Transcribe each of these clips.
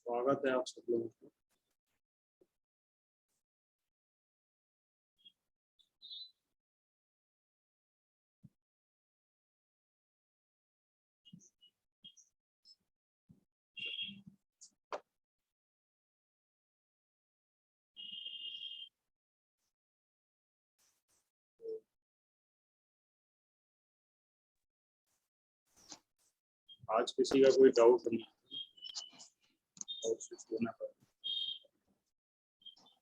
स्वागत है आप सब लोगों का। आज किसी का कोई डाउट नहीं और कुछ होना पड़ा।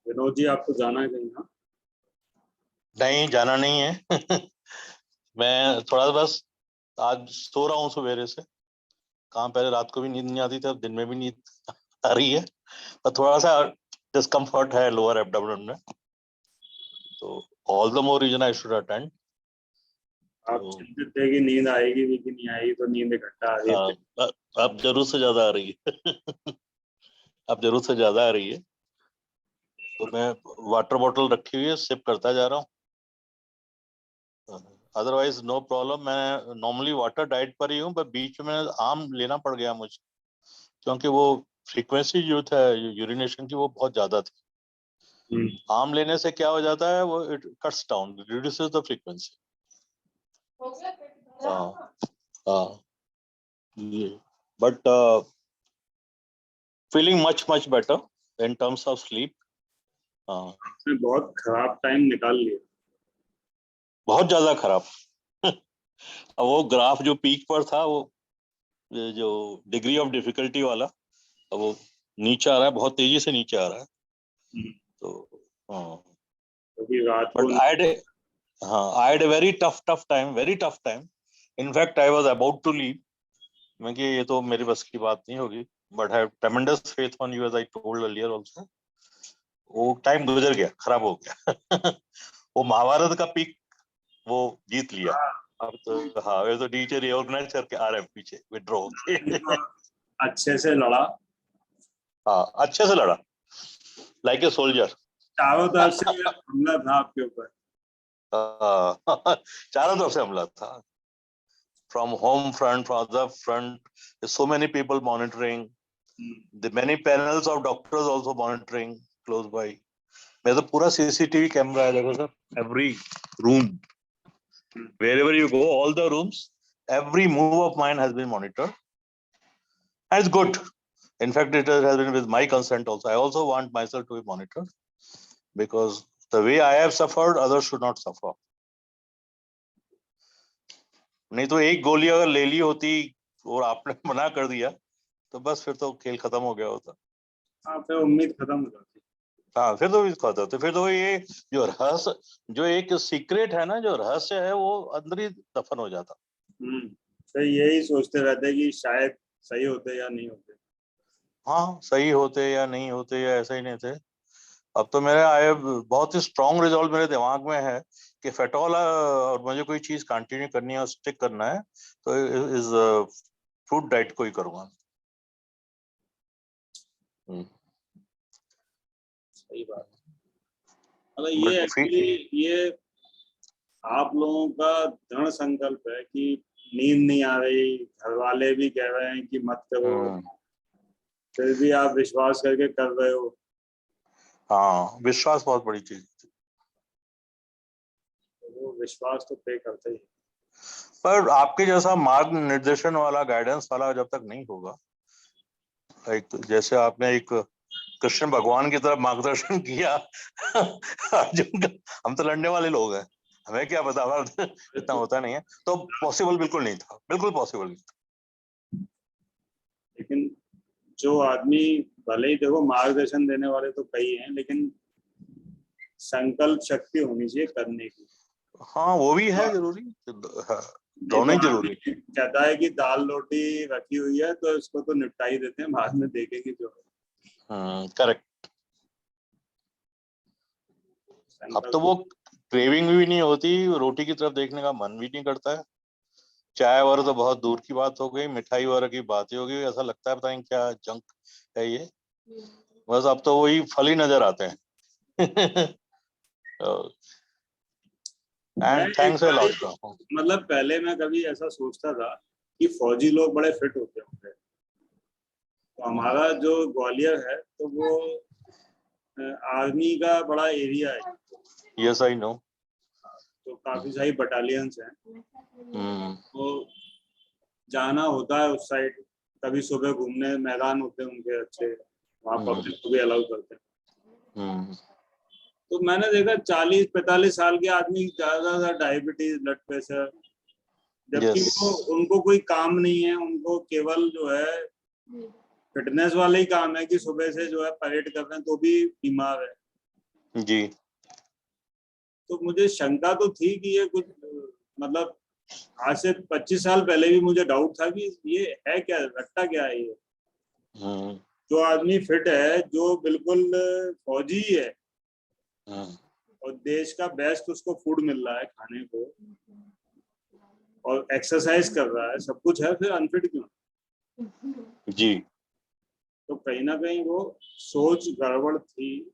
विनोद जी आपको जाना है कहीं? ना नहीं, जाना नहीं है। मैं थोड़ा बस आज सो रहा हूँ सवेरे से। काम पहले रात को भी नींद नहीं आती थी, अब दिन में भी नींद आ रही है और थोड़ा सा डिस्कम्फर्ट है लोअर एब्डोमेन में, तो all the more reason I should attend. आप चिंतित थे कि नींद आएगी भी कि नहीं आएगी, तो नींद इकट्ठा आ रही है। अब जरूरत से ज्यादा आ रही है। अब जरूरत से ज्यादा आ रही है, तो मैं वाटर बॉटल रखी हुई है, सिप करता जा रहा हूँ। Otherwise no problem. मैं नॉर्मली वाटर डाइट पर ही हूँ, पर बीच में आम लेना पड़ गया मुझे, क्योंकि वो फ्रीक्वेंसी जो था यूरिनेशन की वो बहुत ज्यादा थी। आम लेने से क्या हो जाता है, वो it cuts down, reduces the frequency. हाँ हाँ, ये but feeling much much better in terms of sleep. हाँ, आपने बहुत खराब टाइम निकाल लिया। बहुत ज्यादा खराब। अब वो ग्राफ जो पीक पर था, वो ये जो डिग्री ऑफ डिफिकल्टी वाला, अब वो नीचे आ रहा है, बहुत तेजी से नीचे आ रहा है। तो हाँ, क्योंकि रात को but I had very tough time. In fact I was about to leave. मैं कि ये तो मेरी बस की बात नहीं होगी, but have tremendous faith on you as I told earlier also. वो टाइम गुजर गया, खराब हो गया। वो महाभारत का पीक वो जीत लिया। अब तो हाँ, वे तो नीचे रिऑर्गेनाइज करके आ रहे हैं पीछे, विड्रॉ होके। अच्छे से लड़ा, हाँ, अच्छे से लड़ा, लाइक ए सोल्जर। चारों तरफ से हमला था आपके ऊपर। चारों तरफ से हमला था, from home front, from other front. There's so many people monitoring. The many panels of doctors also monitoring close by. मेरा तो पूरा CCTV कैमरा है, देखो sir, every room, wherever you go, all the rooms, every move of mine has been monitored, and it's good. In fact, it has been with my consent also. I also want myself to be monitored, because the way I have suffered, others should not suffer. नहीं तो एक गोली अगर ले ली होती और आपने मना कर दिया, तो बस फिर तो खेल खत्म हो गया होता। हाँ, फिर उम्मीद खत्म हो जाती। हाँ, फिर तो इसका होता, तो फिर तो ये जो रहस्य, जो एक सीक्रेट है ना, जो रहस्य है, वो अंदर ही दफन हो जाता। फिर यही सोचते रहते कि शायद सही होते या नहीं होते। हाँ, सही होते या नहीं होते या ऐसा ही नहीं थे। अब तो मेरे आए बहुत ही स्ट्रॉन्ग रिजॉल्व मेरे दिमाग में है कि फेटोल और मुझे कोई चीज कंटिन्यू करनी है और स्टिक करना है, तो इस फ्रूट डाइट को ही करूंगा। सही बात। मतलब ये एक्चुअली ये आप लोगों का दृढ़ संकल्प है कि नींद नहीं आ रही, घर वाले भी कह रहे हैं कि मत करो, फिर भी आप विश्वास करके कर रहे हो। हाँ, विश्वास बहुत बड़ी चीज। वो विश्वास तो पे करते ही। पर आपके जैसा मार्ग निर्देशन वाला, गाइडेंस वाला जब तक नहीं होगा, एक जैसे आपने एक कृष्ण भगवान की तरफ मार्गदर्शन किया, अर्जुन का, हम तो लड़ने वाले लोग हैं, हमें क्या पता, हमारा इतना होता नहीं है, तो पॉसिबल बिल्कुल नहीं था, बिल्कुल पॉसिबल नहीं था। लेकिन जो आदमी, भले ही देखो मार्गदर्शन देने वाले तो कई हैं, लेकिन संकल्प शक्ति होनी चाहिए करने की। हाँ, वो भी है जरूरी, दोनों ही जरूरी। कहता है कि दाल रोटी रखी हुई है तो इसको तो निपटा ही देते हैं, बाद में देखेंगे जो है। करेक्ट। अब तो वो क्रेविंग भी नहीं होती, रोटी की तरफ देखने का मन भी नहीं करता है। चाय वगैरह तो बहुत दूर की बात हो गई, मिठाई वगैरह की बात ही हो गई, ऐसा लगता है पता नहीं क्या जंक है ये। बस अब तो वही फल ही नजर आते हैं। And thanks a lot. मतलब पहले मैं कभी ऐसा सोचता था कि फौजी लोग बड़े फिट होते होंगे, तो हमारा जो ग्वालियर है तो वो आर्मी का बड़ा एरिया है। Yes, I know. तो काफी सारी बटालियंस हैं, तो जाना होता है उस साइड, कभी सुबह घूमने मैदान होते हैं उनके अच्छे, वहाँ पब्लिक को भी अलाउ करते हैं। तो मैंने देखा 40-45 साल के आदमी ज्यादा डायबिटीज, ब्लड प्रेशर, जबकि Yes. वो उनको कोई काम नहीं है, उनको केवल जो है फिटनेस वाले ही काम है कि सुबह से जो है परेड कर रहे हैं तो भी बीमार है जी। तो मुझे शंका तो थी कि ये कुछ मतलब आज से 25 साल पहले भी मुझे डाउट था कि ये है क्या, रट्टा क्या है ये। जो आदमी फिट है, जो बिल्कुल फौजी है और देश का बेस्ट उसको फूड मिल रहा है खाने को और एक्सरसाइज कर रहा है, सब कुछ है, फिर अनफिट क्यों जी। तो कहीं ना कहीं वो सोच गड़बड़ थी,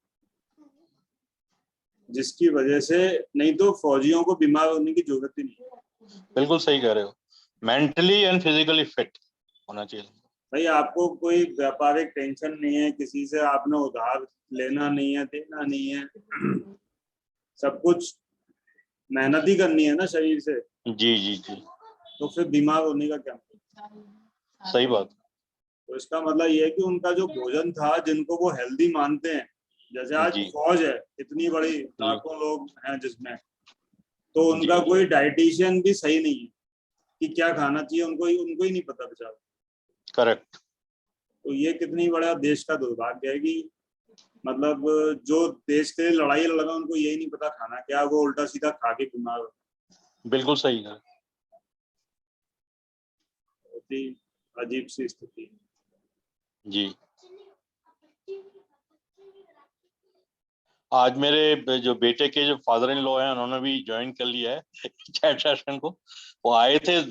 जिसकी वजह से, नहीं तो फौजियों को बीमार होने की जरूरत ही नहीं। बिल्कुल सही कह रहे हो, मेंटली एंड फिजिकली फिट होना चाहिए। भाई आपको कोई व्यापारिक टेंशन नहीं है, किसी से आपने उधार लेना नहीं है, देना नहीं है, सब कुछ मेहनत ही करनी है ना शरीर से। जी जी जी। तो फिर बीमार होने का क्या मतलब? सही बात। तो इसका मतलब ये है कि उनका जो भोजन था, जिनको वो हेल्दी मानते हैं, जैसे आज फौज है इतनी बड़ी, लाखों लोग हैं जिसमें, तो उनका कोई डाइटिशियन भी सही नहीं है कि क्या खाना चाहिए, उनको ही नहीं पता बेचारा। करेक्ट। तो ये कितनी बड़ा देश का दुर्भाग्य है कि मतलब जो देश के लिए लड़ाई लड़ रहे हैं उनको यही नहीं पता खाना क्या, वो उल्टा सीधा खा के बीमार हो। बिल्कुल सही है। बहुत ही अजीब सी स्थिति जी। आज मेरे जो बेटे के जो फादर इन लॉ हैं उन्होंने भी ज्वाइन कर लिया है चैट सेशन को। वो आए थे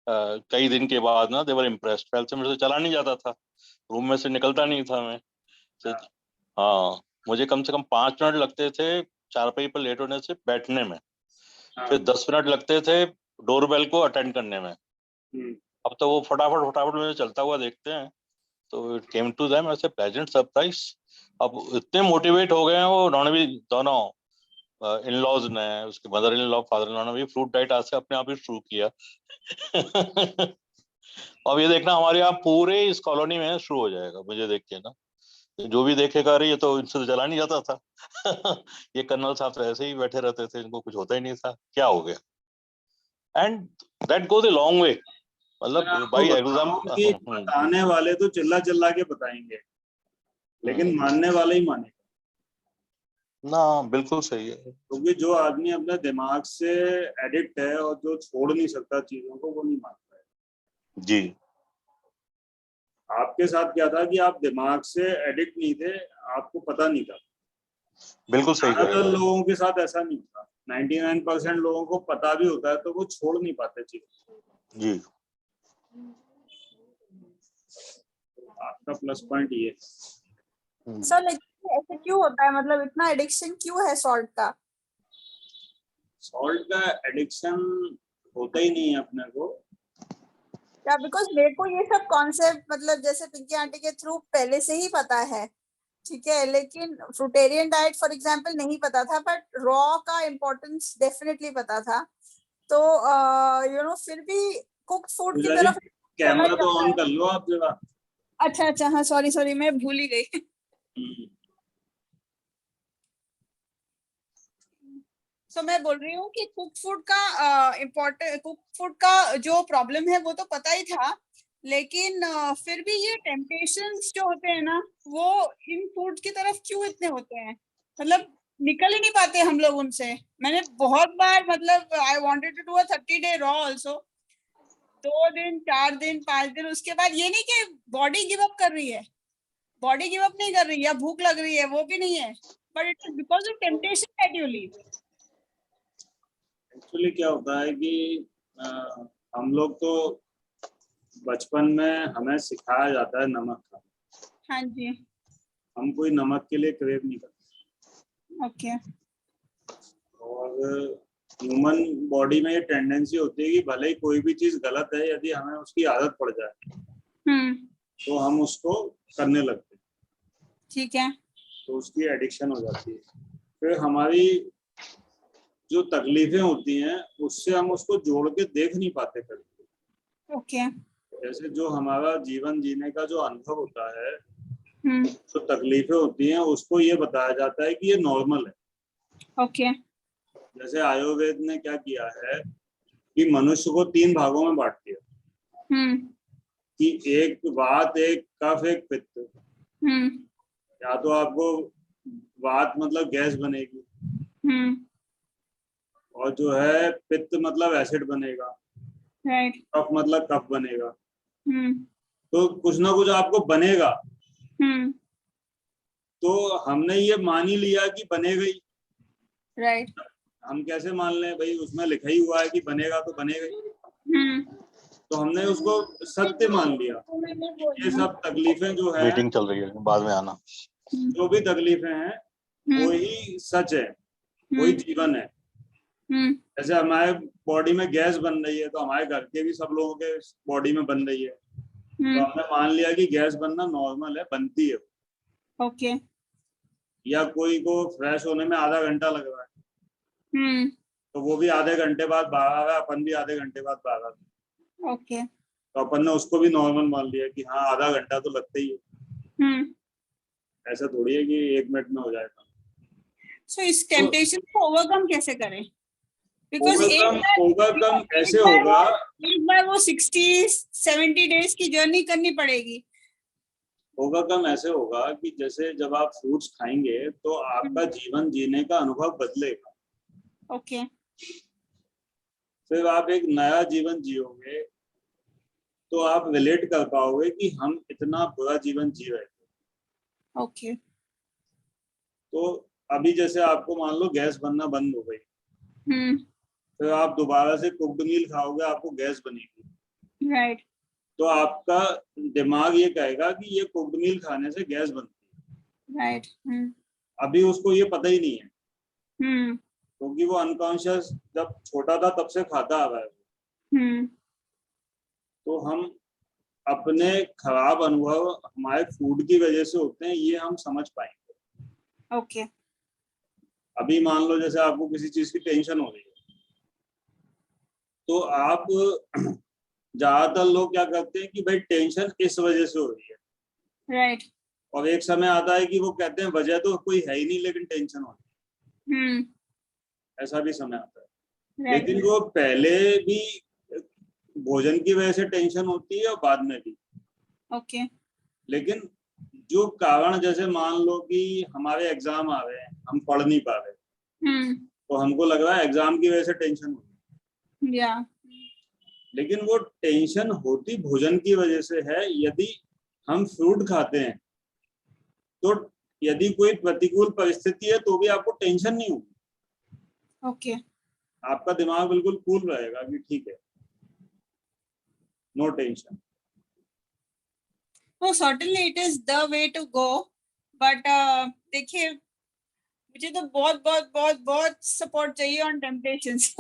कई दिन के बाद ना, दे वर इम्प्रेस्ड। पहले से मेरे से चला नहीं जाता था, रूम में से निकलता नहीं था मैं। हाँ, मुझे कम से कम 5 मिनट लगते थे चारपाई पर लेट होने से बैठने में, फिर 10 मिनट लगते थे डोरबेल को अटेंड करने में। अब तो वो फटाफट मुझे चलता हुआ देखते हैं। तो it came to them as a pleasant surprise. अब इतने मोटिवेट हो गए हैं वो, उन्होंने भी दोनों इन लॉज ने, उसके mother in law father in law ने भी फ्रूट डाइट आज से अपने आप ही शुरू किया। अब ये देखना हमारे यहाँ पूरे इस कॉलोनी में शुरू हो जाएगा, मुझे देख के ना जो भी देखेगा, अरे ये तो इनसे तो चला नहीं जाता था ये कर्नल साहब तो ऐसे ही बैठे रहते थे, इनको कुछ होता ही नहीं था, क्या हो गया। And that goes a long way. मतलब भाई एग्जाम बताने वाले तो चिल्ला चिल्ला के बताएंगे, लेकिन मानने वाले ही मानेगा ना। बिल्कुल सही है, क्योंकि जो आदमी अपने दिमाग से एडिक्ट है और जो छोड़ नहीं सकता चीजों को, वो नहीं मानता है। जी। आपके साथ क्या था कि आप दिमाग से एडिक्ट नहीं थे, आपको पता नहीं था। बिल्कुल सही। ज्यादातर लोगों के साथ ऐसा नहीं होता, 99% लोगों को पता भी होता है तो वो छोड़ नहीं पाते चीजें। जी। आपका प्लस पॉइंट ये सर, लेकिन ऐसे क्यों होता है, मतलब इतना एडिक्शन क्यों है सॉल्ट का? सॉल्ट का एडिक्शन होता ही नहीं है अपने को। या बिकॉज मेरे को ये सब कॉन्सेप्ट मतलब जैसे पिंकी आंटी के थ्रू पहले से ही पता है, ठीक है, लेकिन फ्रूटेरियन डाइट फॉर एग्जांपल नहीं पता था, बट रॉ का इम्पोर्टेंस डेफिनेटली पता था। तो फिर भी कुक्ड फूड की तरफ कैमरा तो ऑन कर लो आप जरा। अच्छा, हाँ सॉरी मैं भूल ही गई। तो मैं बोल रही हूँ कि कुक फूड का जो प्रॉब्लम है वो तो पता ही था, लेकिन फिर भी ये टेम्पटेशंस जो होते हैं ना, वो इन फूड की तरफ क्यों इतने होते हैं, मतलब निकल ही नहीं पाते हम लोग उनसे। मैंने बहुत बार, मतलब I wanted to do a 30 day raw also, 2 दिन 4 दिन 5 दिन, उसके बाद ये नहीं कि बॉडी गिव अप कर रही है, बॉडी गिव अप नहीं कर रही, या भूख लग रही है, वो भी नहीं है, but it is because of temptation that you leave. Actually क्या होता है कि हम लोग तो बचपन में हमें सिखाया जाता है नमक खाना। हाँ जी। हम कोई नमक के लिए क्रेव नहीं करते। ओके। और ह्यूमन बॉडी में ये टेंडेंसी होती है कि भले ही कोई भी चीज गलत है, यदि हमें उसकी आदत पड़ जाए तो हम उसको करने लगते हैं, ठीक है। तो उसकी एडिक्शन हो जाती है। फिर हमारी जो तकलीफें होती हैं उससे हम उसको जोड़ के देख नहीं पाते कभी। ओके। जैसे जो हमारा जीवन जीने का जो अनुभव होता है, हम्म। जो तकलीफें होती हैं उसको ये बताया जाता है कि ये नॉर्मल है। ओके। जैसे आयुर्वेद ने क्या किया है कि मनुष्य को 3 भागों में बांट दिया हम्म। कि एक वात, एक कफ, एक पित्त। हम्म। या तो आपको वात मतलब गैस बनेगी, हम्म। और जो है पित्त मतलब एसिड बनेगा, राइट। कफ मतलब कफ बनेगा। हम्म। तो कुछ ना कुछ आपको बनेगा। हम्म। तो हमने ये मान ही लिया कि बनेगा ही। राइट। हम कैसे मान लें भाई, उसमें लिखा ही हुआ है कि बनेगा तो बनेगा ही। हम्म। तो हमने उसको सत्य मान लिया। ये सब तकलीफें जो है, मीटिंग चल रही है, बाद में आना। जो भी तकलीफें हैं वही सच है, वही जीवन है। जैसे हमारे बॉडी में गैस बन रही है तो हमारे घर के भी सब लोगों के बॉडी में बन रही है, तो हमने मान लिया कि गैस बनना नॉर्मल है, बनती है। ओके। या कोई को फ्रेश होने में आधा घंटा लग रहा है, तो वो भी आधे घंटे बाद बाहर आ रहा है, अपन भी आधे घंटे बाद बाहर आ रहे हैं। ओके। तो अपन ने उसको भी नॉर्मल मान लिया कि हाँ आधा घंटा तो लगता ही है। ऐसा थोड़ी है कि 1 मिनट में हो जाएगा। सो इस टेम्पटेशन को ओवरकम कैसे करें? बिकॉज ओवरकम ऐसे होगा, एक बार वो 60-70 डेज की जर्नी करनी पड़ेगी। ओवरकम ऐसे होगा कि जैसे जब आप फ्रूट्स खाएंगे तो आपका जीवन जीने का अनुभव बदलेगा। ओके। फिर आप एक नया जीवन जियोगे तो आप रिलेट कर पाओगे कि हम इतना बुरा जीवन जी रहे थे। ओके। तो अभी जैसे आपको मान लो गैस बनना बंद हो गई, फिर आप दोबारा से कुक्ड मील खाओगे, आपको गैस बनेगी। राइट। तो आपका दिमाग ये कहेगा कि ये कुक्ड मील खाने से गैस बनती है। राइट। अभी उसको ये पता ही नहीं है, हम्म। क्योंकि वो अनकॉन्शियस जब छोटा था तब से खाता आ रहा है। तो हम अपने खराब अनुभव हमारे फूड की वजह से होते हैं, ये हम समझ पाएंगे। ओके। अभी मान लो जैसे आपको किसी चीज की टेंशन हो रही है, तो आप ज्यादातर लोग क्या करते हैं कि भाई टेंशन इस वजह से हो रही है। राइट। और एक समय आता है कि वो कहते हैं वजह तो कोई है ही नहीं लेकिन टेंशन हो रही है। ऐसा भी समय आता है। लेकिन वो पहले भी भोजन की वजह से टेंशन होती है और बाद में भी। ओके। लेकिन जो कारण, जैसे मान लो कि हमारे एग्जाम आ रहे हैं, हम पढ़ नहीं पा रहे, तो हमको लग रहा है एग्जाम की वजह से टेंशन हो रही है। लेकिन वो टेंशन होती भोजन की वजह से है। यदि हम फ्रूट खाते हैं तो यदि कोई प्रतिकूल परिस्थिति है तो भी आपको टेंशन नहीं होगी। ओके। आपका दिमाग बिल्कुल कूल रहेगा कि ठीक है, no tension. No, certainly it is the way to go, but देखिए मुझे तो बहुत बहुत बहुत बहुत सपोर्ट चाहिए ऑन टेम्पटेशंस।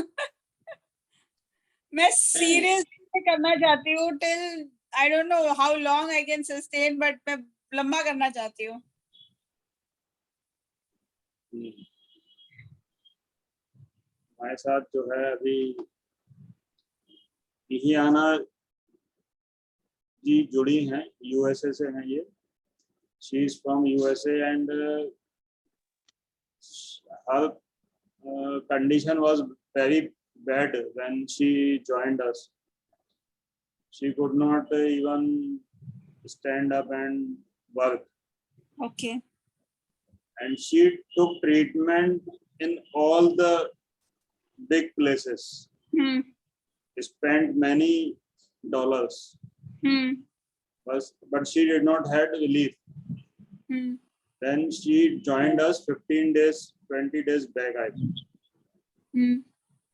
मैं सीरियसली करना चाहती हूँ till I don't know how long I can sustain, but मैं लंबा करना चाहती हूँ। हमारे साथ जो है अभी इहियाना जी जुड़ी हैं, यूएसए से हैं ये। She is from USA and her condition was very bad when she joined us. She could not even stand up and work. Okay. And she took treatment in all the big places. Spent many dollars. But she did not have relief. Then she joined us 15 days, 20 days back, I think.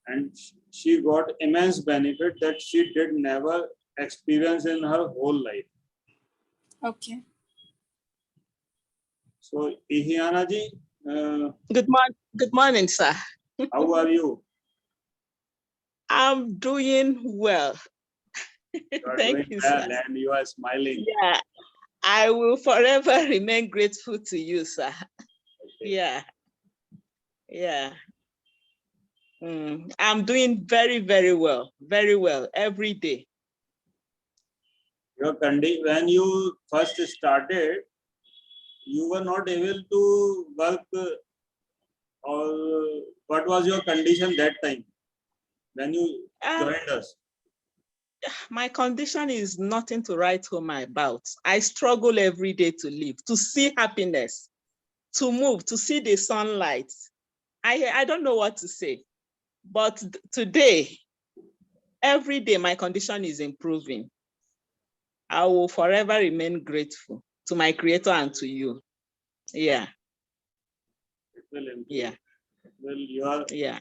And she got immense benefit that she did never experience in her whole life. Okay. So, Ihiana ji, Good morning, sir. how are you? I'm doing well. You are Thank doing you, well sir. and you are smiling. Yeah, I will forever remain grateful to you, sir. Okay. Yeah. Yeah. I'm doing very, very well every day. When you first started, you were not able to work, or what was your condition that time when you joined us? My condition is nothing to write home about. I struggle every day to live, to see happiness, to move, to see the sunlight. I don't know what to say, but today, every day, my condition is improving. I will forever remain grateful to my Creator and to you. Yeah. It will improve. Yeah. Well, you are Yeah.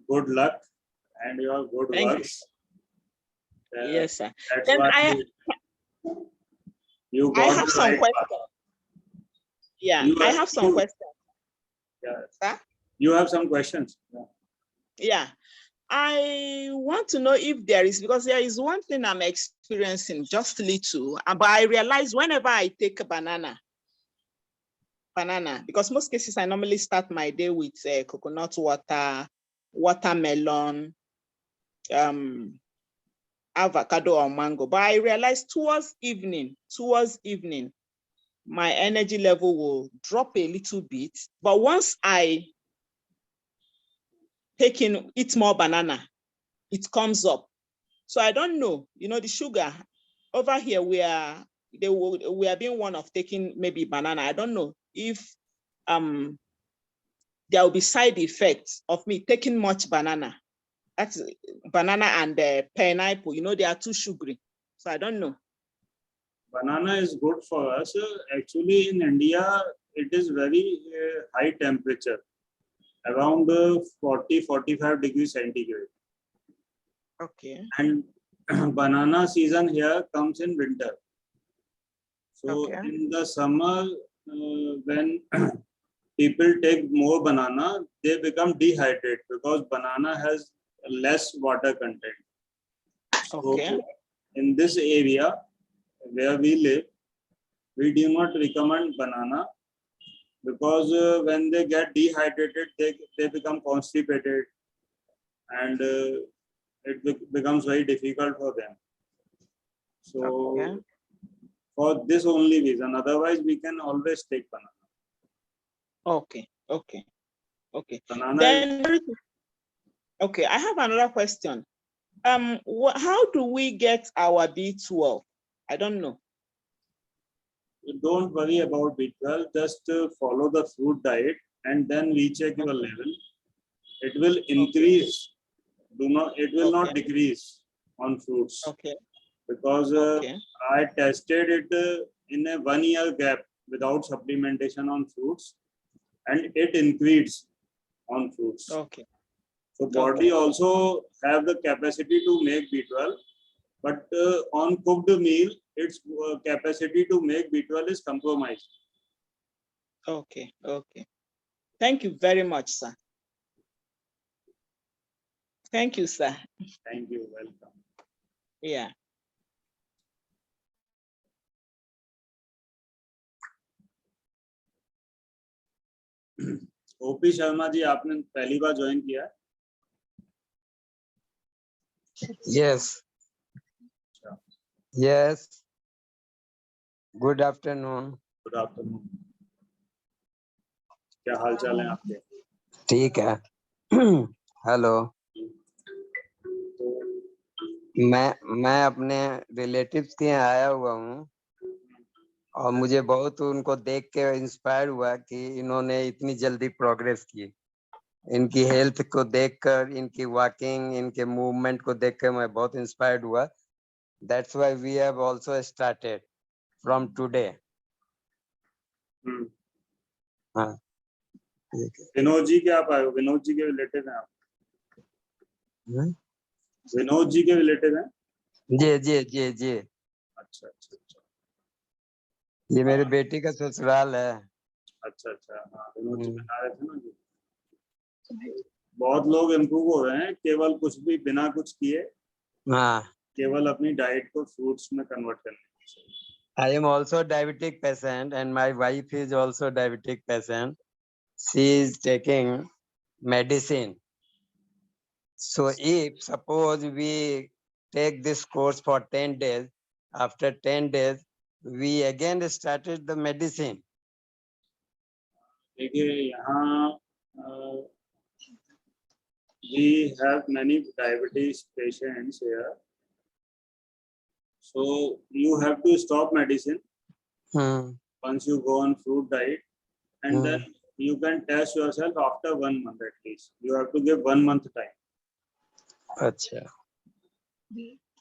good luck and your good Thank works. Yes, sir. That's Then why you got I have the some right questions. path. Yeah, I have some questions. Yeah. Sir? You have some questions. Yeah. I want to know if there is, because there is one thing I'm experiencing, just little, but I realize whenever I take a banana, because most cases I normally start my day with coconut water, watermelon, avocado or mango. But I realized towards evening, my energy level will drop a little bit. But once I eat more banana, it comes up. So I don't know, the sugar over here, we are being one of taking maybe banana. I don't know if there will be side effects of me taking much banana. That's banana and pineapple, they are too sugary. So I don't know. Banana is good for us. Actually, in India, it is very high temperature, around 40-45 degrees centigrade. Okay. And banana season here comes in winter. So Okay. in the summer, when people take more banana, they become dehydrated because banana has less water content. So Okay. in this area where we live, we do not recommend banana because when they get dehydrated, they become constipated, and it becomes very difficult for them. So Okay. for this only reason, otherwise we can always take banana. Okay. Okay. Okay. Banana Then, okay, I have another question. How do we get our B12? I don't know. Don't worry about B12, just follow the fruit diet and then recheck your level. It will increase. It will not decrease on fruits. Okay. Because I tested it in a 1 year gap without supplementation on fruits, and it increased on fruits. Okay. So body also have the capacity to make B12, but on cooked meal, its capacity to make B12 is compromised. Okay. Okay. Thank you very much, sir. Thank you, sir. Thank you. Welcome. Yeah. OP Sharma ji, आपने पहली बार join किया है? Yes. Yes. Good afternoon. Good afternoon. क्या हाल चाल है आपके? ठीक है. हेलो. मैं अपने रिलेटिव्स के यहाँ आया हुआ हूँ और मुझे बहुत उनको देख के इंस्पायर हुआ कि इन्होंने इतनी जल्दी प्रोग्रेस की. इनकी हेल्थ को देखकर, इनकी वॉकिंग, इनके मूवमेंट को देखकर मैं बहुत इंस्पायर्ड हुआ. That's why we have also started from today. हाँ. विनोद जी के आप आए हो? विनोद जी के रिलेटिव हैं आप? विनोद जी के रिलेटिव हैं? जी. अच्छा. ये मेरे बेटी का ससुराल है. अच्छा. हाँ, विनोद जी बता रहे थे ना जी. बहुत लोग इम्प्रूव हो रहे हैं केवल कुछ भी बिना कुछ किए. हाँ. केवल अपनी डाइट को फ्रूट्स में कन्वर्ट करने से. I am also diabetic patient and my wife is also diabetic patient. She is taking medicine. So if suppose we take this course for 10 days, after 10 days, we again started the medicine. देखिए यहाँ we have many diabetes patients here, so you have to stop medicine once you go on fruit diet, and then you can test yourself after 1 month at least. You have to give 1 month time. अच्छा.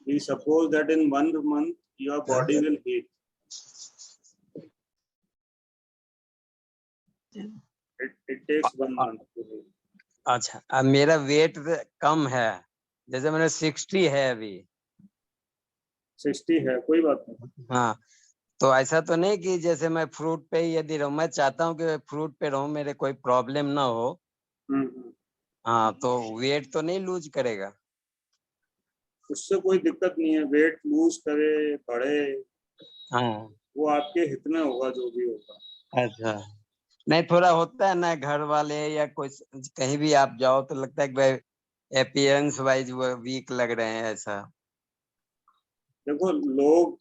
We suppose that in 1 month your body will heal. It takes 1 month to heal. अच्छा, अब मेरा wait कम है, जैसे मैंने 60 है अभी. 60 है, कोई बात नहीं. हाँ, तो ऐसा तो नहीं कि जैसे मैं फ्रूट पे ही यदि रहूं, मैं चाहता हूँ कि फ्रूट पे रहूं, मेरे कोई प्रॉब्लम ना हो. हाँ, तो वेट तो नहीं लूज करेगा. उससे कोई दिक्कत नहीं है, वेट लूज करे बढ़े, हाँ, वो आपके हित में होगा जो भी होगा. अच्छा. नहीं, थोड़ा होता है ना, घर वाले या कोई कहीं भी आप जाओ तो लगता है कि भाई अपीयरेंस वाइज वो वीक लग रहे हैं, ऐसा. देखो लोग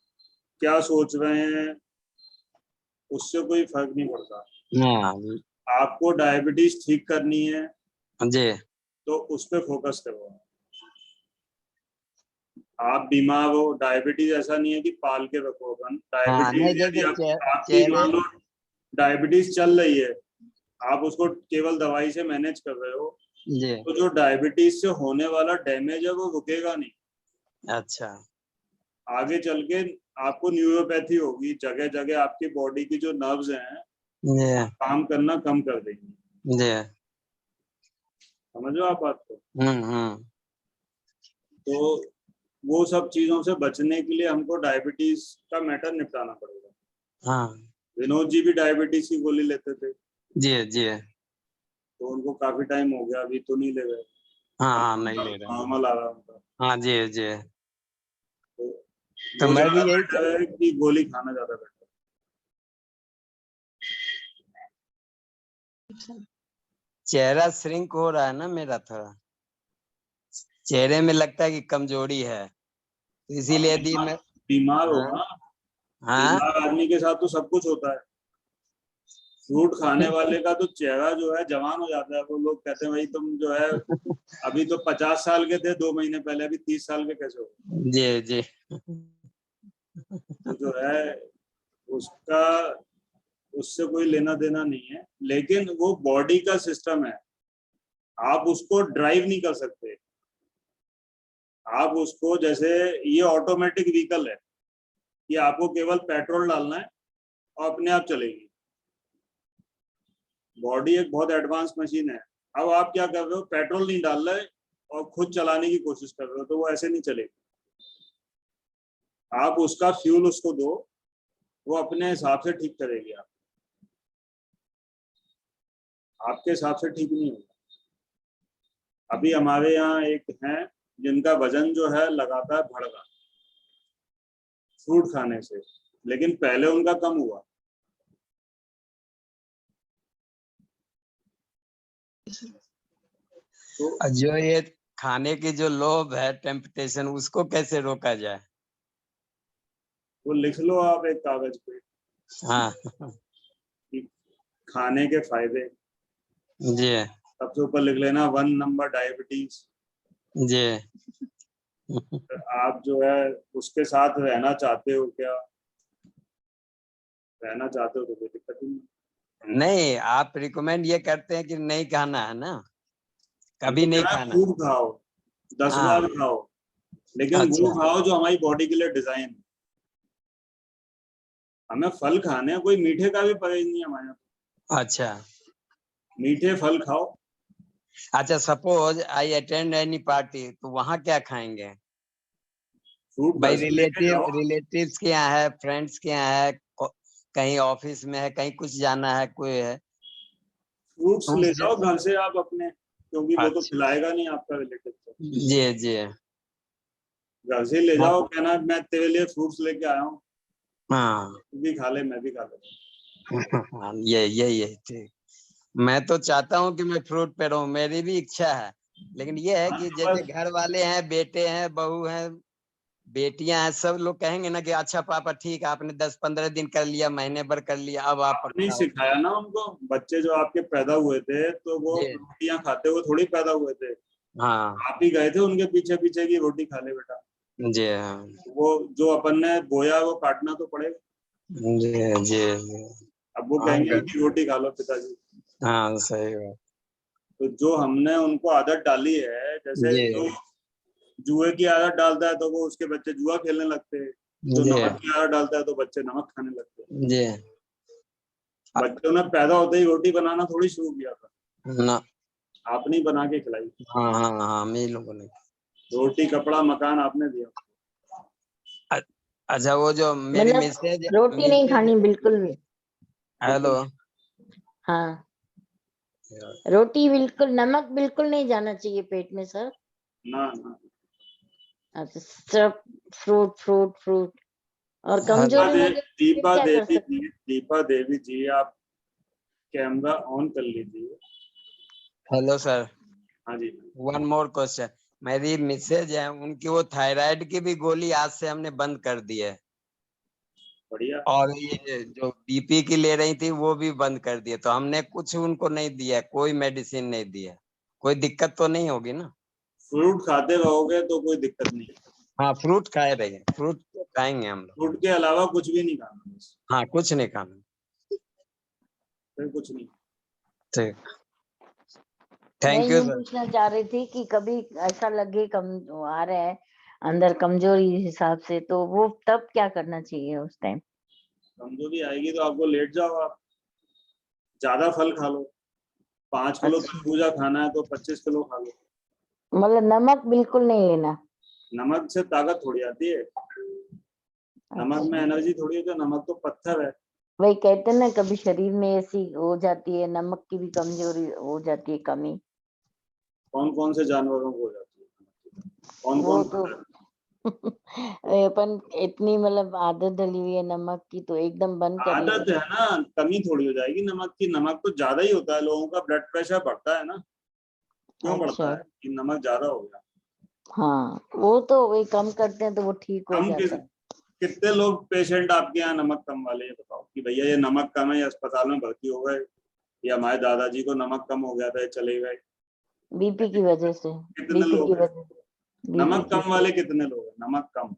क्या सोच रहे हैं उससे कोई फर्क नहीं पड़ता. हाँ आपको डायबिटीज ठीक करनी है जी. तो उस पर फोकस करो. आप बीमार हो, डायबिटीज ऐसा नहीं है कि पाल के रखो अपन. हाँ, नहीं डायबिटीज जैसे यदि आपकी मान लो डायबिटीज चल रही है, आप उसको केवल दवाई से मैनेज कर रहे हो, जी. तो जो डायबिटीज से होने वाला डैमेज है वो रुकेगा नहीं. अच्छा. आगे चल के आपको न्यूरोपैथी होगी, जगह जगह आपकी बॉडी की जो नर्व्स हैं जी. काम करना कम कर देंगी. जी. समझो आप बात को. हम्म. तो वो सब चीजों से बचने के लिए हमको डायबिटीज का मैटर निपटाना पड़ेगा. हाँ विनोद जी भी डायबिटीज की गोली लेते थे, जी. जी. तो उनको काफी टाइम हो गया, अभी तो नहीं ले रहे. हाँ, नहीं ले रहे. नॉर्मल आ रहा उनका. हाँ जी. जी. तो मैं भी ज्यादा यही बेटर है कि गोली खाना ज्यादा बेटर. चेहरा श्रिंक हो रहा है ना मेरा, थोड़ा चेहरे में लगता है कि कमजोरी है, इसीलिए यदि मैं बीमार हो ना, हाँ बीमार आदमी के साथ तो सब कुछ होता है. फ्रूट खाने वाले का तो चेहरा जो है जवान हो जाता है. वो लोग कहते हैं भाई तुम जो है अभी तो 50 साल के थे 2 महीने पहले, अभी 30 साल के कैसे हो. जी. जी. तो जो है उसका उससे कोई लेना देना नहीं है, लेकिन वो बॉडी का सिस्टम है, आप उसको ड्राइव नहीं कर सकते. आप उसको, जैसे ये ऑटोमेटिक व्हीकल है, ये आपको केवल पेट्रोल डालना है और अपने आप चलेगी. बॉडी एक बहुत एडवांस मशीन है. अब आप क्या कर रहे हो, पेट्रोल नहीं डाल रहे और खुद चलाने की कोशिश कर रहे हो, तो वो ऐसे नहीं चलेगी. आप उसका फ्यूल उसको दो, वो अपने हिसाब से ठीक करेगी. आपके हिसाब से ठीक नहीं होगा. अभी हमारे यहाँ एक हैं जिनका वजन जो है लगातार बढ़ रहा फ्रूट खाने से, लेकिन पहले उनका कम हुआ. तो जो ये खाने की जो लोभ है, टेम्पटेशन, उसको कैसे रोका जाए? वो लिख लो आप एक कागज पे. हाँ कि खाने के फायदे जी. सबसे ऊपर लिख लेना 1 नंबर डायबिटीज. जी. आप जो है उसके साथ रहना चाहते हो क्या? रहना चाहते हो तो कोई दिक्कत ही नहीं. नहीं, आप रिकमेंड ये करते हैं कि नहीं खाना है ना, कभी नहीं खाना. फ्रूट खाओ, 10 बार खाओ, लेकिन वो अच्छा. खाओ जो हमारी बॉडी के लिए डिजाइन है. हमें फल खाने हैं, कोई मीठे का भी परहेज नहीं है हमारे यहाँ. अच्छा. मीठे फल खाओ. अच्छा, suppose I attend any party, तो वहाँ क्या खाएंगे? फ्रूट भाई लेके जाओ. रिलेटिव्स के यहाँ है, फ्रेंड्स के यहाँ है, कहीं ऑफिस में है, कहीं कुछ जाना है, कोई है, फ्रूट्स ले जाओ घर से आप अपने, क्योंकि वो तो अच्छा. खिलाएगा नहीं आपका रिलेटिव. जी. जी. घर से ले जाओ, कहना मैं तेरे लिए फ्रूट्स लेके आया हूँ. हाँ तू भी खा ले, मैं भी खा ले। हाँ, ये ठीक। मैं तो चाहता हूँ कि मैं फ्रूट पे रहूं, मेरी भी इच्छा है, लेकिन ये है हाँ, कि तो जैसे बस घर वाले हैं, बेटे हैं, बहू हैं, बेटियां हैं, सब लोग कहेंगे ना कि अच्छा पापा ठीक है, आपने 10-15 दिन कर लिया, महीने भर कर लिया, अब आप आपने ही अपना सिखाया ना उनको। बच्चे जो आपके पैदा हुए थे तो वो जी रोटियां खाते हुए थोड़ी पैदा हुए थे, हाँ आप ही गए थे उनके पीछे पीछे की रोटी खा ले बेटा। जी हाँ वो जो अपन ने बोया वो काटना तो पड़ेगा। जी जी अब वो हाँ कहेंगे कि रोटी खा लो पिताजी। हाँ सही बात तो जो हमने उनको आदत डाली है, जैसे जी जो जुए की आदत डालता है तो वो उसके बच्चे जुआ खेलने लगते हैं, जो जी नमक की आदत डालता है तो बच्चे नमक खाने लगते हैं। जी बच्चों ने पैदा होते ही रोटी बनाना थोड़ी शुरू किया था, ना आपने ही बना के खिलाई। हाँ हाँ हाँ मैं लोगों ने रोटी कपड़ा मकान आपने दिया। अच्छा वो जो मेरी मतलब मिसेज रोटी नहीं खानी बिल्कुल भी। हेलो हाँ, रोटी बिल्कुल, नमक बिल्कुल नहीं जाना चाहिए पेट में सर। ना ना अच्छा, सिर्फ फ्रूट फ्रूट फ्रूट। और दीपा कमजोरी दे, हो गई तो फिर दीपा क्या कर देवी सकते? जी, दीपा देवी जी, आप कैमरा ऑन कर लीजिए। हेलो सर हाँ जी। वन मोर क्वेश्चन मेरी मिसेज है उनकी वो थायराइड की भी गोली आज से हमने बंद कर दी है बढ़िया। और ये जो बीपी की ले रही थी वो भी बंद कर दिए तो हमने कुछ उनको नहीं दिया कोई मेडिसिन नहीं दिया कोई दिक्कत तो नहीं होगी ना फ्रूट खाते रहोगे तो कोई दिक्कत नहीं। हाँ फ्रूट खाए रहिए फ्रूट तो खाएंगे हम लोग फ्रूट के अलावा कुछ भी नहीं खाना, बस हाँ कुछ नहीं खाना फिर कुछ नहीं। ठीक मैं थैंक यू यूं सर पूछना चाह रही थी कि कभी ऐसा लगे कम आ रहा है अंदर कमजोरी हिसाब से, तो वो तब क्या करना चाहिए उस टाइम? कमजोरी आएगी तो आपको लेट जाओ आप, ज्यादा फल खा लो। 5 किलो अच्छा, तरबूजा खाना है तो 25 किलो खा लो। मतलब नमक बिल्कुल नहीं लेना। नमक से ताकत थोड़ी आती है, नमक में अच्छा, एनर्जी थोड़ी होती है, नमक तो पत्थर है। वही कहते हैं ना, कभी शरीर में ऐसी हो जाती है, नमक की भी कमजोरी हो जाती है, कमी। कौन कौन से जानवरों को हो जाती है, कौन वो कौन तो खाता है? अपन इतनी मतलब आदत डली हुई है नमक की, तो एकदम बंद कर आदत ले। है ना, कमी थोड़ी हो जाएगी नमक की। नमक तो ज्यादा ही होता है, लोगों का ब्लड प्रेशर बढ़ता है ना। क्यों बढ़ता अच्छा, है कि नमक ज्यादा हो गया। हाँ, वो तो वही कम करते हैं तो वो ठीक हो कम जाता है। कितने लोग पेशेंट आपके यहाँ नमक कम वाले, ये बताओ कि भैया ये नमक कम है, ये अस्पताल में भर्ती हो गए, या हमारे दादाजी को नमक कम हो गया था, ये चले गए। बीपी की वजह से, कितने बीपी की लोग हैं? वजह से, बीपी नमक की। कम वाले कितने लोग हैं? नमक कम।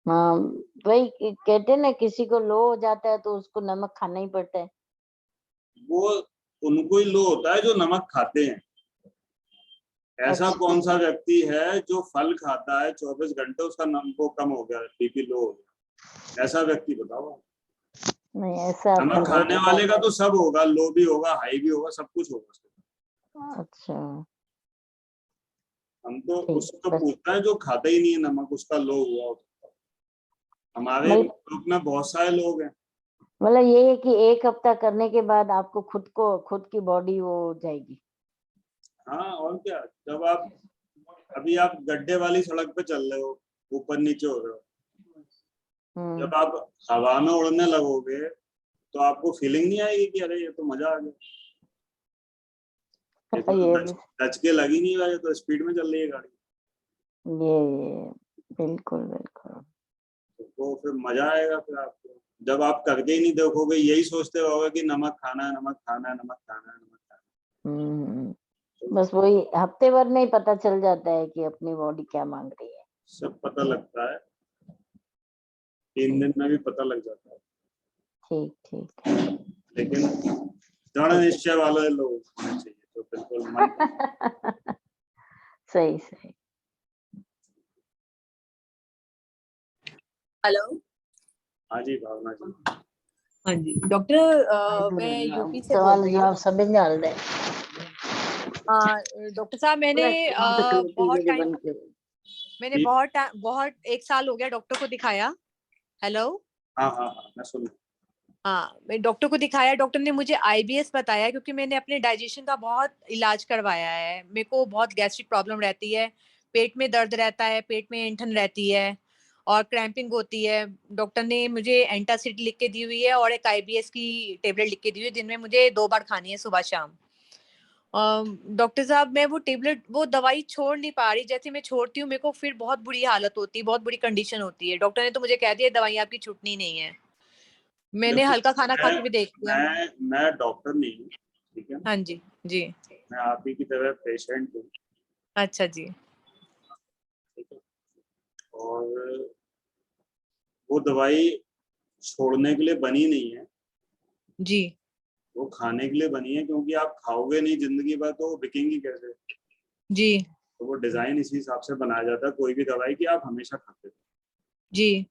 हाँ, वही कहते हैं ना, किसी को लो हो जाता है तो उसको नमक खाना ही पड़ता है। वो उनको ही लो होता है जो नमक खाते हैं। ऐसा अच्छा, कौन सा व्यक्ति है जो फल खाता है 24 घंटे, उसका वो कम हो गया, बीपी लो हो गया? ऐसा व्यक्ति बताओ। नहीं ऐसा अपन नमक नहीं खाने बता वाले का पाए। तो सब होगा, लो भी होगा, हाई भी होगा, सब कुछ होगा उसके। अच्छा, हम तो ठीक, उसको बस पूछता है जो खाता ही नहीं है नमक, उसका लो हुआ होता है। हमारे मतलब ग्रुप में बहुत सारे लोग हैं। ये है कि एक हफ्ता करने के बाद आपको खुद की बॉडी वो हो जाएगी। हाँ और क्या, जब आप अभी आप गड्ढे वाली सड़क पे चल रहे हो, ऊपर नीचे हो रहे हो, जब आप हवा में उड़ने लगोगे तो आपको फीलिंग नहीं आएगी कि अरे ये तो मजा आ गया। ये तो ये टच के लगी नहीं रहा, ये तो स्पीड में चल रही है गाड़ी। ये बिल्कुल बिल्कुल। तो फिर मजा आएगा फिर आपको। जब आप करके ही नहीं देखोगे, यही सोचते रहोगे कि नमक खाना है, नमक खाना है, नमक खाना है, नमक खाना बस वही हफ्ते भर में ही पता चल जाता है कि अपनी बॉडी क्या मांग रही है। है, सब पता लगता है। 3 दिन में भी पता लग जाता है। ठीक ठीक। लेकिन दृढ़ निश्चय वाले लोग होने चाहिए, तो बिल्कुल मन। सही सही। हेलो। हाँ जी भावना जी। हाँ जी डॉक्टर, मैं यूपी से बोल सवाल रही हूँ। जवाब सब डाल दे। डॉक्टर साहब, मैंने ठीक। बहुत 1 साल हो गया डॉक्टर को दिखाया। हेलो। हाँ हाँ हाँ मैं सुन। हाँ, मैं डॉक्टर को दिखाया, डॉक्टर ने मुझे आईबीएस बताया, क्योंकि मैंने अपने डाइजेशन का बहुत इलाज करवाया है। मेरे को बहुत गैस्ट्रिक प्रॉब्लम रहती है, पेट में दर्द रहता है, पेट में ऐंठन रहती है, और क्रैम्पिंग होती है। डॉक्टर ने मुझे एंटासिड लिख के दी हुई है और एक IBS की टेबलेट लिख के दी हुई है, दिन में मुझे 2 बार खानी है, सुबह शाम। डॉक्टर साहब, मैं वो दवाई छोड़ नहीं पा रही। जैसे मैं छोड़ती हूँ, मेरे को फिर बहुत बुरी हालत होती है, बहुत बुरी कंडीशन होती है। डॉक्टर ने तो मुझे कह दिया दवाई आपकी छूटनी नहीं है। मैंने देखो, हल्का खाना खा के भी देख लिया। मैं डॉक्टर नहीं हूँ, ठीक है। हाँ जी, जी। मैं आप ही की तरह पेशेंट हूँ, अच्छा जी। ठीक है। और वो दवाई छोड़ने के लिए बनी नहीं है, जी। वो खाने के लिए बनी है, क्योंकि आप खाओगे नहीं जिंदगी भर तो वो बिकेंगी कैसे। जी। तो वो डिजाइन इसी हिसाब से बनाया जाता है, कोई भी दवाई की आप हमेशा खाते हो। जी।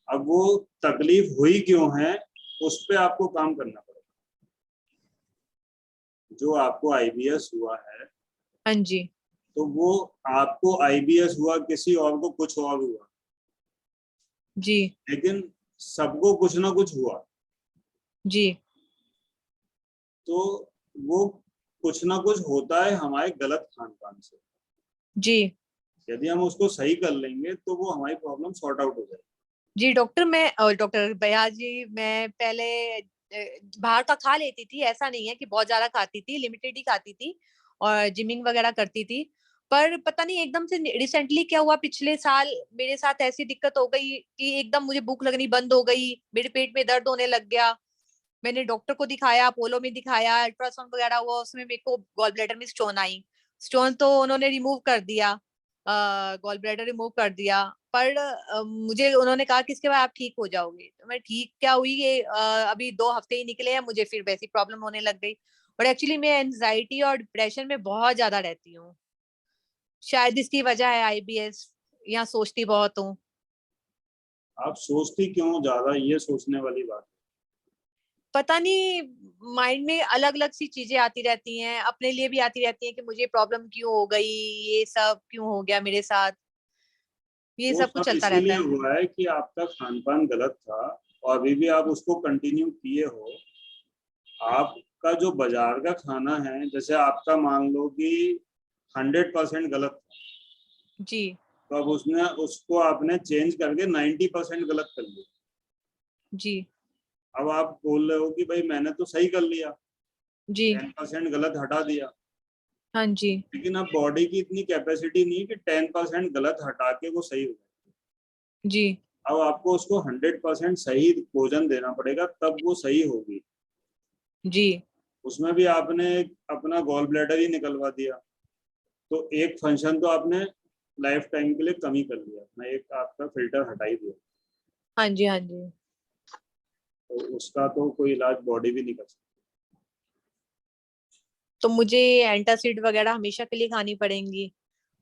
अब वो तकलीफ हुई क्यों है, उस पे आपको काम करना पड़ेगा। जो आपको IBS हुआ है, हाँ जी। तो वो आपको IBS हुआ, किसी और को कुछ और हुआ, जी। लेकिन सबको कुछ ना कुछ हुआ। जी। तो वो कुछ ना कुछ होता है हमारे गलत खान पान से। जी। यदि हम उसको सही कर लेंगे तो वो हमारी प्रॉब्लम सॉर्ट आउट हो जाएगी। जी डॉक्टर, डॉक्टर भैया जी, मैं पहले बाहर का खा लेती थी। ऐसा नहीं है कि बहुत ज्यादा खाती थी, लिमिटेड ही खाती थी और जिमिंग वगैरह करती थी। पर पता नहीं एकदम से रिसेंटली क्या हुआ, पिछले साल मेरे साथ ऐसी दिक्कत हो गई कि एकदम मुझे भूख लगनी बंद हो गई, मेरे पेट में दर्द होने लग गया। मैंने डॉक्टर को दिखाया, अपोलो में दिखाया, अल्ट्रासाउंड वगैरह हुआ, उसमें मेरे को गॉल ब्लैडर में स्टोन आई। स्टोन तो उन्होंने रिमूव कर दिया, गॉल ब्लैडर रिमूव कर दिया। पर मुझे उन्होंने कहा कि इसके बाद आप ठीक हो जाओगे। तो मैं ठीक क्या हुई, ये अभी 2 हफ्ते ही निकले हैं, मुझे फिर वैसी प्रॉब्लम होने लग गई। और एक्चुअली मैं एंजाइटी और डिप्रेशन में बहुत ज्यादा रहती हूँ। शायद इसकी वजह है IBS, या सोचती बहुत हूँ। आप सोचती क्यों ज्यादा, ये सोचने वाली बात पता नहीं, माइंड में अलग अलग सी चीजें आती रहती हैं, अपने लिए भी आती रहती हैं कि मुझे प्रॉब्लम क्यों हो गई, ये सब क्यों हो गया मेरे साथ, ये है। वो सब कुछ सब चलता रहता इसीलिए है। हुआ है कि आपका खान पान गलत था और अभी भी आप उसको कंटिन्यू किए हो। आपका जो बाजार का खाना है, जैसे आपका मान लो कि 100% गलत था, जी। तो अब उसको आपने चेंज करके 90% गलत कर लिया। जी। अब आप बोल रहे हो कि भाई मैंने तो सही कर लिया, जी। 10% गलत हटा दिया, हाँ जी। लेकिन अब बॉडी की इतनी कैपेसिटी नहीं कि 10% गलत हटा के वो सही हो जाए। जी। अब आपको उसको 100% सही भोजन देना पड़ेगा, तब वो सही होगी। जी। उसमें भी आपने अपना गॉल ब्लैडर ही निकलवा दिया, तो एक फंक्शन तो आपने लाइफ टाइम के लिए कम ही कर लिया ना, एक आपका फिल्टर हटा ही दिया, हाँ जी। हाँ जी। तो उसका तो कोई इलाज बॉडी भी नहीं कर सकती। तो मुझे एंटासिड वगैरह हमेशा के लिए खानी पड़ेंगी,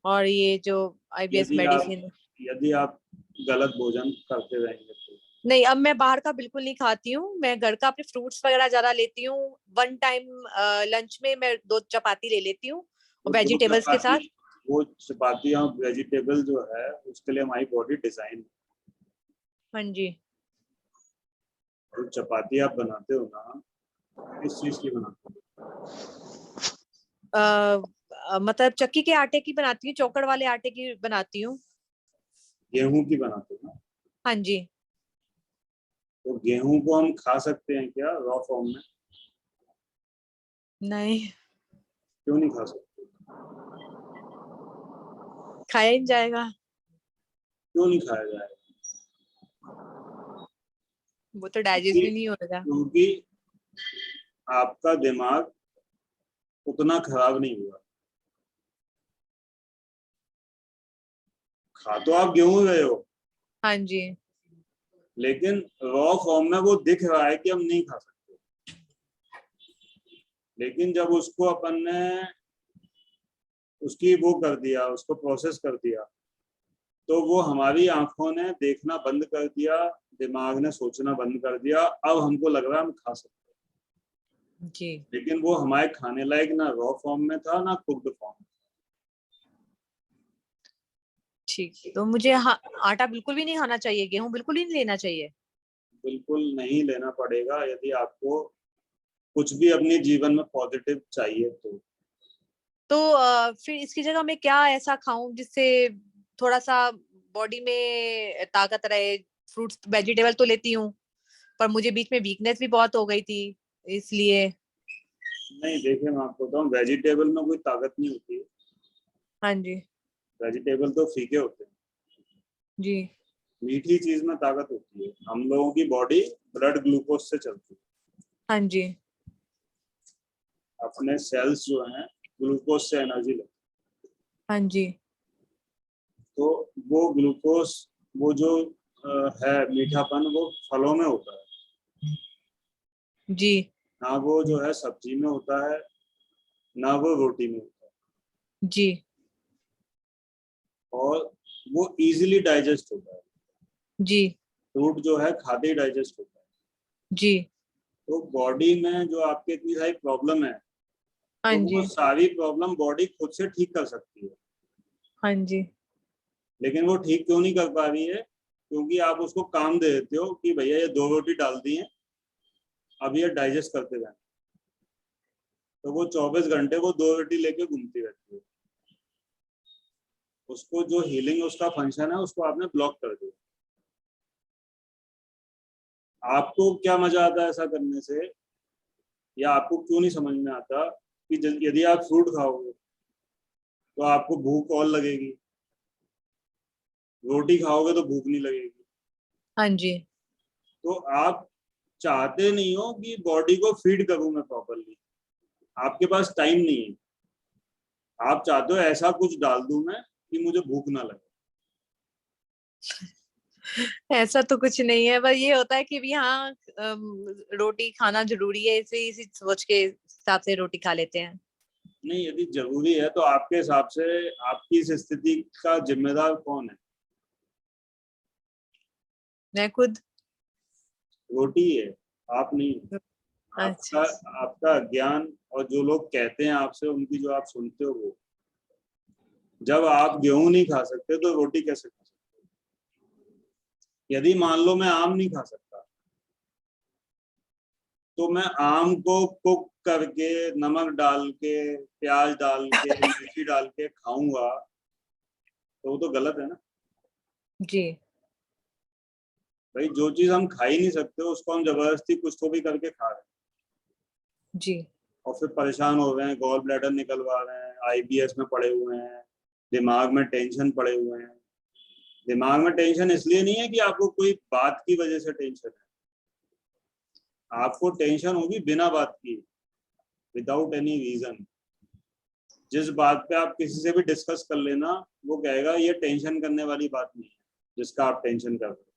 और ये जो IBS यदि आप मेडिसिन। यदि आप गलत भोजन करते रहेंगे तो। नहीं, अब मैं बाहर का बिल्कुल नहीं खाती हूँ, मैं घर का अपने फ्रूट्स वगैरह ज्यादा लेती हूँ। 1 टाइम लंच में मैं 2 चपाती ले लेती हूँ, वो दो वेजिटेबल्स के चपाती साथ। वो चपाती और वेजिटेबल जो है उसके लिए हमारी बॉडी डिजाइन। हाँ जी। और चपाती आप बनाते हो ना, किस चीज की बनाते मतलब चक्की के आटे की बनाती हूँ, चौकड़ वाले आटे की बनाती हूँ। हो? गेहूं की बनाते हो ना? हाँ जी। तो गेहूं को हम खा सकते हैं क्या रॉ फॉर्म में? नहीं, क्यों नहीं खा सकते? खाया ही नहीं जाएगा, क्यों नहीं खाया जाएगा? वो तो डाइजेस्ट भी नहीं होगा। क्योंकि आपका दिमाग उतना खराब नहीं हुआ। खा तो आप गेहूं रहे हो, हाँ जी। लेकिन रॉ फॉर्म में वो दिख रहा है कि हम नहीं खा सकते। लेकिन जब उसको अपन ने उसकी वो कर दिया, उसको प्रोसेस कर दिया, तो वो हमारी आंखों ने देखना बंद कर दिया, दिमाग ने सोचना बंद कर दिया। अब हमको लग रहा है हम खा सकते हैं, जी। लेकिन वो हमारे खाने लायक ना रॉ फॉर्म में था ना कुक्ड फॉर्म में। ठीक, तो मुझे आटा बिल्कुल भी नहीं खाना चाहिए, गेहूं बिल्कुल ही नहीं लेना चाहिए? बिल्कुल नहीं लेना पड़ेगा यदि आपको कुछ भी अपने जीवन में पॉजिटिव चाहिए तो। तो फिर इसकी जगह मैं क्या ऐसा खाऊं जिससे थोड़ा सा बॉडी में ताकत रहे। फ्रूट्स वेजिटेबल तो लेती हूँ, पर मुझे बीच में वीकनेस भी बहुत हो गई थी, इसलिए। नहीं देखिए, मैं आपको बताऊं, वेजिटेबल में कोई ताकत नहीं होती है। हाँ जी। वेजिटेबल तो फीके होते हैं। जी। मीठी चीज में ताकत होती है। हम लोगों की बॉडी ब्लड ग्लूकोज से चलती है। हाँ जी। अपने सेल्स जो हैं ग्लूकोज से एनर्जी लेते हाँ जी। हैं। तो वो ग्लूकोज, वो जो है मीठापन, वो फलों में होता है। जी। ना वो जो है सब्जी में होता है, ना वो रोटी में होता है। जी। और वो इजीली डाइजेस्ट होता है। जी। फ्रूट जो है खाते ही डाइजेस्ट होता है। जी। तो बॉडी में जो आपके इतनी सारी प्रॉब्लम है, हाँ तो वो जी। सारी प्रॉब्लम बॉडी खुद से ठीक कर सकती है। हाँ जी। लेकिन वो ठीक क्यों नहीं कर पा रही है? क्योंकि आप उसको काम दे देते हो कि भैया ये 2 रोटी डाल दी है, अब ये डाइजेस्ट करते जाए। तो वो 24 घंटे वो 2 रोटी लेके घूमती रहती है। उसको जो हीलिंग उसका फंक्शन है, उसको आपने ब्लॉक कर दिया। आपको क्या मजा आता है ऐसा करने से, या आपको क्यों नहीं समझ में आता कि यदि आप फ्रूट खाओगे तो आपको भूख और लगेगी, रोटी खाओगे तो भूख नहीं लगेगी। हाँ जी। तो आप चाहते नहीं हो कि बॉडी को फीड करूं मैं प्रॉपरली, आपके पास टाइम नहीं है। आप चाहते हो ऐसा कुछ डाल दूं मैं कि मुझे भूख ना लगे। ऐसा तो कुछ नहीं है, बस ये होता है कि भी हाँ रोटी खाना जरूरी है, इसी सोच के हिसाब से रोटी खा लेते हैं। नहीं, यदि जरूरी है तो आपके हिसाब से आपकी इस स्थिति का जिम्मेदार कौन है? मैं खुद। रोटी है, आप नहीं। अच्छा। आपका आपका ज्ञान और जो लोग कहते हैं आपसे, उनकी जो आप सुनते हो, वो जब आप गेहूं नहीं खा सकते तो रोटी कैसे खा सकते हो? यदि मान लो मैं आम नहीं खा सकता, तो मैं आम को कुक करके नमक डाल के प्याज डाल के मिर्ची डाल के खाऊंगा, तो वो तो गलत है ना। जी। भाई, जो चीज हम खा ही नहीं सकते उसको हम जबरदस्ती कुछ तो भी करके खा रहे हैं, जी। और फिर परेशान हो रहे हैं, गॉल ब्लैडर निकलवा रहे हैं, आईबीएस में पड़े हुए हैं, दिमाग में टेंशन पड़े हुए हैं। दिमाग में टेंशन इसलिए नहीं है कि आपको कोई बात की वजह से टेंशन है। आपको टेंशन होगी बिना बात की, विदाउट एनी रीजन। जिस बात पे आप किसी से भी डिस्कस कर लेना, वो कहेगा ये टेंशन करने वाली बात नहीं है, जिसका आप टेंशन कर रहे हो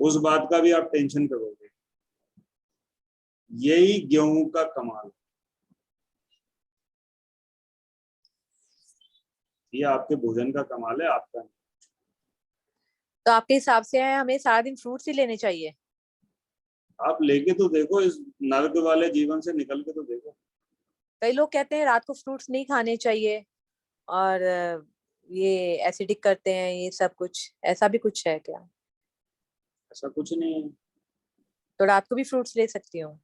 उस बात का भी आप टेंशन करोगे। यही गेहूं का कमाल है। ये आपके भोजन का कमाल है, आपका नहीं। तो आपके हिसाब से हमें सारा दिन फ्रूट्स ही लेने चाहिए? आप लेके तो देखो, इस नर्क वाले जीवन से निकल के तो देखो। कई लोग कहते हैं रात को फ्रूट्स नहीं खाने चाहिए, और ये एसिडिक करते हैं, ये सब कुछ ऐसा भी कुछ है क्या? ऐसा कुछ नहीं है। तो रात को भी फ्रूट्स ले सकती हूँ?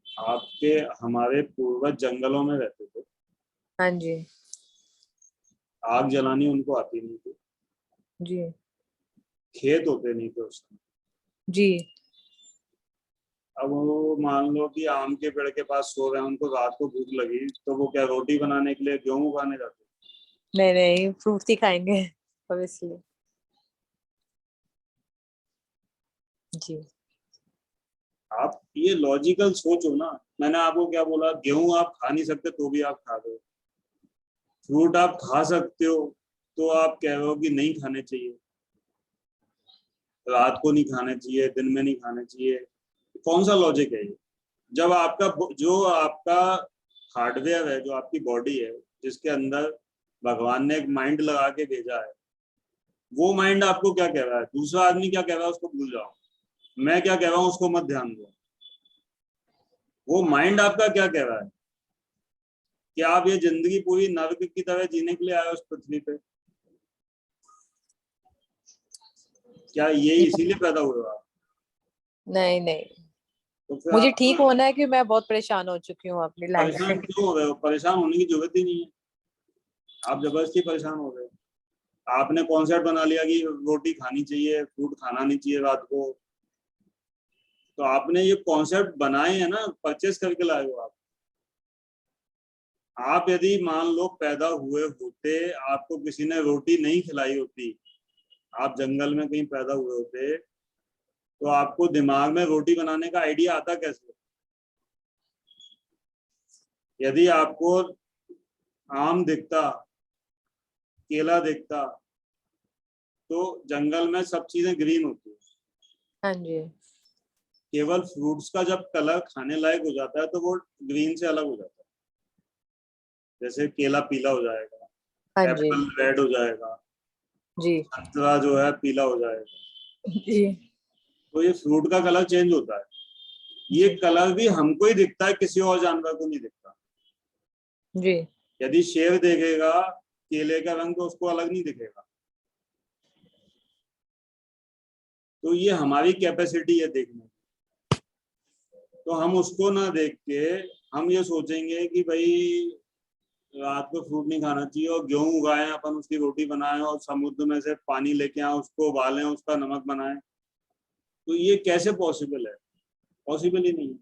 आपके हमारे पूर्वज जंगलों में रहते थे, हाँ जी। आग जलानी उनको आती नहीं थी, जी। खेत होते नहीं थे उस समय। जी। अब वो मान लो कि आम के पेड़ के पास सो रहे हैं, उनको रात को भूख लगी, तो वो क्या रोटी बनाने के लिए गेहूं उगाने जाते? नहीं नहीं, फ्रूट्स ही खाएंगे ऑब्वियसली। जी। आप ये लॉजिकल सोचो ना। मैंने आपको क्या बोला? गेहूं आप खा नहीं सकते तो भी आप खा रहे हो। फ्रूट आप खा सकते हो तो आप कह रहे हो कि नहीं खाने चाहिए, रात को नहीं खाने चाहिए, दिन में नहीं खाने चाहिए। कौन सा लॉजिक है ये? जब आपका जो आपका हार्डवेयर है, जो आपकी बॉडी है, जिसके अंदर भगवान ने एक माइंड लगा के भेजा है, वो माइंड आपको क्या कह रहा है? दूसरा आदमी क्या कह रहा है उसको भूल जाओ, मैं क्या कह रहा हूँ उसको मत ध्यान दो। वो माइंड आपका क्या कह रहा है कि आप ये जिंदगी पूरी नर्क की तरह जीने के लिए आए उस पृथ्वी पे? क्या ये इसीलिए पैदा हुए हो आप? नहीं नहीं, तो फिर मुझे आप ठीक होना है, कि मैं बहुत परेशान हो चुकी हूँ अपनी लाइफ परेशान में। क्यों हो रहे हो? परेशान होने की जरूरत ही नहीं है, आप जबरदस्ती परेशान हो रहे हो। आपने कॉन्सेप्ट बना लिया कि रोटी खानी चाहिए, फ्रूट खाना नहीं चाहिए रात को। तो आपने ये कॉन्सेप्ट बनाए हैं ना, परचेस करके लाए हो आप यदि मान लो पैदा हुए होते, आपको किसी ने रोटी नहीं खिलाई होती, आप जंगल में कहीं पैदा हुए होते, तो आपको दिमाग में रोटी बनाने का आइडिया आता कैसे? यदि आपको आम दिखता, केला दिखता, तो जंगल में सब चीजें ग्रीन होती है। हाँ जी। केवल फ्रूट्स का जब कलर खाने लायक हो जाता है तो वो ग्रीन से अलग हो जाता है। जैसे केला पीला हो जाएगा, हाँ जी। एप्पल रेड हो जाएगा, जी। संतरा जो है पीला हो जाएगा। जी। तो ये फ्रूट का कलर चेंज होता है। ये कलर भी हमको ही दिखता है, किसी और जानवर को नहीं दिखता। जी। यदि शेर देखेगा केले का रंग तो उसको अलग नहीं दिखेगा। तो ये हमारी कैपेसिटी है देखने की। तो हम उसको ना देख के हम ये सोचेंगे कि भाई रात को फ्रूट नहीं खाना चाहिए, और गेहूं उगाएं अपन, उसकी रोटी बनाएं, और समुद्र में से पानी लेके आए, उसको उबालें, उसका नमक बनाएं। तो ये कैसे पॉसिबल है? पॉसिबल ही नहीं है।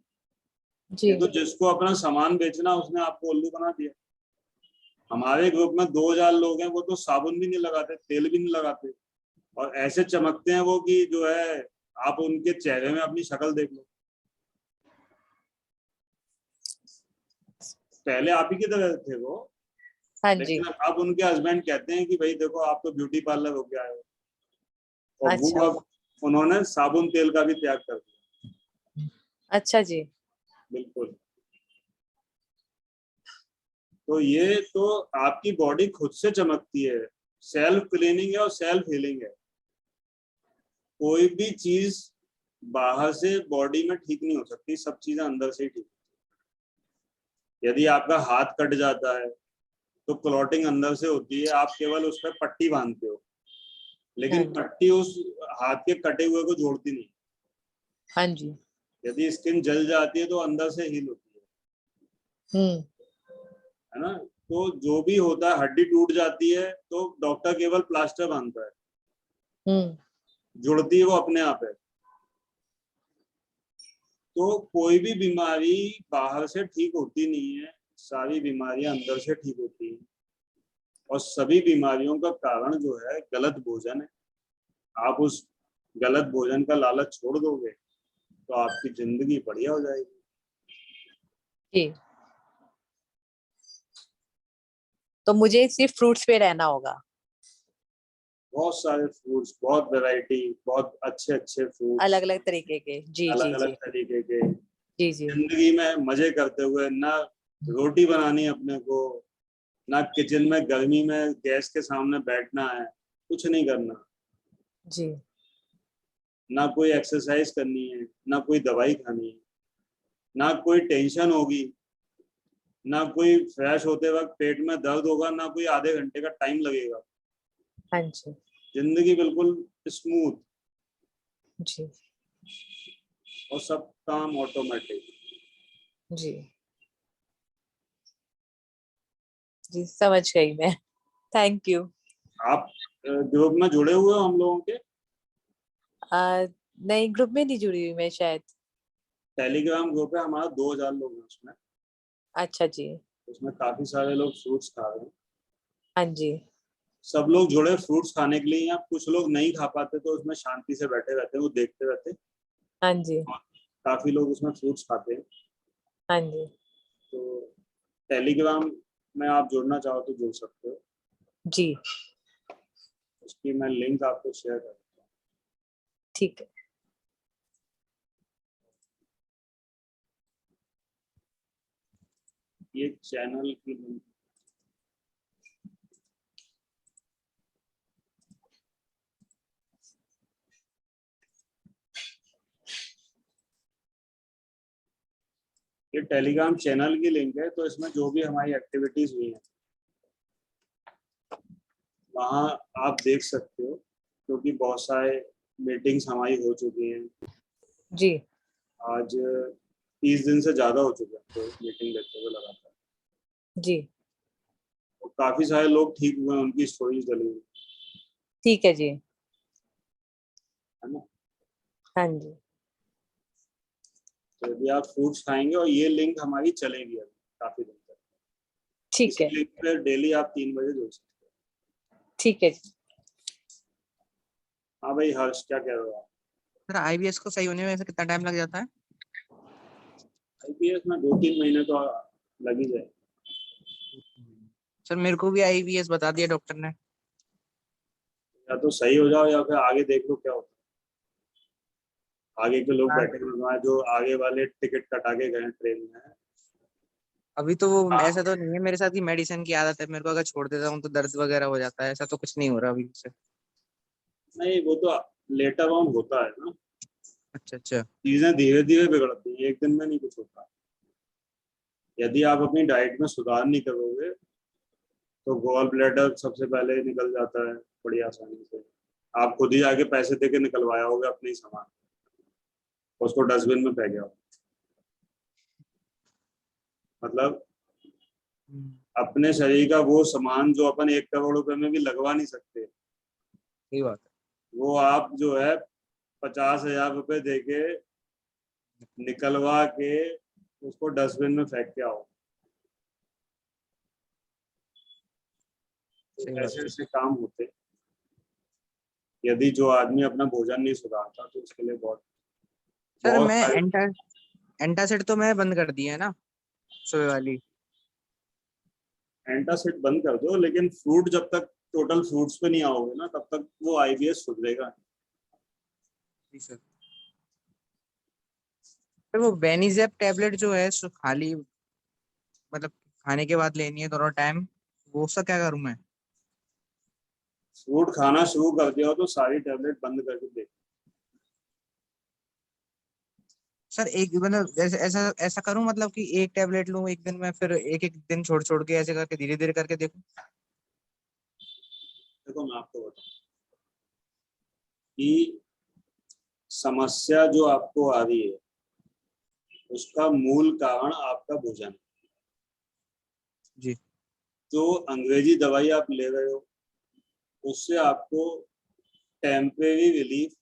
जी। ये तो जिसको अपना सामान बेचना उसने आपको उल्लू बना दिया। हमारे ग्रुप में 2000 लोग हैं, वो तो साबुन भी नहीं लगाते, तेल भी नहीं लगाते, और ऐसे चमकते हैं वो कि जो है आप उनके चेहरे में अपनी शक्ल देख लो। पहले आप ही की तरह थे वो, हाँ जी। लेकिन अब उनके हस्बैंड कहते हैं कि भाई देखो आप तो ब्यूटी पार्लर हो गया है, और वो अच्छा। अब उन्होंने साबुन तेल का भी त्याग कर दिया। अच्छा जी। बिल्कुल। तो ये तो आपकी बॉडी खुद से चमकती है, सेल्फ क्लीनिंग है और सेल्फ हीलिंग है। कोई भी चीज बाहर से बॉडी में ठीक नहीं हो सकती, सब चीजें अंदर से ही ठीक होती है। यदि आपका हाथ कट जाता है तो क्लॉटिंग अंदर से होती है, आप केवल उस पर पट्टी बांधते हो, लेकिन हाँ। पट्टी उस हाथ के कटे हुए को जोड़ती नहीं। हाँ जी। यदि स्किन जल जाती है तो अंदर से हील होती है ना। तो जो भी होता है, हड्डी टूट जाती है तो डॉक्टर केवल प्लास्टर बांधता है, जुड़ती है वो अपने आप है। तो कोई भी बीमारी बाहर से ठीक होती नहीं है, सारी बीमारियां अंदर से ठीक होती हैं। और सभी बीमारियों का कारण जो है गलत भोजन है। आप उस गलत भोजन का लालच छोड़ दोगे तो आपकी जिंदगी बढ़िया हो जाएगी। जी। तो मुझे सिर्फ फ्रूट्स पे रहना होगा। बहुत सारे फ्रूट्स, बहुत वैरायटी, बहुत अच्छे अच्छे फ्रूट्स, अलग अलग तरीके के। जी अलग जी अलग जी। तरीके के। जी जी। जिंदगी में मजे करते हुए, ना रोटी बनानी अपने को, ना किचन में गर्मी में गैस के सामने बैठना है, कुछ नहीं करना, जी। ना कोई एक्सरसाइज करनी है, ना कोई दवाई खानी है, ना कोई टेंशन होगी, ना कोई फ्रेश होते वक्त पेट में दर्द होगा, ना कोई आधे घंटे का टाइम लगेगा। हाँ जी। जिंदगी बिल्कुल स्मूथ, जी। और सब काम ऑटोमेटिक। जी। जी समझ गई मैं। Thank you. आप ग्रुप में जुड़े हुए हो हम लोगों के? नहीं, ग्रुप में नहीं जुड़ी हुई मैं शायद। टेलीग्राम ग्रुप है हमारा, 2000 लोग हैं उसमें। अच्छा जी। उसमें काफी सारे लोग फ्रूट्स खा रहे हैं। हाँ जी। सब लोग जुड़े फ्रूट्स खाने के लिए, या कुछ लोग नहीं खा पाते तो उसमें शांति से बैठे रहते हैं, वो देखते रहते हैं। हाँ जी। काफी लोग उसमें फ्रूट्स खाते हैं। हाँ जी। तो टेलीग्राम में आप जुड़ना चाहो तो जुड़ सकते हो। जी उसकी मैं लिंक आपको शेयर कर दूंगा। ठीक है। ये चैनल की लिंक। ये टेलीग्राम चैनल की लिंक है, तो इसमें जो भी हमारी एक्टिविटीज हुई हैं वहाँ आप देख सकते हो, क्योंकि बहुत सारे मीटिंग्स हमारी हो चुकी हैं। जी। आज 30 दिन से ज्यादा हो चुके हैं तो मीटिंग देते हुए लगातार। जी। और काफी सारे लोग ठीक हुए हैं, उनकी स्टोरीज डली हुई। ठीक है जी। है ना। हाँ जी। तो यदि आप फ्रूट्स खाएंगे, और ये लिंक हमारी चलेगी अभी काफी दिन तक, ठीक इसी है। लिंक पे डेली आप 3 बजे जुड़ सकते हैं। ठीक है जी। हाँ भाई हर्ष, क्या कह रहे हो आप? सर आईबीएस को सही होने में ऐसे कितना टाइम लग जाता है? आईपीएस में 2-3 महीने तो लग ही जाए। सर मेरे को भी आईबीएस बता दिया डॉक्टर ने। या तो सही हो जाओ, या फिर आगे देख लो क्या होता है। आगे के लोग हाँ। बैठे हुए हैं, जो आगे वाले टिकट कटा के गए ट्रेन में। अभी तो वो हाँ। ऐसा तो नहीं है मेरे साथ कि मेडिसिन की आदत है, मेरे को अगर छोड़ देता हूँ तो दर्द वगैरह हो जाता है, ऐसा तो कुछ नहीं हो रहा अभी से। नहीं, वो तो लेटर ऑन होता है ना, अच्छा अच्छा। चीजें धीरे धीरे बिगड़ती हैं, एक दिन में नहीं कुछ होता। यदि आप अपनी डाइट में सुधार नहीं करोगे तो गॉल ब्लैडर सबसे पहले निकल जाता है बड़ी आसानी से। आप खुद ही आके पैसे दे के निकलवाया होगा अपने ही सामान, उसको डस्टबिन में फेंक गया हो। मतलब अपने शरीर का वो सामान जो अपन 1 करोड़ रुपए में भी लगवा नहीं सकते, सही बात है। वो आप जो है 50,000 रुपए दे के निकलवा के उसको डस्टबिन में फेंक के आओ। सही तो बात ऐसे है। ऐसे काम होते। यदि जो आदमी अपना भोजन नहीं सुधारता तो उसके लिए बहुत सर बहुत मैं सारे। एंटासिड तो मैं बंद कर दिया है ना, सोए वाली। एंटासिड बंद कर दो, लेकिन फ्रूट जब तक टोटल फ्रूट्स पे नहीं आओगे ना, तब तक वो आईबीएस सुधरेगा। जी सर। सर वो बेनिजेप टैबलेट जो है खाली मतलब खाने के बाद लेनी है दोनों टाइम, वो उसका क्या करूं मैं? फ्रूट खाना शुरू कर दिया हो तो सारी टैबलेट बंद करके देख। सर एक मतलब ऐसा ऐसा ऐसा करूं मतलब कि एक टैबलेट लूं एक दिन में, फिर एक एक दिन छोड़ छोड़ के ऐसे करके धीरे धीरे करके देखूं? देखो मैं आपको बताऊं कि समस्या जो आपको आ रही है उसका मूल कारण आपका भोजन। जी। जो अंग्रेजी दवाई आप ले रहे हो उससे आपको टेम्परेरी रिलीफ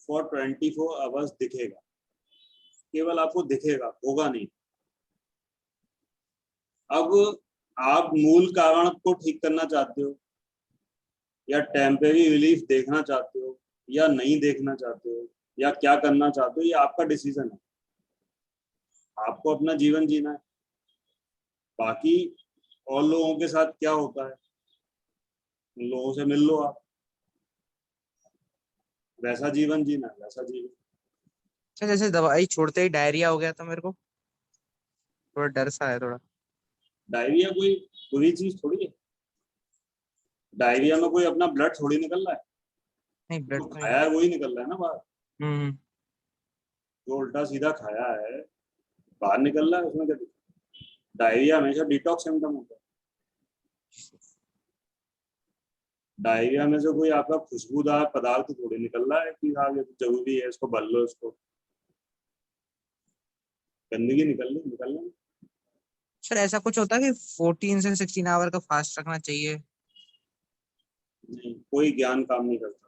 फॉर 24 आवर्स दिखेगा, केवल आपको दिखेगा, होगा नहीं। अब आप मूल कारण को ठीक करना चाहते हो, या टेम्परेरी रिलीफ देखना चाहते हो, या नहीं देखना चाहते हो, या क्या करना चाहते हो, ये आपका डिसीजन है। आपको अपना जीवन जीना है। बाकी और लोगों के साथ क्या होता है, उन लोगों से मिल लो आप, वैसा जीवन जीना है वैसा जीवन। सर जैसे दवाई छोड़ते ही डायरिया हो गया था मेरे को, थोड़ा डर सा है थोड़ा। डायरिया कोई बुरी चीज थोड़ी है। डायरिया में कोई अपना ब्लड थोड़ी निकल रहा है, नहीं ब्लड जो तो नहीं। खाया है वही निकल रहा है ना बाहर। हम्म। जो उल्टा सीधा खाया है बाहर निकल रहा है, उसमें क्या दिक्कत? डायरिया हमेशा डिटॉक्स सिम्टम होता है। डायरिया में से कोई आपका खुशबूदार पदार्थ थोड़ी निकल रहा है कि हाँ ये तो जरूरी है, इसको भर लो, इसको गंदगी निकलने। सर ऐसा कुछ होता है कि 14 से 16 आवर का फास्ट रखना चाहिए? नहीं, कोई ज्ञान काम नहीं करता।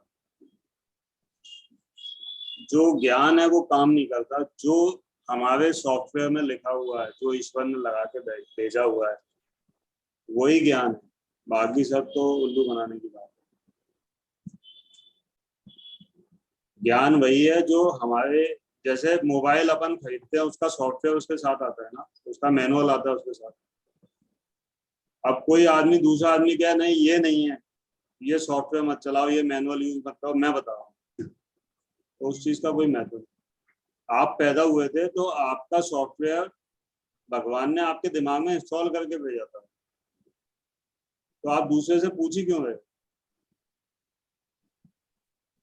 जो ज्ञान है वो काम नहीं करता। जो हमारे सॉफ्टवेयर में लिखा हुआ है, जो ईश्वर ने लगा के भेजा हुआ है, वही ज्ञान है। बाकी सब तो उल्लू बनाने की बात है। ज्ञान वही है जो हमारे, जैसे मोबाइल अपन खरीदते हैं उसका सॉफ्टवेयर उसके साथ आता है ना, उसका मैनुअल आता है उसके साथ। अब कोई आदमी दूसरा आदमी क्या, नहीं ये नहीं है, ये सॉफ्टवेयर मत चलाओ, ये मैनुअल यूज मत करो, मैं बता रहा हूँ, तो उस चीज का कोई महत्व नहीं। आप पैदा हुए थे तो आपका सॉफ्टवेयर भगवान ने आपके दिमाग में इंस्टॉल करके भेजा था, तो आप दूसरे से पूछ ही क्यों रहे?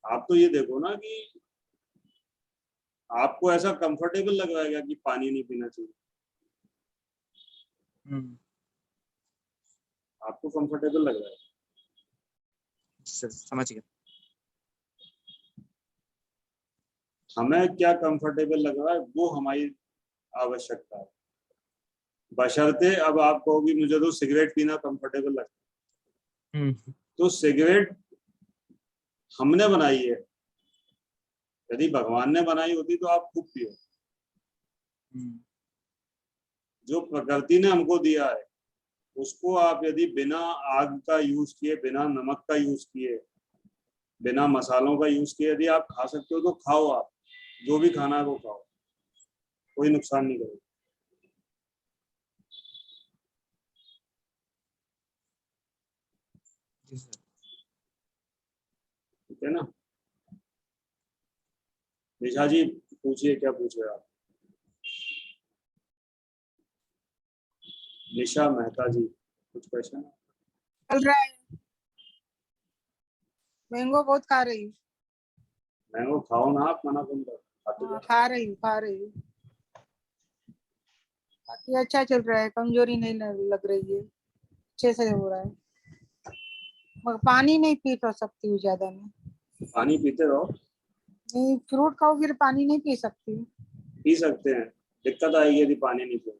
आप तो ये देखो ना कि आपको ऐसा कंफर्टेबल लग रहा है कि पानी नहीं पीना चाहिए। आपको कंफर्टेबल लग रहा है। सर समझ गया। हमें क्या कंफर्टेबल लग रहा है वो हमारी आवश्यकता है। बशर्ते अब आप कहोगे मुझे तो सिगरेट पीना कंफर्टेबल लगता है, तो सिगरेट हमने बनाई है। यदि भगवान ने बनाई होती तो आप खूब पियो। जो प्रकृति ने हमको दिया है उसको आप यदि बिना आग का यूज किए, बिना नमक का यूज किए, बिना मसालों का यूज किए यदि आप खा सकते हो तो खाओ। आप जो भी खाना है वो खाओ, कोई नुकसान नहीं करेगा। ठीक है ना? निशा जी पूछिए, क्या पूछ रहे आप? निशा मेहता जी, कुछ क्वेश्चन? चल रहा है, मैंगो बहुत खा रही हूँ। मैंगो खाओ ना, आप मना कौन कर? खा रही हूँ बाकी अच्छा चल रहा है, कमजोरी नहीं लग रही है, अच्छे से हो रहा है। मगर पानी नहीं पी तो सकती हूँ ज्यादा मैं। पानी पीते रहो। नहीं, फ्रूट खाओ फिर पानी नहीं पी सकती हूँ। पी सकते हैं, दिक्कत आएगी यदि पानी नहीं पिए।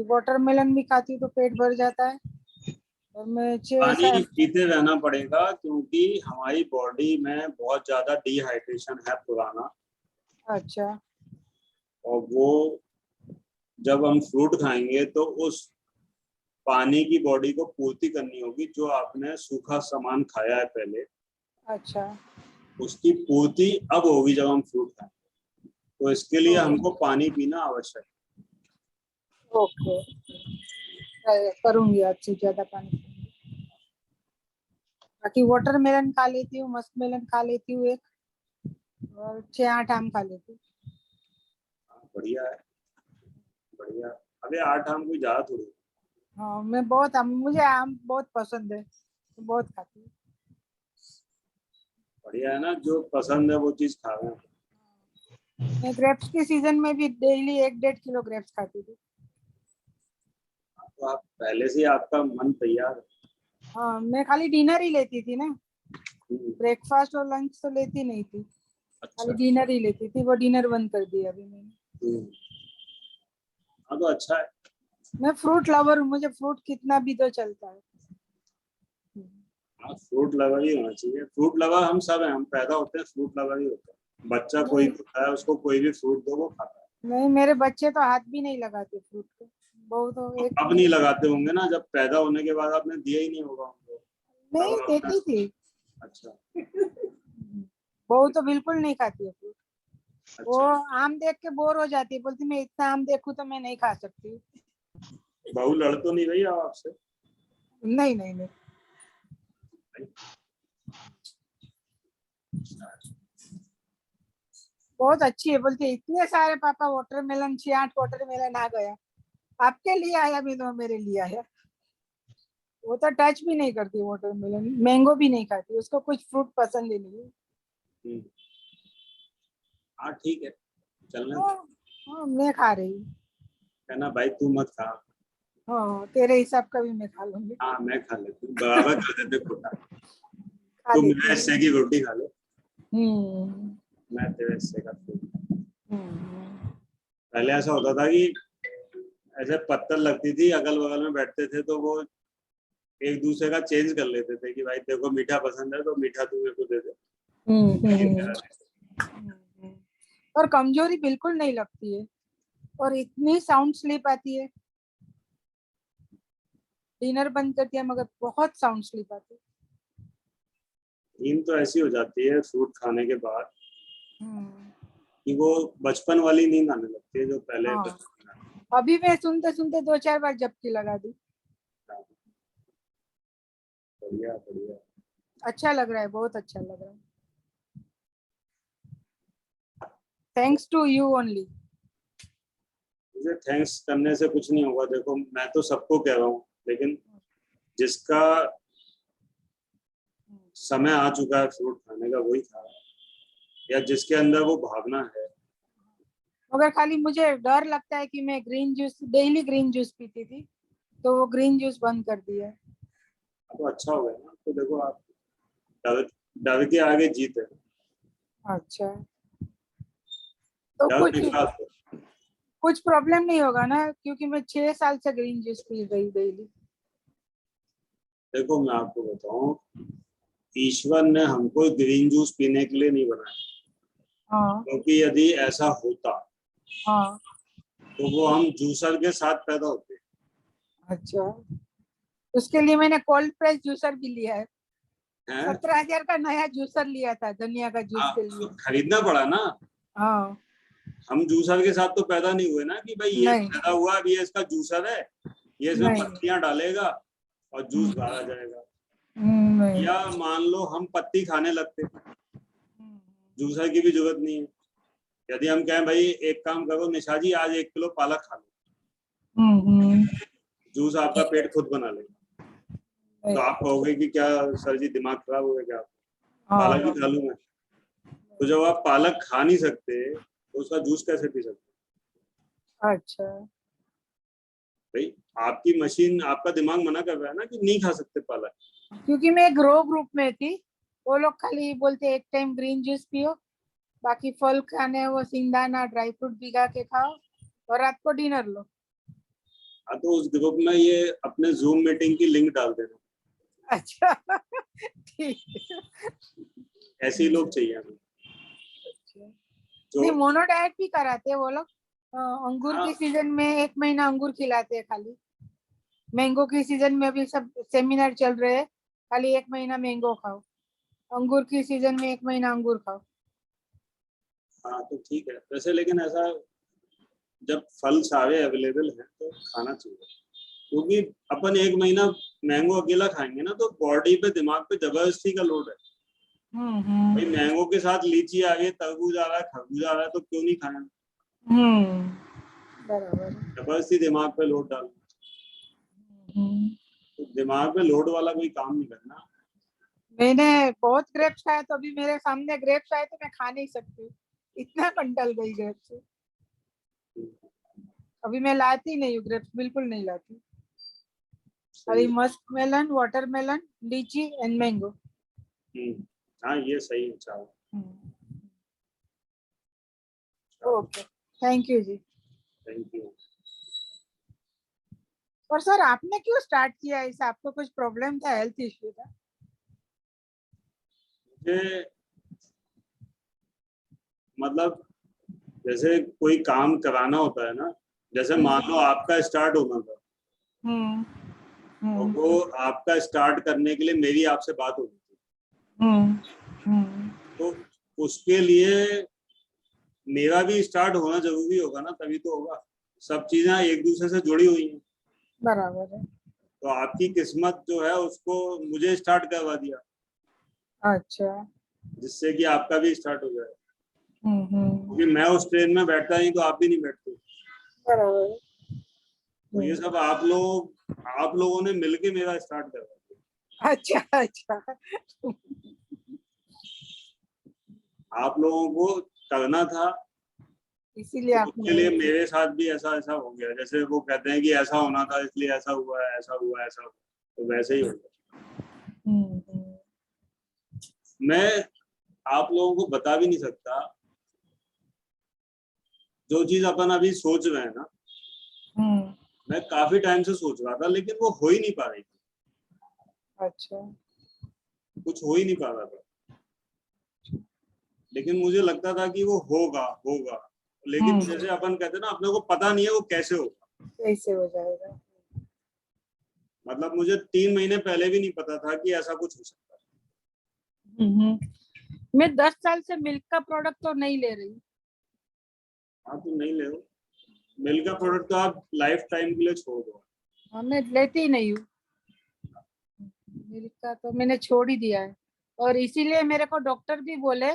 वाटरमेलन भी खाती हूँ तो पेट भर जाता है, और मैं पानी पीते रहना पड़ेगा क्योंकि हमारी बॉडी में बहुत ज्यादा डिहाइड्रेशन है पुराना। अच्छा। और वो जब हम फ्रूट खाएंगे तो उस पानी की बॉडी को पूर्ति करनी होगी, जो आपने सूखा सामान खाया है पहले। अच्छा। उसकी पूर्ति अब होगी जब हम फ्रूट खाएंगे, तो इसके लिए हमको पानी पीना आवश्यक है। ओके, करूंगी आज से ज्यादा पानी पीऊंगी। बाकी वाटरमेलन खा लेती हूँ, मस्कमेलन खा लेती हूँ एक, और 6-8 आम खा लेती हूँ। बढ़िया है, बढ़िया। अबे 8 आम कोई ज्यादा थोड़ी। हाँ, मैं बहुत मुझे आम बहुत पसंद है, तो बहुत खाती हूँ। बढ़िया है ना, जो पसंद है वो चीज खा रहे हैं। मैं ग्रेप्स के सीजन में भी डेली 1-1.5 किलो ग्रेप्स खाती थी। तो आप पहले से आपका मन तैयार है। हाँ, मैं खाली डिनर ही लेती थी ना, ब्रेकफास्ट और लंच तो लेती नहीं थी। अच्छा। खाली डिनर ही लेती थी, वो डिनर बंद कर दिया अभी मैंने। हाँ तो अच्छा है। मैं फ्रूट लवर हूँ, मुझे फ्रूट कितना भी तो चलता है। हाँ, फ्रूट लवर ही होना चाहिए। फ्रूट लवर हम सब हैं, हम पैदा होते हैं फ्रूट लवर ही होते हैं। बच्चा कोई होता है, उसको कोई भी फ्रूट दो वो खाता है। नहीं, मेरे बच्चे तो हाथ भी नहीं लगाते फ्रूट को। बहुत तो एक अब नहीं लगाते होंगे ना, जब पैदा होने के बाद आपने दिया ही नहीं होगा उनको। नहीं देती थी। अच्छा। वो तो बिल्कुल नहीं खाती है फ्रूट। अच्छा। वो आम देख के बोर हो जाती है, बोलती मैं इतना आम देखूं तो मैं नहीं खा सकती। बहू लड़ तो नहीं रही अब आपसे? नहीं नहीं नहीं। बहुत अच्छी है, बोलती है इतने सारे पापा वाटरमेलन 6-8 वाटरमेलन आ गया, आपके लिए आया भी तो मेरे लिए आया। वो तो टच भी नहीं करती वाटरमेलन, मैंगो भी नहीं खाती, उसको कुछ फ्रूट पसंद ही नहीं है। हाँ ठीक है, चलने हाँ, मैं खा रही हूँ। कहना भाई तू मत खा। हाँ, तेरे हिसाब का भी मैं खा लूंगी। हाँ मैं खा लेती हूँ, बराबर कर देते खोटा। खा तू लेती मेरे हिस्से की रोटी खा ले, हूँ। मैं तेरे हिस्से का फ्रूट। पहले ऐसा होता था कि ऐसे पत्थर लगती थी, अगल बगल में बैठते थे तो वो एक दूसरे का चेंज कर लेते थे कि भाई देखो मीठा पसंद है तो मीठा तू मेरे को दे दे। और कमजोरी बिल्कुल नहीं लगती है, और इतनी साउंड स्लीप आती है। डिनर बंद करती है मगर बहुत साउंड स्लीप आती है। नींद तो ऐसी हो जाती है फ्रूट खाने के बाद कि वो बचपन वाली नींद आने लगती है जो पहले। हाँ, अभी मैं सुनते सुनते 2-4 बार झपकी लगा दी। बढ़िया बढ़िया। अच्छा लग रहा है, बहुत अच्छा लग रहा है। Thanks to you only. मुझे थैंक्स करने से कुछ नहीं होगा। देखो मैं तो सबको कह रहा हूँ, लेकिन जिसका समय आ चुका है फ्रूट खाने का वही खा रहा है, या जिसके अंदर वो भावना है। मगर खाली मुझे डर लगता है कि मैं green juice, daily green juice पीती थी, तो वो ग्रीन जूस बंद कर दिया है। तो अच्छा हो गया ना, तो देखो आप डर के आगे जीत है। अच्छा, तो डर निकाल दो। कुछ प्रॉब्लम नहीं होगा ना, क्योंकि मैं 6 साल से ग्रीन जूस पी रही डेली। देखो मैं आपको बताऊं, ईश्वर ने हमको ग्रीन जूस पीने के लिए नहीं बनाया, हाँ क्योंकि यदि ऐसा होता हाँ। तो वो हम जूसर के साथ पैदा होते अच्छा, उसके लिए मैंने कोल्ड प्रेस जूसर भी लिया है। हैं। 17,000 का नया जूसर लिया था धनिया का जूस के तो लिए। खरीदना पड़ा ना, हाँ हम जूसर के साथ तो पैदा नहीं हुए ना कि भाई ये नहीं। पैदा हुआ, अब ये इसका जूसर है, ये इसमें नहीं। पत्तियां डालेगा और जूस बाहर आ जाएगा। नहीं। या मान लो हम पत्ती खाने लगते, जूसर की भी जरूरत नहीं है। यदि हम कहें भाई एक काम करो निशा जी, आज 1 किलो पालक खा लो, जूस आपका पेट खुद बना लेगा। तो आप कहोगे कि क्या सर जी दिमाग खराब हो गया क्या, पालक भी खा लूं मैं? तो जब आप पालक खा नहीं सकते तो उसका जूस कैसे पी सकते? अच्छा, भाई आपकी मशीन, आपका दिमाग मना कर रहा है ना कि नहीं खा सकते पालक। क्योंकि मैं ग्रो ग्रुप में थी, वो लोग खाली बोलते एक टाइम ग्रीन जूस पियो, बाकी फल खाने वो सिंगदाना ड्राई फ्रूट भिगा के खाओ और रात को डिनर लो। हाँ तो उस ग्रुप में ये अपने जूम मीटिंग की लिंक डाल देना। अच्छा ठीक है। ऐसे ही लोग चाहिए हमें नहीं, जो मोनो डाइट भी कराते हैं वो लोग। अंगूर हाँ। के सीजन में 1 महीना अंगूर खिलाते हैं खाली। मैंगो के सीजन में अभी सब सेमिनार चल रहे हैं, खाली 1 महीना मैंगो खाओ। अंगूर की सीजन में 1 महीना अंगूर खाओ। हाँ तो ठीक है वैसे, लेकिन ऐसा जब फल सारे अवेलेबल हैं तो खाना चाहिए, क्योंकि अपन 1 महीना मैंगो अकेला खाएंगे ना तो बॉडी पे दिमाग पे जबरदस्ती का लोड है। भाई मैंगो के साथ लीची आ गई, तरबूज आ रहा है, खरबूज आ रहा है, तो क्यों नहीं खाया? बराबर। जबरदस्ती दिमाग पे लोड डाल, तो दिमाग पे लोड वाला कोई काम नहीं करना। मैंने बहुत ग्रेप्स खाया, तो अभी मेरे सामने ग्रेप्स आए तो मैं खा नहीं सकती, इतना कंटल गई ग्रेप्स से। अभी मैं लाती नहीं हूँ ग्रेप्स, बिल्कुल नहीं लाती। अभी musk melon, watermelon, lychee and mango. हाँ ये सही है। चाहो okay, thank you ji. Thank you. और सर आपने क्यों स्टार्ट किया ऐसा? आपको कुछ प्रॉब्लम था, हेल्थ इश्यू था? मुझे मतलब जैसे कोई काम कराना होता है ना, जैसे मान लो आपका स्टार्ट होना था, तो वो आपका स्टार्ट करने के लिए मेरी आपसे बात होनी थी, तो उसके लिए मेरा भी स्टार्ट होना जरूरी होगा ना, तभी तो होगा। सब चीजें एक दूसरे से जुड़ी हुई हैं। बराबर है। तो आपकी किस्मत जो है उसको मुझे स्टार्ट करवा दिया, अच्छा। जिससे कि आपका भी स्टार्ट हो जाए। क्योंकि मैं उस ट्रेन में बैठता नहीं तो आप भी नहीं बैठते। बराबर। तो ये सब आप लोगों ने मिलके मेरा स्टार्ट करवा दिया। अच्छा अच्छा। आप लोगों को करना था, इसीलिए तो आपने उसके लिए मेरे साथ भी ऐसा ऐसा हो गया। जैसे वो कहते हैं कि ऐसा होना था इसलिए ऐसा हुआ है, ऐसा हुआ, ऐसा हुआ, तो वैसे ही हो गया। मैं आप लोगों को बता भी नहीं सकता, जो चीज अपन अभी सोच रहे हैं ना, मैं काफी टाइम से सोच रहा था, लेकिन वो हो ही नहीं पा रही थी। अच्छा। कुछ हो ही नहीं पा रहा था, लेकिन मुझे लगता था कि वो होगा होगा। लेकिन जैसे अपन कहते हैं ना, अपने को पता नहीं है वो कैसे होगा, कैसे हो जाएगा। मतलब मुझे 3 महीने पहले भी नहीं पता था कि ऐसा कुछ हो सकता है। मैं 10 साल से मिल्क का प्रोडक्ट तो नहीं ले रही। हाँ तो नहीं ले, मिल्क का प्रोडक्ट तो आप लाइफ टाइम के लिए छोड़ दो। हाँ, मैं लेती ही नहीं हूँ मिल्क का, तो मैंने छोड़ ही दिया है। और इसीलिए मेरे को डॉक्टर भी बोले,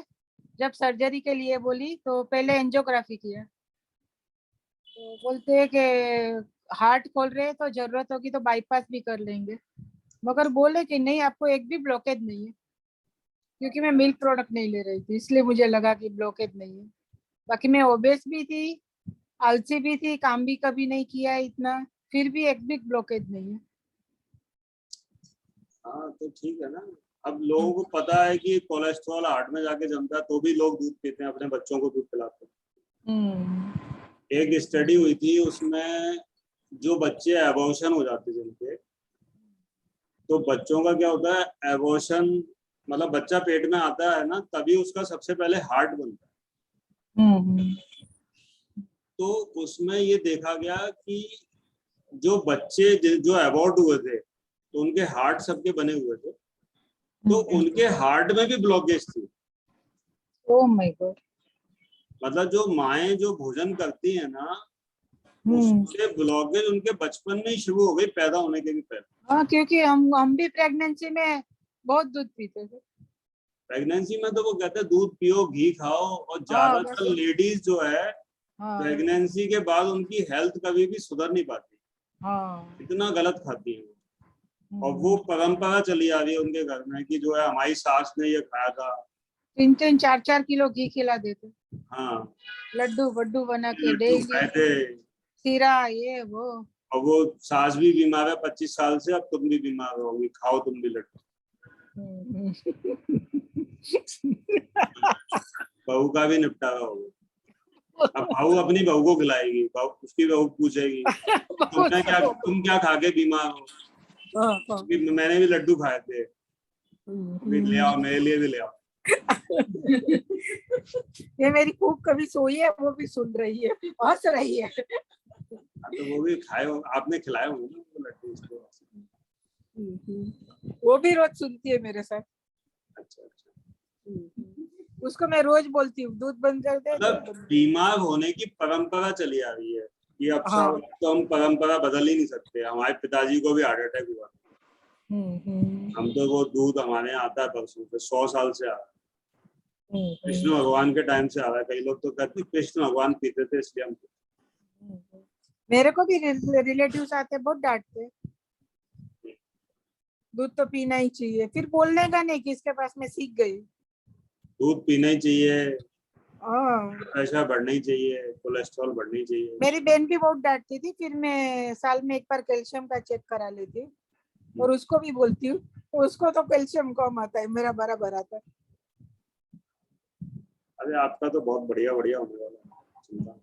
जब सर्जरी के लिए बोली तो पहले एंजियोग्राफी किया, तो बोलते हैं कि हार्ट खोल रहे हैं तो जरूरत होगी तो बाईपास भी कर लेंगे, मगर बोले कि नहीं आपको एक भी ब्लॉकेज नहीं है। क्योंकि मैं मिल्क प्रोडक्ट नहीं ले रही थी, इसलिए मुझे लगा कि ब्लॉकेज नहीं है। बाकी मैं ओबेस भी थी, आलसी भी थी, काम भी कभी नहीं किया इतना, फिर भी एक भी ब्लॉकेज नहीं है। हाँ तो ठीक है ना। अब लोगों को पता है कि कोलेस्ट्रॉल हार्ट में जाके जमता है, तो भी लोग दूध पीते हैं, अपने बच्चों को दूध पिलाते हैं। एक स्टडी हुई थी, उसमें जो बच्चे एबॉर्शन हो जाते जिनके, तो बच्चों का क्या होता है, एबॉर्शन मतलब बच्चा पेट में आता है ना, तभी उसका सबसे पहले हार्ट बनता है। तो उसमें ये देखा गया कि जो बच्चे जो अबॉर्ट हुए थे तो उनके हार्ट सबके बने हुए थे, तो उनके हार्ट में भी ब्लॉकेज थी। Oh my God. मतलब जो माएँ जो भोजन करती है ना, उसके ब्लॉकेज उनके बचपन में ही शुरू हो गई, पैदा होने के भी पहले। हाँ, क्योंकि हम भी प्रेगनेंसी में बहुत दूध पीते थे। प्रेगनेंसी में तो वो कहते हैं दूध पियो, घी खाओ, और ज्यादातर लेडीज जो है प्रेगनेंसी के बाद उनकी हेल्थ कभी भी सुधर नहीं पाती, इतना गलत खाती है। और वो परंपरा चली आ रही है उनके घर में कि जो है हमारी सास ने ये खाया था। 3-3, 4-4 किलो घी खिला देते। हाँ, लड्डू वड्डू बना के लड्डू डेली, खाए थे। सीरा ये वो। और वो सास भी बीमार है 25 साल से, अब तुम भी बीमार होगी, खाओ तुम भी लड्डू। बहू का भी निपटारा होगा। अब बहू अपनी बहू को खिलाएगी, बहू उसकी बहू पूछेगी तुम क्या खा के बीमार हो। मैंने भी लड्डू खाए थे, ले आओ, मेरे लिए भी ले आओ। ये मेरी खूब कभी सोई है, वो भी सुन रही है, हंस रही है। तो वो भी खाए, आपने खिलाए होंगे ना वो लड्डू उसको। वो भी रोज सुनती है मेरे साथ। अच्छा। उसको मैं रोज बोलती हूँ दूध बंद कर दे। मतलब बीमार होने की परंपरा चली आ रही है कि अब सब तो हम परंपरा बदल ही नहीं सकते। हमारे पिताजी को भी हार्ट अटैक हुआ, हम तो वो दूध हमारे यहाँ आता है परसों से, 100 साल से आ रहा है, कृष्ण भगवान के टाइम से आ रहा है। कई लोग तो कहते कृष्ण भगवान पीते थे इसलिए हम। मेरे को भी रिलेटिव्स आते बहुत डांटते, दूध तो पीना ही चाहिए, फिर बोलने का नहीं कि इसके पास मैं सीख गई। दूध पीना ही चाहिए, प्रेशर बढ़ना ही चाहिए, कोलेस्ट्रॉल बढ़ना ही चाहिए। मेरी बहन भी बहुत डांटती थी, फिर मैं साल में एक बार कैल्शियम का चेक करा लेती हूँ, और उसको भी बोलती हूँ, उसको तो कैल्शियम कम आता है, मेरा बराबर आता है। अरे आपका तो बहुत बढ़िया होने वाला है।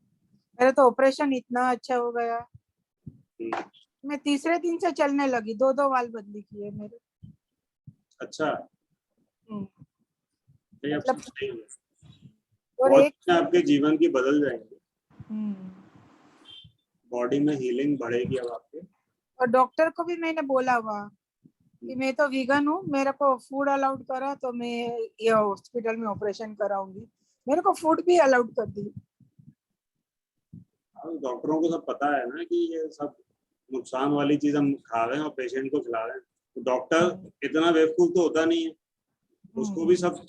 मेरा तो ऑपरेशन इतना अच्छा हो गया, मैं तीसरे दिन से चलने लगी, 2 वाल बदली किए मेरे। अच्छा, मतलब और एक आपके जीवन की बदल जाएंगे, बॉडी में हीलिंग बढ़ेगी अब आपके। और डॉक्टर को भी मैंने बोला हुआ कि मैं तो वीगन हूँ, मेरे को फूड अलाउड करा तो मैं ये हॉस्पिटल में ऑपरेशन कराऊंगी। मेरे को फूड भी अलाउड कर दी। डॉक्टरों को सब पता है ना कि ये सब नुकसान वाली चीज हम खा रहे हैं और पेशेंट को खिला रहे हैं। तो डॉक्टर इतना बेवकूफ तो होता नहीं है, उसको भी सब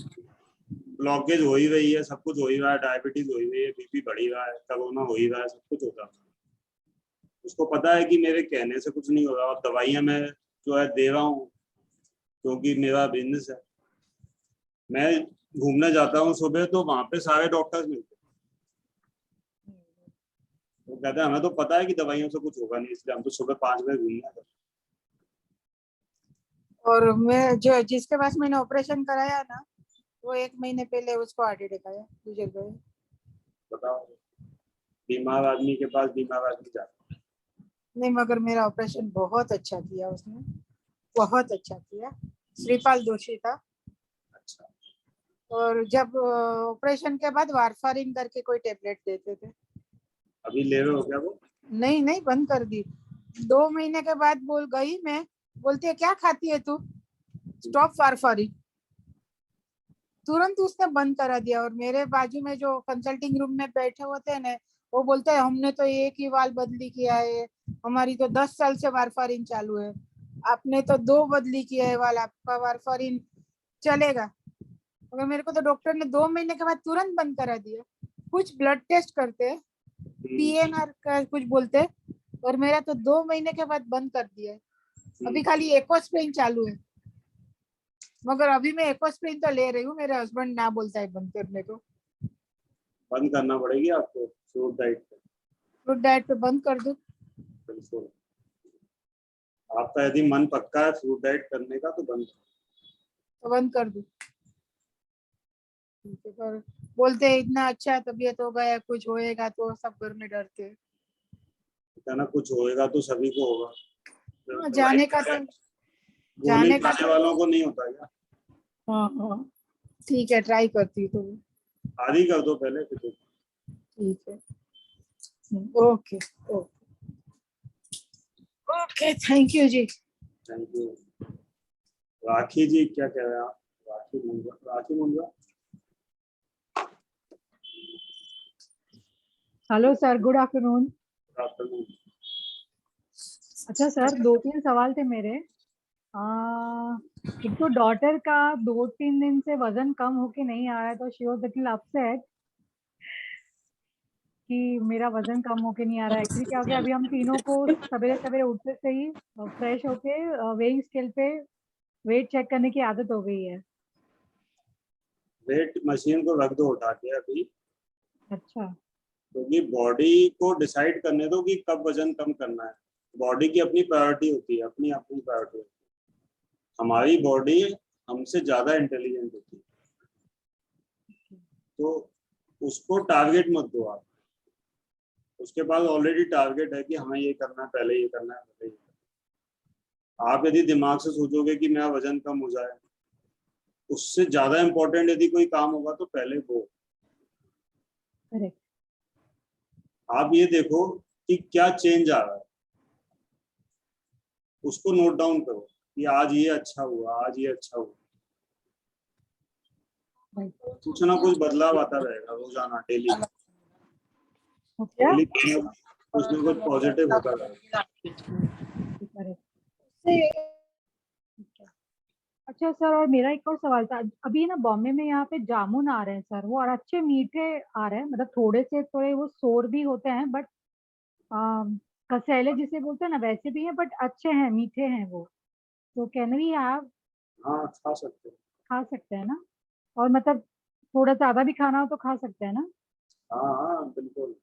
ब्लॉकेज हो ही रही है, सब कुछ हो ही रहा है, डायबिटीज हो ही रही है, बीपी बढ़ ही रहा है, कोरोना हो ही रहा है, सब कुछ होता है। उसको पता है कि मेरे कहने से कुछ नहीं हो रहा, और दवाइयां मैं जो है दे रहा हूँ क्योंकि मेरा बिजनेस है। मैं घूमने जाता हूँ सुबह तो वहां पे सारे डॉक्टर्स मिलते हैं, वो कहते हैं हमें तो पता है कि दवाइयों से कुछ होगा नहीं, इसलिए हम तो सुबह 5 बजे घूमने जाते हैं। और मैं जो जिसके पास मैंने ऑपरेशन कराया ना, वो 1 महीने पहले उसको हार्ट अटैक आया, गुजर गए। बताओ, बीमार आदमी के पास बीमार आदमी जाता है। नहीं, मगर मेरा ऑपरेशन बहुत अच्छा किया उसने, बहुत अच्छा किया। श्रीपाल जोशी था। अच्छा। और जब ऑपरेशन के बाद वारफारिन करके कोई टेबलेट देते थे। अभी ले रहे हो क्या वो? नहीं, बंद कर दी। 2 महीने के बाद बोल गई मैं, बोलती है क्या खाती है तू, स्टॉप वारफारिन। तुरंत उसने बंद करा दिया। और मेरे बाजू में जो कंसल्टिंग रूम में बैठे होते हैं ना, वो बोलते हैं हमने तो एक ही वाल बदली किया है, हमारी तो 10 साल से वारफारिन चालू है, आपने तो 2 बदली किया है वाल, आपका वारफारिन चलेगा। मगर मेरे को तो डॉक्टर ने 2 महीने के बाद तुरंत बंद करा दिया। कुछ ब्लड टेस्ट करते, PNR का कुछ बोलते, और मेरा तो 2 महीने के बाद बंद कर दिया। अभी खाली एकोस्प्रिन चालू है, मगर अभी मैं एकोस्प्रिन तो ले रही हूँ, मेरे हस्बैंड ना बोलता है बंद करने को। बंद करना पड़ेगी आपको फ्रूट डाइट पे। फ्रूट डाइट पे बंद कर दो। बिल्कुल, आपका यदि मन पक्का है फ्रूट डाइट करने का तो बंद कर दो। पर बोलते हैं इतना अच्छा तबीयत हो गया, कुछ होएगा तो सब घर में डरते हैं। ना कुछ होएगा तो सभी को होगा। जाने का तो गोली जाने का खाने वालों को नहीं होता क्या? हाँ हाँ ठीक है, ट्राई करती हूँ तो। आधी कर दो पहले फिर देखो। ठीक है, okay okay okay, thank you ji. Thank you. Rakhi ji क्या कह रहे हैं आप? Rakhi Munja. Hello sir, good afternoon. Afternoon. अच्छा सर, 2-3 सवाल थे मेरे। एक तो डॉटर का 2-3 दिन से वजन कम होके नहीं आ रहा है, तो शी वाज लिटिल अपसेट कि मेरा वजन कम होके नहीं आ रहा है। एक्चुअली क्या हो गया, अभी हम तीनों को सवेरे सवेरे उठते से ही फ्रेश होके वेइंग स्केल पे वेट चेक करने की आदत हो गई है। वेट मशीन को रख दो उठा के अभी, अच्छा क्योंकि बॉडी को डिसाइड करने दो कि कब वजन कम करना है। बॉडी की अपनी प्रायोरिटी होती है, अपनी अपनी प्रायोरिटी होती है। हमारी बॉडी हमसे ज्यादा इंटेलिजेंट होती है, तो उसको टारगेट मत दो आप। उसके पास ऑलरेडी टारगेट है कि हमें ये करना है, पहले ये करना है, पहले ये करना है। आप यदि दिमाग से सोचोगे कि मेरा वजन कम हो जाए, उससे ज्यादा इम्पोर्टेंट यदि कोई काम होगा तो पहले वो। करेक्ट। आप ये देखो कि क्या चेंज आ रहा है, उसको नोट डाउन करो कि आज ये अच्छा हुआ, आज ये अच्छा हुआ। कुछ ना कुछ बदलाव आता रहेगा रोजाना, डेली क्या? डेली कुछ ना कुछ पॉजिटिव होता रहेगा। अच्छा सर, और मेरा एक और सवाल था। अभी ना बॉम्बे में यहाँ पे जामुन आ रहे हैं सर, वो और अच्छे मीठे आ रहे हैं, मतलब थोड़े से थोड़े वो सोर भी होते हैं, बट कसेले जिसे बोलते हैं ना वैसे भी हैं, बट अच्छे हैं, मीठे हैं वो। तो कैन वी हैव, हाँ खा सकते हैं। खा सकते हैं ना? और मतलब थोड़ा ज्यादा भी खाना हो तो खा सकते हैं ना? हाँ हाँ बिल्कुल,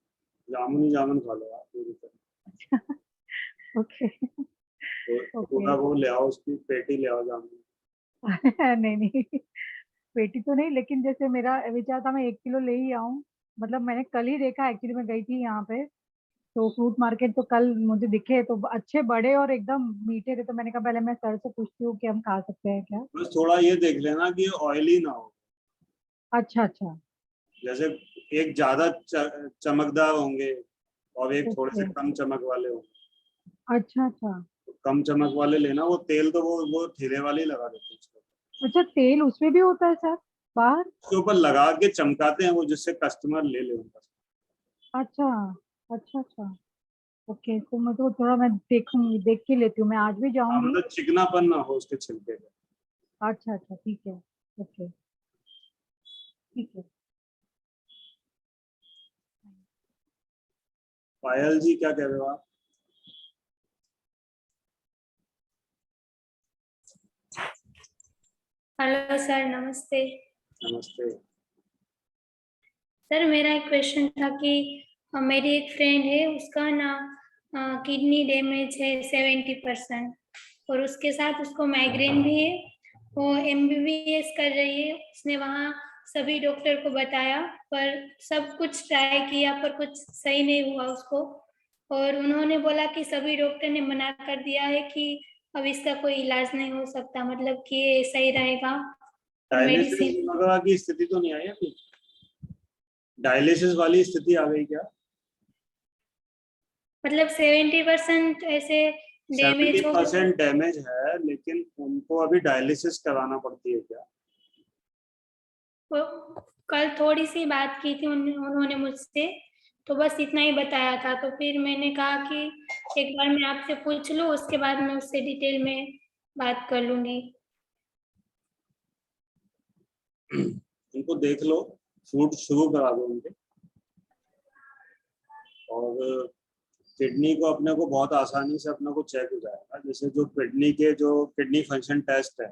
जामुन ही जामुन खा लो आप पूरी तरह। ओके तो ओके। पूरा वो ले आओ, उसकी पेटी ले आओ जामुन। नहीं नहीं, पेटी तो नहीं, लेकिन जैसे मेरा विचार था मैं 1 किलो ले ही आऊं। मतलब मैंने कल ही देखा, एक्चुअली मैं गई थी यहाँ पे तो फ्रूट मार्केट, तो कल मुझे दिखे तो अच्छे बड़े और एकदम मीठे थे, तो मैंने कहा पहले मैं सर से पूछती हूँ कि हम खा सकते हैं क्या। बस थोड़ा ये देख लेना कि ऑयली ना हो। अच्छा अच्छा। जैसे एक ज्यादा चमकदार होंगे और एक थोड़े से ओके। कम चमक वाले होंगे। अच्छा अच्छा। तो कम चमक वाले लेना। वो तेल तो वो ठेले वाले ही लगा देते हैं उसके ऊपर। अच्छा, तेल उसमें भी होता है सर बाहर? उसके ऊपर लगा के चमकाते हैं वो, जिससे कस्टमर ले ले उनका। अच्छा अच्छा अच्छा। ओके, तो मैं तो थोड़ा मैं देखूंगी, देख के लेती हूँ, मैं आज भी हाँ जाऊंगी। मतलब चिकनापन ना हो उसके छिलके का। अच्छा अच्छा ठीक है। ओके ठीक है। पायल जी क्या कह रहे हो आप? हेलो सर, नमस्ते। नमस्ते। सर मेरा एक क्वेश्चन था कि मेरी एक फ्रेंड है, उसका ना किडनी डैमेज है 70%, और उसके साथ उसको माइग्रेन भी है। वो MBBS कर रही है, उसने वहाँ सभी डॉक्टर को बताया, पर सब कुछ ट्राई किया पर कुछ सही नहीं हुआ उसको। और उन्होंने बोला कि सभी डॉक्टर ने मना कर दिया है कि अब इसका कोई इलाज नहीं हो सकता, मतलब कि ये सही रहेगा और डायलिसिस मेडिसिन। वगैरह की स्थिति तो नहीं आई अभी? डायलिसिस वाली स्थिति आ गई क्या? मतलब 70% ऐसे डैमेज हो गया। 70% डैमेज है, लेकिन उनको अभी डायलिसिस कराना पड़ती है क्या? वो कल थोड़ी सी बात की थी उन्होंने मुझसे, तो बस इतना ही बताया था। तो फिर मैंने कहा कि एक बार मैं आपसे पूछ लूं, उसके बाद मैं उससे डिटेल में बात कर लूंगी। उनको देख लो, फ्रूट शुरू करा दो उनके। और किडनी को अपने को बहुत आसानी से अपने को चेक हो जाएगा। जैसे जो किडनी फंक्शन टेस्ट है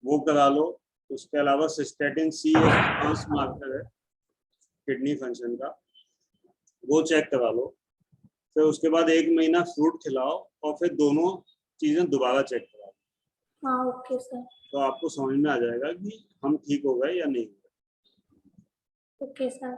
वो करा लो। उसके अलावा सिस्टेटिन C एक एडवांस मार्कर है किडनी फंक्शन का, वो चेक करा लो। फिर उसके बाद 1 महीना फ्रूट खिलाओ और फिर दोनों चीजें दोबारा चेक कराओ। हाँ ओके सर। तो आपको समझ में आ जाएगा कि हम ठीक हो गए या नहीं। ओके सर,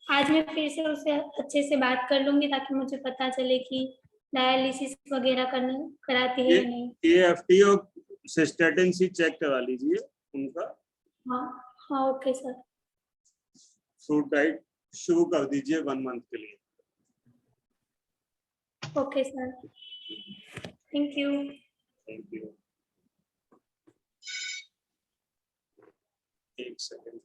आज मैं फिर से उससे अच्छे से बात कर लूंगी ताकि मुझे पता चले कि डायलिसिस वगैरह कराते हैं या नहीं? AFT और सिस्टेटिन सी चेक करा लीजिए उनका। हाँ हाँ ओके सर। फ्रूट डाइट शुरू कर दीजिए 1 मंथ के लिए। Okay sir, thank you. Thank you. एक सेकेंड।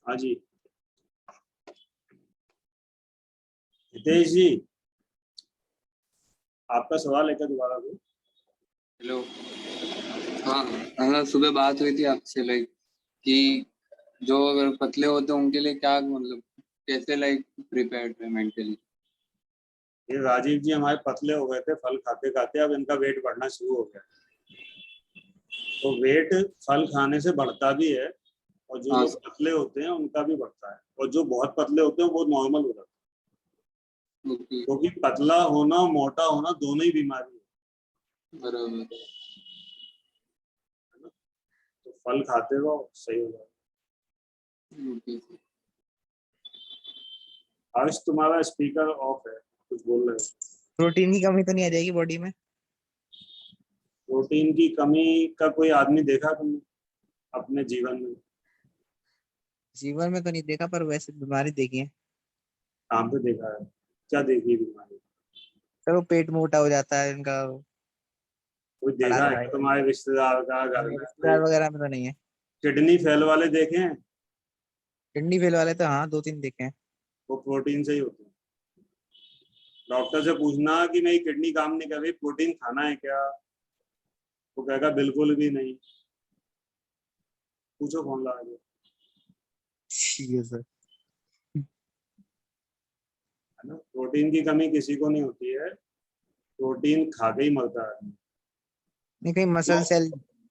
हाँ जी हितेश जी, आपका सवाल है क्या दोबारा को? हेलो। हाँ हाँ, सुबह बात हुई थी आपसे लाइक कि जो अगर पतले होते हैं उनके लिए क्या मतलब कैसे लाइक प्रिपेयर्ड है मेंटली? ये राजीव जी हमारे पतले हो गए थे फल खाते खाते, अब इनका वेट बढ़ना शुरू हो गया। तो वेट फल खाने से बढ़ता भी है और जो हाँ लोग पतले होते हैं उनका भी बढ़ता है, और जो बहुत पतले होते हैं वो नॉर्मल हो जाता है। ओके क्योंकि पतला होना मोटा होना दोनों ही बीमारी है। बराबर। तो फल खाते रहो सही हो जाएगा। ओके आज तुम्हारा स्पीकर ऑफ है, कुछ बोल रहे हो? प्रोटीन की कमी तो नहीं आ जाएगी बॉडी में? प्रोटीन की कमी का कोई आदमी देखा तुमने अपने जीवन में? जीवन में तो नहीं देखा, पर वैसे बीमारी देखी है। काम पे देखा है? क्या देखी बीमारी? सर वो पेट मोटा हो जाता है इनका। कोई पढ़ा देखा तो है है। तुम्हारे रिश्तेदार का घर में? रिश्तेदार वगैरह में तो नहीं है। किडनी फेल वाले देखे हैं? किडनी फेल वाले तो हाँ 2-3 देखे हैं। वो प्रोटीन से ही होते हैं। डॉक्टर से पूछना कि मेरी किडनी काम नहीं कर रही, प्रोटीन खाना है क्या? वो कहेगा बिल्कुल भी नहीं। पूछो कौन ला गया। ठीक है सर। है ना, प्रोटीन की कमी किसी को नहीं होती है, प्रोटीन खा के ही मरता है। नहीं कहीं मसल सेल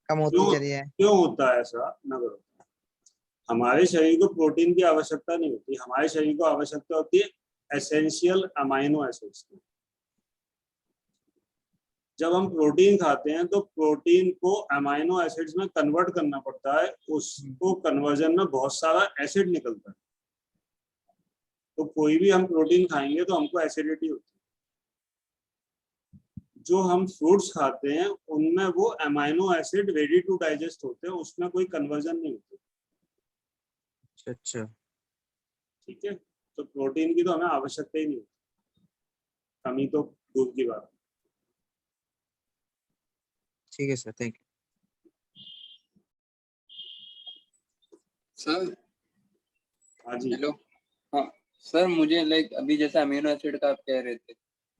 कम होती क्यों चली जाए। क्यों होता है ऐसा ना करो? हमारे शरीर को प्रोटीन की आवश्यकता नहीं होती, हमारे शरीर को आवश्यकता होती है एसेंशियल अमाइनो एसिड्स की। जब हम प्रोटीन खाते हैं तो प्रोटीन को अमाइनो एसिड्स में कन्वर्ट करना पड़ता है, उसको कन्वर्जन में बहुत सारा एसिड निकलता है। तो कोई भी हम प्रोटीन खाएंगे तो हमको एसिडिटी होती है। जो हम फ्रूट्स खाते हैं उनमें वो amino acid ready to digest होते हैं, उसमें कोई कन्वर्जन नहीं होती। अच्छा ठीक है, तो प्रोटीन की तो हमें आवश्यकता ही नहीं होती, कमी तो दूर की बात। ठीक है सर, थैंक यू सर। हाँ जी। हेलो। हाँ सर, मुझे लाइक अभी जैसे अमीनो एसिड का आप कह रहे थे,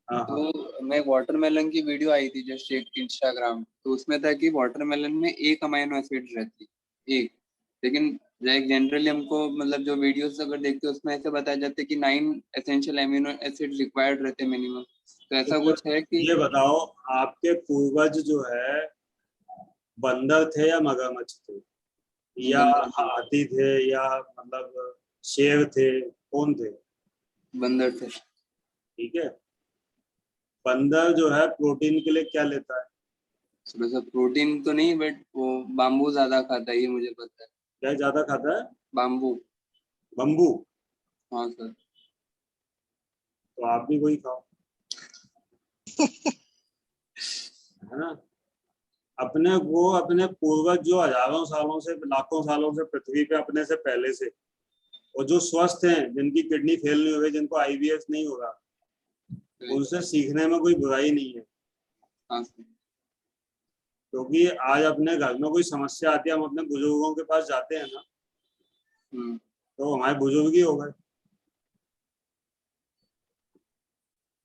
हाँ तो मैं वाटरमेलन की वीडियो आई थी जस्ट एक इंस्टाग्राम, तो उसमें था कि वाटरमेलन में 1 अमीनो एसिड रहती एक, लेकिन लाइक जनरली हमको मतलब जो वीडियोस अगर देखते हैं उसमें ऐसे बताया जाता है कि 9 एसेंशियल अमीनो एसिड रिक्वायर्ड रहते हैं मिनिमम। तो ऐसा कुछ है कि? ये बताओ, आपके पूर्वज जो है बंदर थे या मगरमच्छ थे या हाथी थे या मतलब शेर थे, कौन थे? बंदर थे। ठीक है, बंदर जो है प्रोटीन के लिए क्या लेता है? थोड़ा सा प्रोटीन तो नहीं, बट वो बाम्बू ज्यादा खाता है, ये मुझे पता है। क्या ज्यादा खाता है? बाम्बू। बम्बू? हाँ सर। तो आप भी वही खाओ। है ना, अपने पूर्वज जो हजारों सालों से लाखों सालों से पृथ्वी पे अपने से पहले से, और जो स्वस्थ हैं, जिनकी किडनी फेल नहीं हो गई, जिनको IBS नहीं हो रहा, उनसे सीखने में कोई बुराई नहीं है। हाँ। क्योंकि आज अपने घर में कोई समस्या आती है, हम अपने बुजुर्गों के पास जाते हैं ना, तो हमारे बुजुर्ग ही हो गए,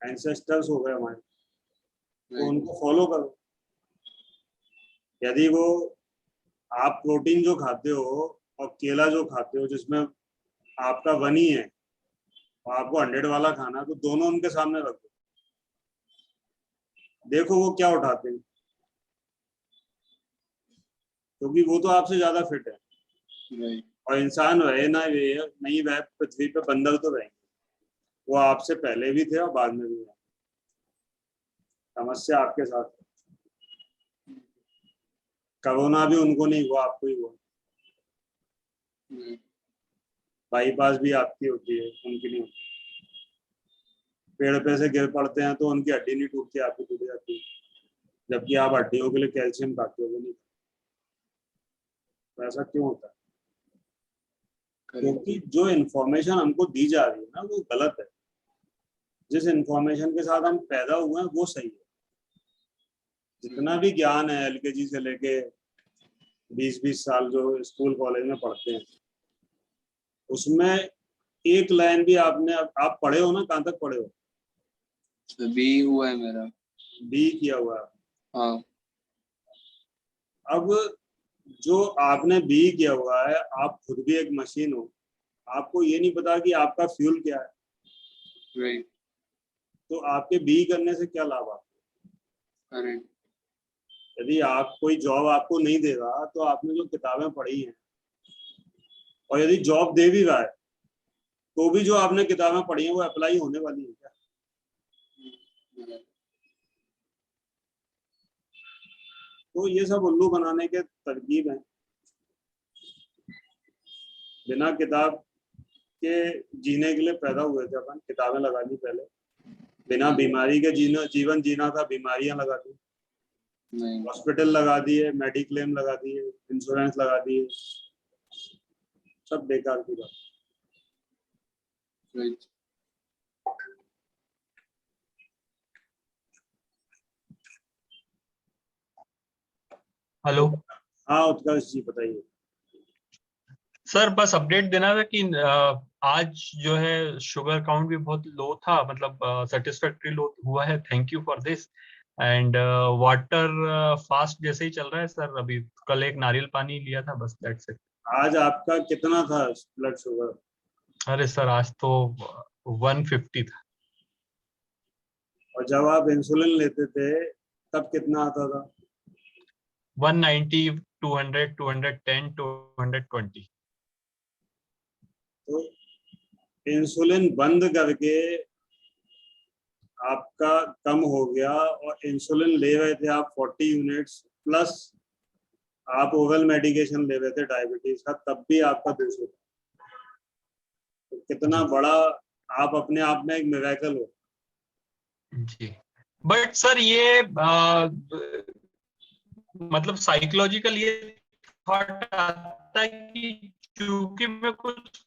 एंसेस्टर्स हो गए हमारे, तो उनको फॉलो करो। यदि वो आप प्रोटीन जो खाते हो और केला जो खाते हो जिसमें आपका 1 ही है और आपको 100 वाला खाना, तो दोनों उनके सामने रखो, देखो वो क्या उठाते हैं, क्योंकि वो तो आपसे ज्यादा फिट है। और इंसान रहे ना वे नहीं रहे पृथ्वी पे, बंदर तो रहेंगे, वो आपसे पहले भी थे और बाद में भी हैं। समस्या आपके साथ है। कोरोना भी उनको नहीं हुआ, आपको ही हुआ। बाईपास भी आपकी होती है, उनकी नहीं होती। पेड़ पे से गिर पड़ते हैं तो उनकी हड्डी नहीं टूटती, आपकी टूट जाती है, जबकि आप हड्डियों के लिए कैल्शियम खाते हो नहीं। तो ऐसा क्यों होता है? क्योंकि जो इन्फॉर्मेशन हमको दी जा रही है ना वो गलत है। जिस इन्फॉर्मेशन के साथ हम पैदा हुए हैं वो सही है। जितना भी ज्ञान है एलकेजी से लेके 20-20 साल जो स्कूल कॉलेज में पढ़ते हैं, उसमें एक लाइन भी आपने, आप पढ़े हो ना, कहाँ तक पढ़े हो? बी हुआ है मेरा। बी किया हुआ है। हाँ। अब जो आपने बी किया हुआ है, आप खुद भी एक मशीन हो, आपको ये नहीं पता कि आपका फ्यूल क्या है। राइट। तो आपके बी करने से क्या लाभ आपको? अरे यदि आप कोई जॉब आपको नहीं दे रहा तो आपने जो किताबें पढ़ी हैं, और यदि जॉब दे भी रहा है तो भी जो आपने किताबें पढ़ी हैं वो अप्लाई होने वाली है क्या? तो ये सब उल्लू बनाने के तरकीब हैं। बिना किताब के जीने के लिए पैदा हुए थे अपन, किताबें लगा दी पहले। बिना बीमारी के जीवन जीना था, बीमारियां लगा दी, हॉस्पिटल लगा दिए, मेडिक्लेम लगा दिए, इंश्योरेंस लगा दिए, सब बेकार की बात। राइट। हेलो हाँ उत्कर्ष जी बताइए। सर, बस अपडेट देना था कि आज जो है शुगर काउंट भी बहुत लो था, मतलब सेटिस्फैक्टरी लो हुआ है। Thank you for this. And water fast जैसे ही चल रहा है सर। अभी कल एक नारियल पानी लिया था, बस दैट्स इट। आज आपका कितना था ब्लड शुगर? अरे सर, आज तो 150 था। और जब आप इंसुलिन लेते थे तब कितना आता था? 190, 200, 210, 220। तो इंसुलिन बंद करके आपका कम हो गया, और इंसुलिन ले रहे थे आप 40 यूनिट्स प्लस आप ओरल मेडिकेशन ले रहे थे डायबिटीज का, तब भी आपका 200 था। तो कितना बड़ा आप अपने आप में एक मिरेकल हो। जी, बट सर ये मतलब साइकोलॉजिकल ये थॉट आता है कि क्योंकि मैं कुछ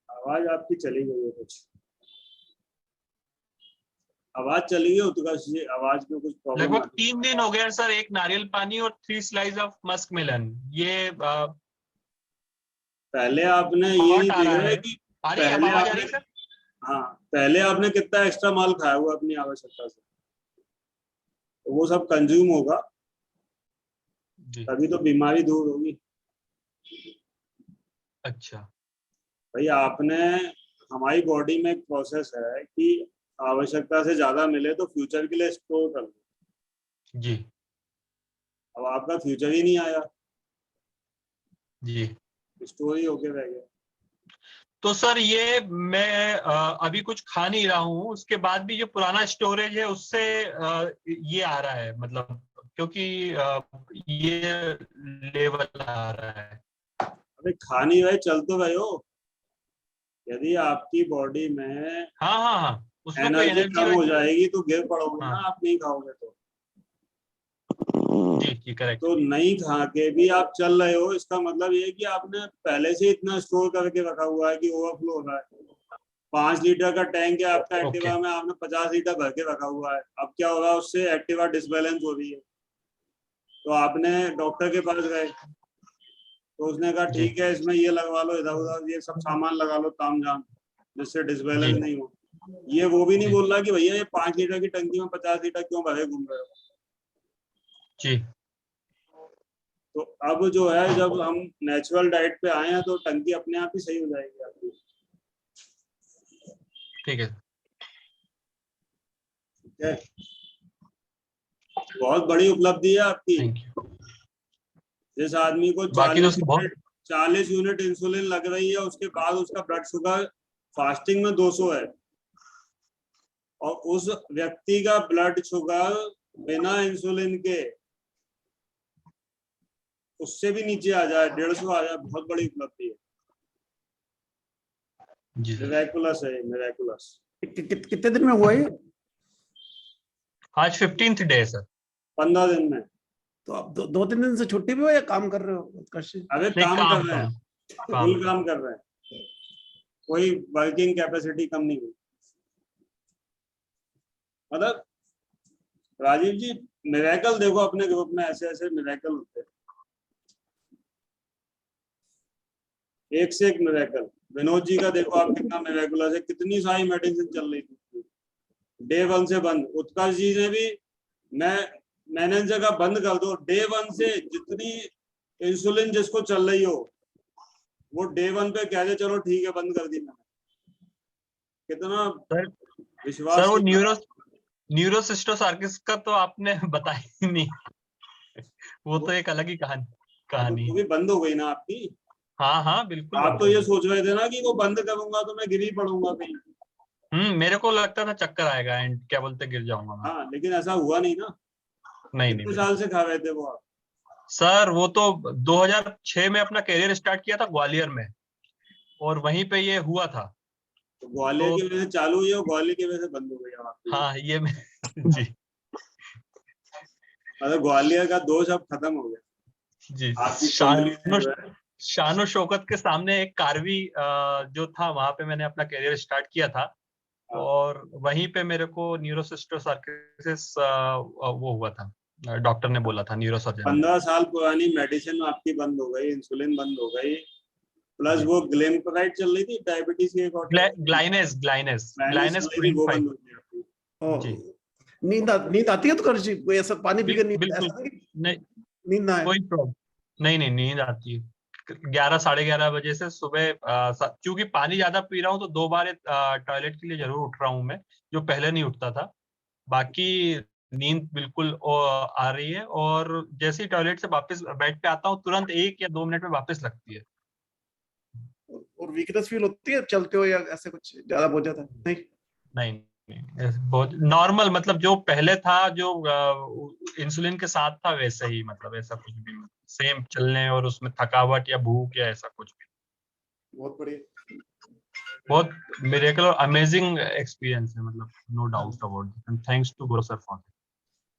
आवाज आपकी चली गई है, कुछ आवाज चली गई उत्कर्ष जी, आवाज में कुछ प्रॉब्लम। लगभग 3 दिन हो गए सर, एक नारियल पानी और 3 स्लाइस ऑफ मस्क मेलन। ये पहले आपने ये नहीं देखा है कि पहले आवाज आ रही है सर? हाँ, पहले आपने कितना एक्स्ट्रा माल खाया हुआ अपनी आवश्यकता से, तो वो सब कंज्यूम होगा, तभी तो बीमारी दूर होगी। अच्छा। भाई आपने, हमारी बॉडी में एक प्रोसेस है कि आवश्यकता से ज्यादा मिले तो फ्यूचर के लिए स्टोर कर लो। जी। अब आपका फ्यूचर ही नहीं आया जी, स्टोर ही होके रह गया। तो सर ये मैं अभी कुछ खा नहीं रहा हूँ, उसके बाद भी जो पुराना स्टोरेज है उससे ये आ रहा है, मतलब क्योंकि ये लेवल आ रहा है। अरे खा नहीं रहे, चल तो रहे हो। यदि आपकी बॉडी में हाँ उसमें कोई एनर्जी कम हो जाएगी तो गिर पड़ोगे ना, हाँ। आप नहीं खाओगे तो। जी करेक्ट। तो नहीं खा के भी आप चल रहे हो, इसका मतलब ये है कि आपने पहले से इतना स्टोर करके रखा हुआ है कि ओवरफ्लो हो रहा है। 5 लीटर का टैंक है आपका एक्टिवा में, आपने 50 लीटर भर के रखा हुआ है। अब क्या होगा, उससे एक्टिवा डिसबैलेंस हो रही है, तो आपने डॉक्टर के पास गए, तो उसने कहा ठीक है इसमें ये लगवा लो, इधर उधर ये सब सामान लगा लो तामझाम, जिससे डिसबैलेंस नहीं हो। ये वो भी नहीं बोल रहा कि भैया ये 5 लीटर की टंकी में 50 लीटर क्यों भरे घूम रहे हो। जी। तो अब जो है, जब हम नेचुरल डाइट पे आए हैं तो टंकी अपने आप ही सही हो जाएगी आपकी। ठीक है। ठीक है, बहुत बड़ी उपलब्धि है आपकी। जिस आदमी को बाकी तो उसकी बहुत 40 यूनिट इंसुलिन लग रही है, उसके बाद उसका ब्लड शुगर फास्टिंग में 200 है, और उस व्यक्ति का ब्लड शुगर बिना इंसुलिन के उससे भी नीचे आ जाए, 150 आ जाए, बहुत बड़ी उपलब्धि है। मिरेकुलस है, मिरेकुलस। कितने दिन में हुआ ये? आज 15th डे है सर। 15 दिन में। तो आप 2-3 दिन से छुट्टी पे हो या काम कर रहे हो? अबे काम कर रहे हैं, फुल काम कर रहे हैं, कोई वर्किंग कैपेसिटी कम नहीं हुई। मतलब राजीव जी, मिरेकल देखो अपने ग्रुप में, ऐसे ऐसे मिरेकल होते हैं, एक से एक मिरेकल। विनोद जी का देखो आप कितना मिरेकुलस है, कितनी सारी मेडिसिन चल रही थी डे 1 से बंद। उत्कर्ष जी ने भी, मैंने जगह बंद कर दो, डे 1 से जितनी इंसुलिन जिसको चल रही हो वो डे 1 पे कह दे चलो ठीक है बंद कर दी मैंने। कितना विश्वास। सर वो न्यूरोसिस्टोसार्किस का तो आपने बताया ही नहीं, वो तो एक अलग ही कहानी वो भी बंद हो गई ना आपकी। हाँ हाँ बिल्कुल। आप तो ये सोच रहे थे ना कि वो बंद करूंगा तो मैं गिर ही पड़ूंगा कहीं। मेरे को लगता था चक्कर आएगा एंड क्या बोलते गिर जाऊंगा मैं। हाँ, लेकिन ऐसा हुआ नहीं ना। नहीं कितने साल से खा रहे थे वो आप? सर वो तो 2006 में अपना करियर स्टार्ट किया था ग्वालियर में, और वहीं पे ये हुआ था। तो ग्वालियर की वजह से चालू हुई और ग्वालियर की वजह से बंद हो गई आपकी? हाँ ये जी मतलब ग्वालियर का दोष अब खत्म हो गया जी। आपकी शानो शौकत के सामने एक कार्वी जो था, वहां पे मैंने अपना करियर स्टार्ट किया था, और वहीं पे मेरे को न्यूरोसिस्टोसार्किसिस वो हुआ था, डॉक्टर ने बोला था, न्यूरोसर्जन। 15 साल पुरानी मेडिसिन आपकी बंद हो गई, इंसुलिन बंद हो गई, प्लस वो ग्लिम्पराइड चल रही थी डायबिटीज की, ग्लाइनेस वो बंद हो गई। नींद आती है तो कर जी, कोई ऐसा पानी पी के नींद ना है? कोई प्रॉब्लम नहीं, नींद आती है 11 साढ़े 11 बजे से सुबह, क्योंकि पानी ज्यादा पी रहा हूँ तो 2 बार टॉयलेट के लिए जरूर उठ रहा हूँ मैं, जो पहले नहीं उठता था। बाकी नींद बिल्कुल आ रही है, और जैसे ही टॉयलेट से वापस बेड पे आता हूँ तुरंत 1 या 2 मिनट में वापस लगती है। और वीकनेस फील होती है चलते हो या ऐसे कुछ ज्यादा बहुत ज्यादा? नहीं, बहुत नॉर्मल, मतलब जो पहले था, जो इंसुलिन के साथ था वैसे ही, मतलब ऐसा कुछ भी सेम चलने और उसमें थकावट या भूख या ऐसा कुछ भी। बहुत बढ़िया, बहुत मिरेकल और अमेजिंग एक्सपीरियंस है, मतलब no doubt about it, and thanks to Guru sir for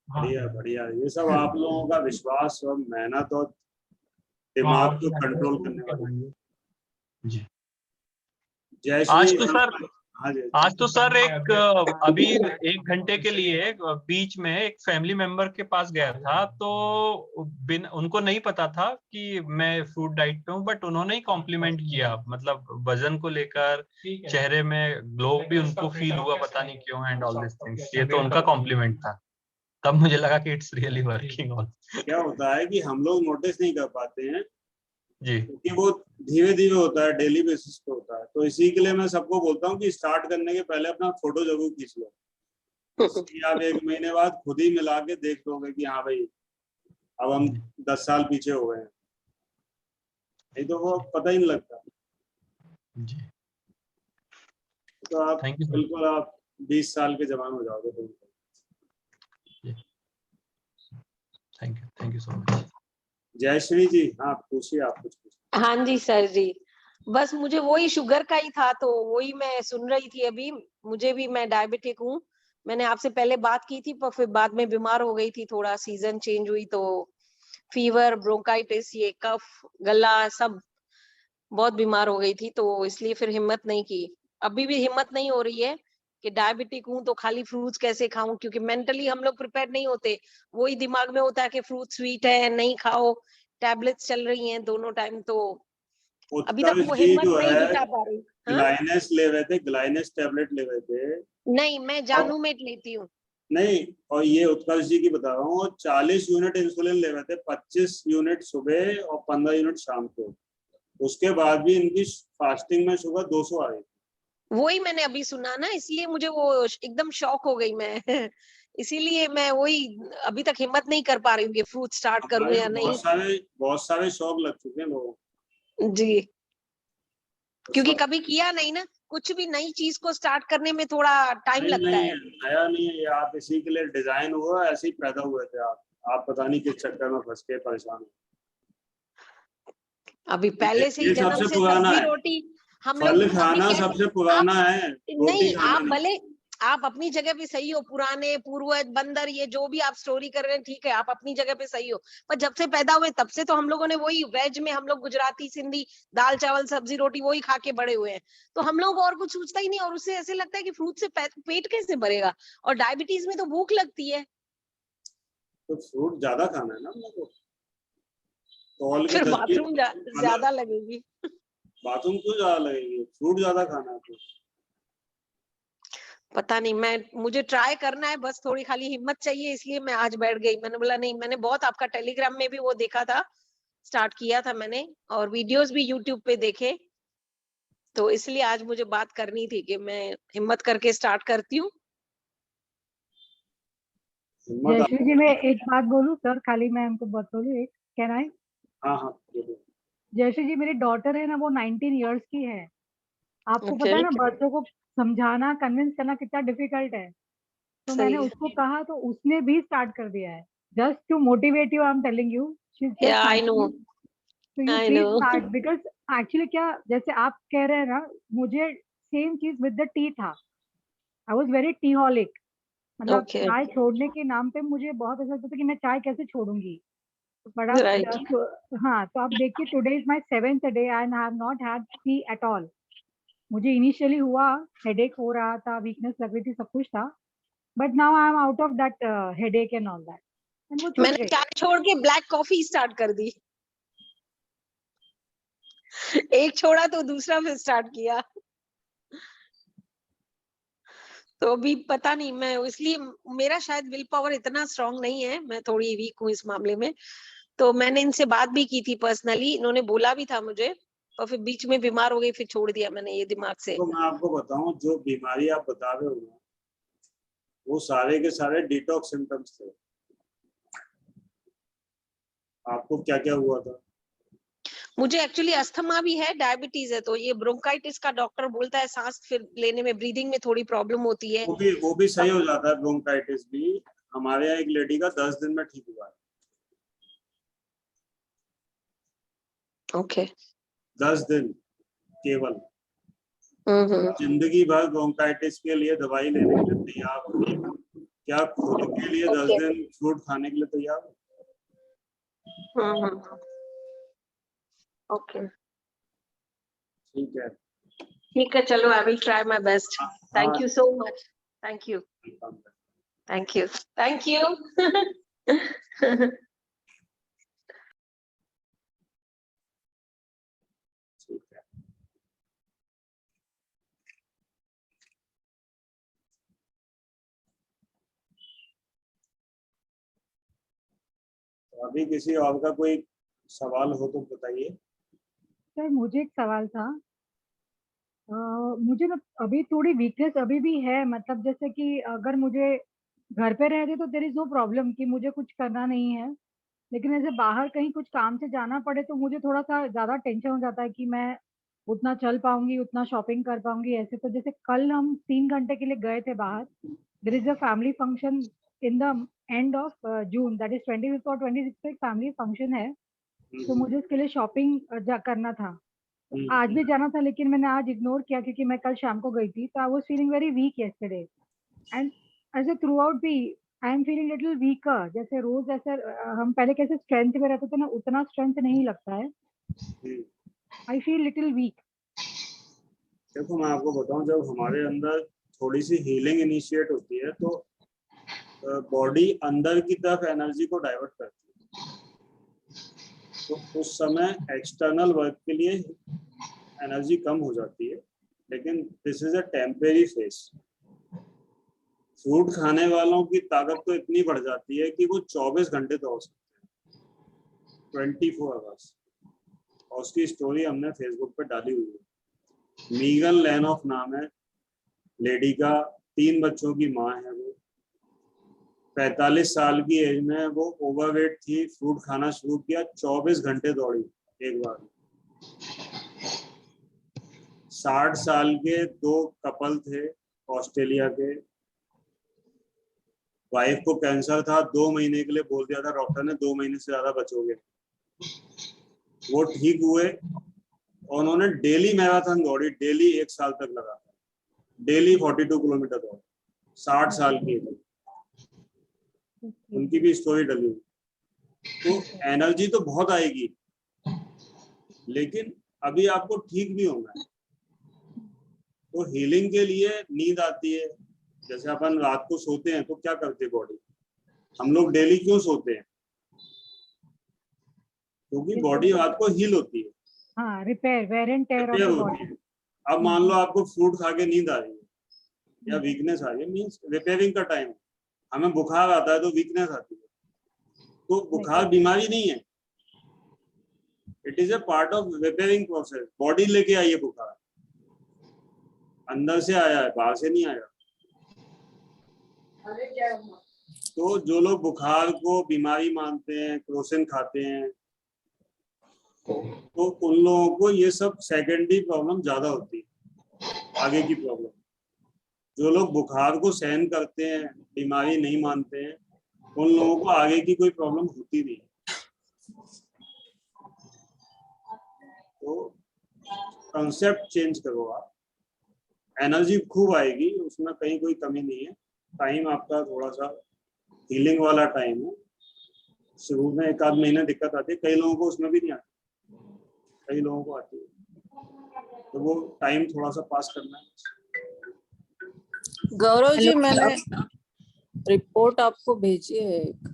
बढ़िया बढ़िया। ये सब आप लोगों का विश्वास और मेहनत और दिमाग को कंट्रोल करने वाली जी। जय श्री। आज तो सर एक अभी 1 घंटे के लिए बीच में एक फैमिली मेंबर के पास गया था, तो उनको नहीं पता था कि मैं फ्रूट डाइट पे हूँ, बट उन्होंने ही कॉम्प्लीमेंट किया, मतलब वजन को लेकर, चेहरे में ग्लो भी उनको फील हुआ, पता नहीं क्यों, एंड ऑल दिस थिंग्स। ये तो उनका कॉम्प्लीमेंट था, तब मुझे लगा कि इट्स रियली वर्किंग ऑन। क्या होता है कि हम लोग नोटिस नहीं कर पाते हैं जी, क्योंकि वो धीरे धीरे होता है, डेली बेसिस पे होता है। तो इसी के लिए मैं सबको बोलता हूँ कि स्टार्ट करने के पहले अपना फोटो जरूर खींच लो, आप 1 महीने बाद खुद ही मिला के देख लोगे कि हाँ भाई अब हम 10 साल पीछे हो गए हैं, नहीं तो वो पता ही नहीं लगता जी। तो आप बिल्कुल आप 20 साल के जवान हो जाओगे। Thank you so much. Jayshree ji, हाँ पूछिए, आप कुछ पूछिए। हाँ जी सर जी, बस मुझे वही शुगर का ही था, तो वही मैं सुन रही थी अभी। मुझे भी, मैं डायबिटिक हूँ, मैंने आपसे पहले बात की थी, पर फिर बाद में बीमार हो गई थी, थोड़ा सीजन चेंज हुई, तो फीवर, ब्रोंकाइटिस, ये कफ, गला, सब बहुत बीमार हो गई थी, तो इसलिए फिर हिम्मत नहीं की। अभी भी हिम्मत नहीं हो रही है कि डायबिटिक हूँ तो खाली फ्रूट्स कैसे खाऊं, क्योंकि मेंटली हम लोग प्रिपेयर नहीं होते, वही दिमाग में होता है कि फ्रूट स्वीट है, नहीं खाओ, टैबलेट्स चल रही हैं दोनों टाइम, तो अभी तक वो हिम्मत नहीं जुटा पा रही। ग्लाइनेस ले रहे थे, ग्लाइनेस टैबलेट ले रहे थे? नहीं, मैं जानूमेट लेती हूँ। नहीं, और ये उत्कर्ष जी की बता रहा हूँ, 40 यूनिट इंसुलिन ले रहे थे, 25 यूनिट सुबह और 15 यूनिट शाम को, उसके बाद भी इनकी फास्टिंग में शुगर 200 आ गई। वही मैंने अभी सुना ना, इसलिए मुझे वो एकदम शॉक हो गई मैं इसीलिए मैं वही अभी तक हिम्मत नहीं कर पा रही हूँ कि फ्रूट स्टार्ट करूँ या नहीं। बहुत सारे शौक लग चुके हैं लोगों को। जी, क्योंकि कभी किया नहीं ना, कुछ भी नई चीज को स्टार्ट करने में थोड़ा टाइम लगता है। नया नहीं है ये, आप इसी के लिए डिजाइन हुआ, ऐसे ही पैदा हुए थे आप पता नहीं किस चक्कर में फंस के परेशान हो। अभी पहले से ही जन्म से सब्जी रोटी हम लोग, फल खाना सबसे पुराना है। नहीं, आप भले आप अपनी जगह पे सही हो, पुराने पूर्वज बंदर ये जो भी आप स्टोरी कर रहे हैं ठीक है, आप अपनी जगह पे सही हो, पर जब से पैदा हुए तब से तो हम लोगों ने वही वेज में, हम लोग गुजराती सिंधी दाल चावल सब्जी रोटी वही खा के बड़े हुए हैं, तो हम लोग और कुछ सोचता ही नहीं, और उससे ऐसे लगता है कि फ्रूट से पेट कैसे भरेगा, और डायबिटीज में तो भूख लगती है। तो फ्रूट ज्यादा खाना है ना हम लोग को, फिर बाथरूम ज्यादा लगेगी। बाथरूम क्यों ज्यादा लगेगी, फ्रूट ज्यादा खाना है तो। पता नहीं, मुझे ट्राई करना है, बस थोड़ी खाली हिम्मत चाहिए, इसलिए मैं आज बैठ गई। मैंने बोला नहीं, मैंने बहुत आपका टेलीग्राम में भी वो देखा था, स्टार्ट किया था मैंने, और वीडियोस भी यूट्यूब पे देखे, तो इसलिए आज मुझे बात करनी थी कि मैं हिम्मत करके स्टार्ट करती हूँ। जयश्री जी, मैं एक बात बोलूं सर, खाली मैं उनको बात बोलूं एक, कैन आई? हाँ। जयश्री जी, मेरी डॉटर है ना, वो 19 इयर्स की है। आपको पता है ना, बच्चों को समझाना कन्विंस करना कितना डिफिकल्ट है, तो मैंने उसको कहा तो उसने भी स्टार्ट कर दिया है। Just to motivate you, I am telling you, she is just I know, तो you please start, because actually क्या, जैसे आप कह रहे हैं ना, मुझे सेम चीज विद द टी था। आई वाज वेरी टी हॉलिक, मतलब चाय छोड़ने के नाम पे मुझे बहुत ऐसा लगता था कि मैं चाय कैसे छोड़ूंगी, बट आप हाँ, तो आप देखिए, today is my 7th day and I have not had T at all. मुझे इनिशियली हुआ, हेडेक हो रहा था, वीकनेस लग रही थी, सब कुछ था, but now I am out of that headache and all that, and वो छूट गई। चाय छोड़ के ब्लैक कॉफी स्टार्ट कर दी। एक छोड़ा तो दूसरा फिर स्टार्ट किया, तो अभी पता नहीं, मैं इसलिए मेरा शायद विल पावर इतना स्ट्रांग नहीं है, मैं थोड़ी वीक हूँ इस मामले में। तो मैंने इनसे बात भी की थी पर्सनली, इन्होंने बोला भी था मुझे, और फिर बीच में बीमार हो गई, फिर छोड़ दिया मैंने ये दिमाग से। तो मैं आपको बताऊं, जो बीमारी आप बता रहे हो वो सारे के सारे डिटॉक्स सिम्टम्स थे। आपको क्या क्या हुआ था? मुझे एक्चुअली अस्थमा भी है, डायबिटीज है, तो ये ब्रोंकाइटिस का डॉक्टर बोलता है सांस फिर लेने में, ब्रीदिंग में थोड़ी प्रॉब्लम होती है। वो भी सही हो जाता है, ब्रोंकाइटिस भी। हमारे यहाँ एक लेडी का 10 दिन में ठीक हुआ है। ओके, 10 दिन केवल। जिंदगी भर ब्रोंकाइटिस के लिए दवाई लेने के लिए तैयार हो, क्या खुद के लिए 10 दिन फ्रूट खाने के लिए तैयार हो? ओके, ठीक है, चलो, I will try my best. Thank you so much, thank you, thank you, thank you. अभी किसी और का कोई सवाल हो तो बताइए। सर, मुझे एक सवाल था, मुझे ना अभी थोड़ी वीकनेस अभी भी है, मतलब जैसे कि अगर मुझे घर पे रहते तो देयर इज नो प्रॉब्लम कि मुझे कुछ करना नहीं है, लेकिन ऐसे बाहर कहीं कुछ काम से जाना पड़े तो मुझे थोड़ा सा ज्यादा टेंशन हो जाता है कि मैं उतना चल पाऊंगी, उतना शॉपिंग कर पाऊंगी ऐसे। तो जैसे कल हम 3 घंटे के लिए गए थे बाहर, there is a family function in the end of June, that is 25 और 26 को एक फैमिली फंक्शन है, तो मुझे उसके लिए शॉपिंग करना था। आज भी जाना था, लेकिन मैंने आज इग्नोर किया क्योंकि मैं कल शाम को गई थी, तो I was feeling very weak yesterday, and as a through भी I am feeling little weaker. जैसे रोज ऐसे हम पहले कैसे स्ट्रेंथ में रहते थे ना, उतना स्ट्रेंथ नहीं लगता है, आई फील लिटिल वीक। देखो, मैं आपको बताऊं, जब हमारे अंदर थोड़ी सी हीलिंग इनिशिएट होती है तो बॉडी अंदर की तरफ एनर्जी को डाइवर्ट करती है, तो उस समय एक्सटर्नल वर्क के लिए एनर्जी कम हो जाती है, लेकिन this is a temporary phase. Fruit खाने वालों की ताकत तो इतनी बढ़ जाती है कि वो 24 घंटे दौड़ सकते हैं, 24 आवर्स। और उसकी स्टोरी हमने फेसबुक पे डाली हुई है। मीगन लेनऑफ नाम है लेडी का, 3 बच्चों की माँ है वो। 45 साल की एज में वो ओवरवेट थी, फ्रूट खाना शुरू किया, 24 घंटे दौड़ी एक बार। 60 साल के 2 कपल थे ऑस्ट्रेलिया के, वाइफ को कैंसर था, 2 महीने के लिए बोल दिया था डॉक्टर ने, 2 महीने से ज्यादा बचोगे। वो ठीक हुए और उन्होंने डेली मैराथन दौड़ी, डेली 1 साल तक लगा, डेली 42 किलोमीटर दौड़ी, 60 साल की एज। उनकी भी स्टोरी डली हुई। तो एनर्जी तो बहुत आएगी, लेकिन अभी आपको ठीक भी होना है। तो हीलिंग के लिए नींद आती है। जैसे अपन रात को सोते हैं तो क्या करते हैं बॉडी, हम लोग डेली क्यों सोते हैं? क्योंकि बॉडी रात को हील होती है, हाँ, repair, wear and tear of the होती बॉडी। है। अब मान लो आपको फ्रूट खा के नींद आ रही है या वीकनेस आ रही है, मीन्स रिपेयरिंग का टाइम। हमें बुखार आता है तो वीकनेस आती है, तो बुखार बीमारी नहीं है, it is a part of repairing process. Body लेके आई है बुखार, अंदर से आया है, बाहर से नहीं आया। तो जो लोग बुखार को बीमारी मानते हैं, क्रोसिन खाते हैं, तो उन लोगों को ये सब सेकेंडरी प्रॉब्लम ज्यादा होती है, आगे की प्रॉब्लम। जो लोग बुखार को सहन करते हैं, बीमारी नहीं मानते हैं, उन लोगों को आगे की कोई प्रॉब्लम होती नहीं। तो कंसेप्ट चेंज करो आप, एनर्जी खूब आएगी, उसमें कहीं कोई कमी नहीं है। टाइम आपका थोड़ा सा हीलिंग वाला टाइम है। शुरू में 1 आध महीने दिक्कत आती है, कई लोगों को उसमें भी नहीं आती, कई लोगों को आती है। तो वो टाइम थोड़ा सा पास करना है। गौरव जी, मैंने रिपोर्ट आपको भेजी है एक।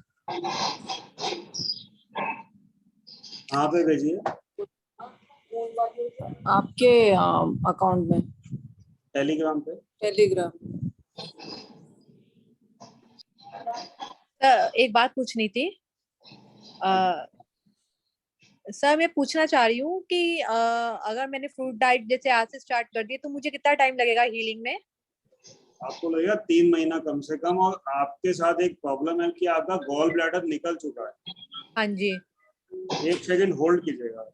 कहाँ पे भेजिए? आपके अकाउंट में, टेलीग्राम पे। टेलीग्राम। एक बात पूछनी थी। सर मैं पूछना चाह रही हूँ कि अगर मैंने फ्रूट डाइट जैसे आज से स्टार्ट कर दी तो मुझे कितना टाइम लगेगा हीलिंग में? आपको लगेगा 3 महीना कम से कम। और आपके साथ एक प्रॉब्लम है कि आपका गॉल ब्लैडर निकल चुका है। हाँ जी। 1 सेकंड होल्ड कीजिएगा।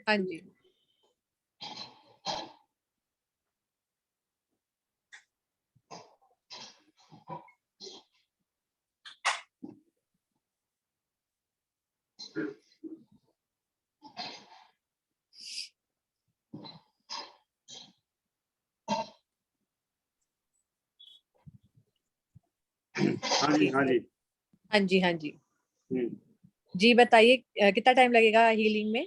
हाँ जी। हाँ जी, हाँ जी, हाँ जी, हाँ जी। जी बताइए कितना टाइम लगेगा हीलिंग में?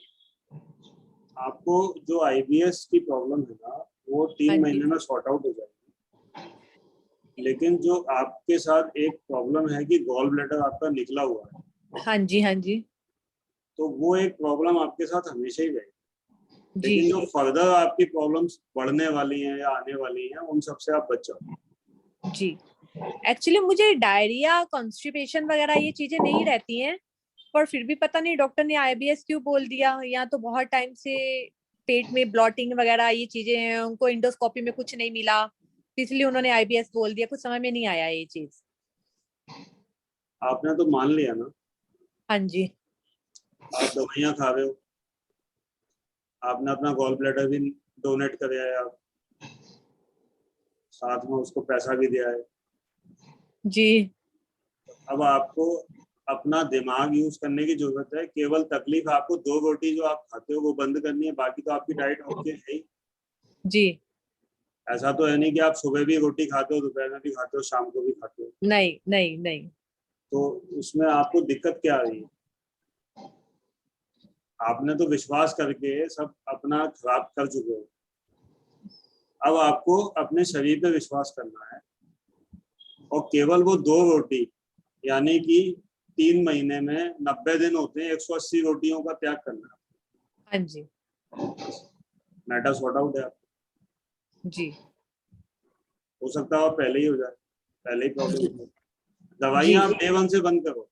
आपको जो आईबीएस की प्रॉब्लम है ना, वो 3 महीने में सॉर्ट आउट हो जाएगी। लेकिन जो आपके साथ एक प्रॉब्लम है कि गॉल ब्लैडर आपका निकला हुआ है। हाँ जी, हाँ जी। तो वो एक प्रॉब्लम आपके साथ हमेशा ही रहेगी। लेकिन जो फर्दर आपकी प्रॉब्लम्स बढ़ने वाली हैं या आने वाली हैं, उन सबसे आप बच जाओ। जी। एक्चुअली मुझे डायरिया, कॉन्स्टिपेशन वगैरह ये चीजें नहीं रहती हैं, पर फिर भी पता नहीं डॉक्टर ने आईबीएस क्यों बोल दिया। या तो बहुत टाइम से पेट में ब्लॉटिंग वगैरह ये चीजें हैं, उनको इंडोस्कोपी में कुछ नहीं मिला, इसलिए उन्होंने आईबीएस बोल दिया। कुछ समझ में नहीं आया ये चीज। आपने तो मान लिया ना। हाँ जी। आप दवाइयाँ खा रहे हो, आपने अपना गॉल ब्लैडर भी डोनेट कर दिया है, आप साथ में उसको पैसा भी दिया है जी। अब आपको अपना दिमाग यूज करने की जरूरत है। केवल तकलीफ आपको 2 रोटी जो आप खाते हो वो बंद करनी है, बाकी तो आपकी डाइट ओके है ही। जी। ऐसा तो है नहीं कि आप सुबह भी रोटी खाते हो, दोपहर में भी खाते हो, शाम को भी खाते हो। नहीं नहीं नहीं। तो उसमें आपको दिक्कत क्या आ रही है? आपने तो विश्वास करके सब अपना खराब कर चुके हो। अब आपको अपने शरीर पे विश्वास करना है और केवल वो 2 रोटी, यानी कि 3 महीने में 90 दिन होते हैं, 180 रोटियों का त्याग करना है। हाँ जी। मैटर सॉर्ट आउट है जी। हो सकता है पहले ही हो जाए, पहले ही प्रॉब्लम। दवाइयाँ आप डे 1 से बंद करो।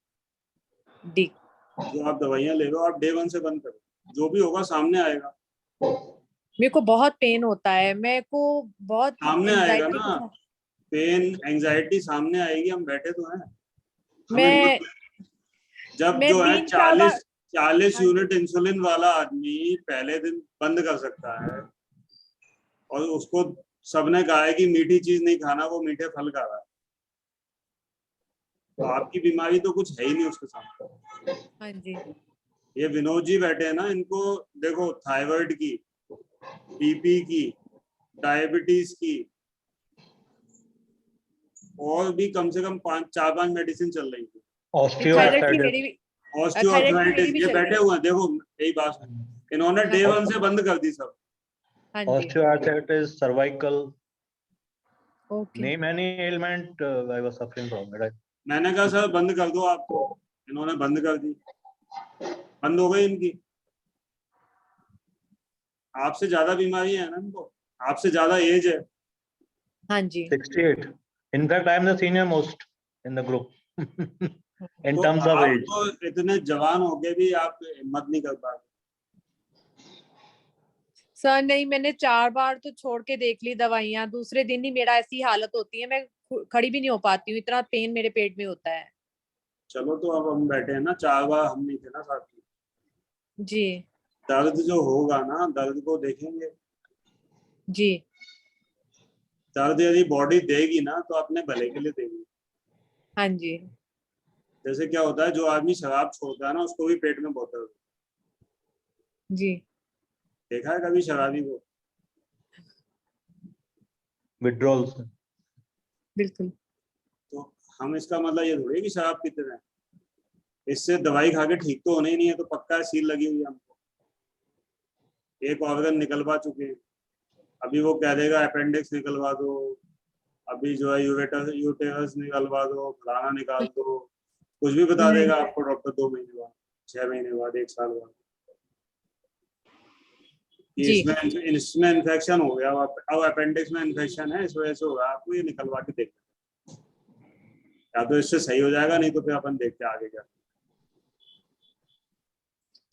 डी जो आप दवाइयाँ ले लो आप डे 1 से बंद करो, जो भी होगा सामने आएगा। मेरे को बहुत पेन होता है, मेरे को बहुत सामने आएगा anxiety ना, पेन एंजाइटी सामने आएगी। हम बैठे तो हैं, मैं जब मैं जो है 3-4 बार 40 हाँ यूनिट इंसुलिन वाला आदमी पहले दिन बंद कर सकता है, और उसको सबने कहा है कि मीठी चीज नहीं खाना, वो मीठे फल खा रहा है, तो आपकी बीमारी तो कुछ है ही नहीं उसके सामने। हाँ जी ये विनोद जी बैठे हैं ना, इनको देखो थायराइड की, बीपी की, डायबिटीज की, और भी कम से कम 4-5 मेडिसिन चल रही थी। थायराइड की मेरी भी ऑस्टियोआर्थराइटिस, ये बैठे हुए हैं, देखो यही बात, इन्होंने डे 1 से बंद कर दी सब। हाँ जी Osteoarthritis, cervical, okay name any ailment I was suffering from it. मैंने कहा सर बंद कर दो आप, इन्होंने बंद कर दी, बंद हो गई इनकी। आपसे ज्यादा बीमारी है ना इनको, आपसे ज्यादा एज है। हाँ जी 68. In fact, I am the senior most in the group in तो terms of आप age. तो इतने जवान होके भी आप हिम्मत नहीं कर पा रहे। सर नहीं, मैंने 4 बार तो छोड़ के देख ली दवाइयाँ, दूसरे दिन ही मेरा ऐसी हालत होती है, मैं खड़ी भी नहीं हो पाती हूँ, इतना पेन मेरे पेट में होता है। चलो तो अब हम बैठे हैं ना, 4 बार हम नहीं थे ना साथ में। जी दर्द जो होगा ना, दर्द को देखेंगे। जी दर्द यदि बॉडी देगी ना तो अपने भले के लिए देगी। हाँ जी जैसे क्या होता है, जो आदमी शराब छोड़ता है ना, उसको भी पेट में बहुत दर्द होता है। जी देखा है कभी शराबी को? Withdrawals. बिल्कुल तो हम इसका मतलब ये थोड़ी है कि शराब पीते रहे, इससे दवाई खा के ठीक तो होने ही नहीं है, तो पक्का सील लगी हुई है हमको। एक ऑर्गन निकलवा चुके हैं, अभी वो कह देगा अपेंडिक्स निकलवा दो, अभी जो है यूटेरस निकलवा दो, फलाना निकाल दो, कुछ भी बता देगा आपको डॉक्टर 2 महीने बाद, 6 महीने बाद, 1 साल बाद। इसमें इन्फेक्शन हो गया, अब अपेंडिक्स में इन्फेक्शन है, इस वजह से होगा, आपको ये निकलवा के देख, या तो इससे सही हो जाएगा, नहीं तो फिर अपन देखते आगे क्या।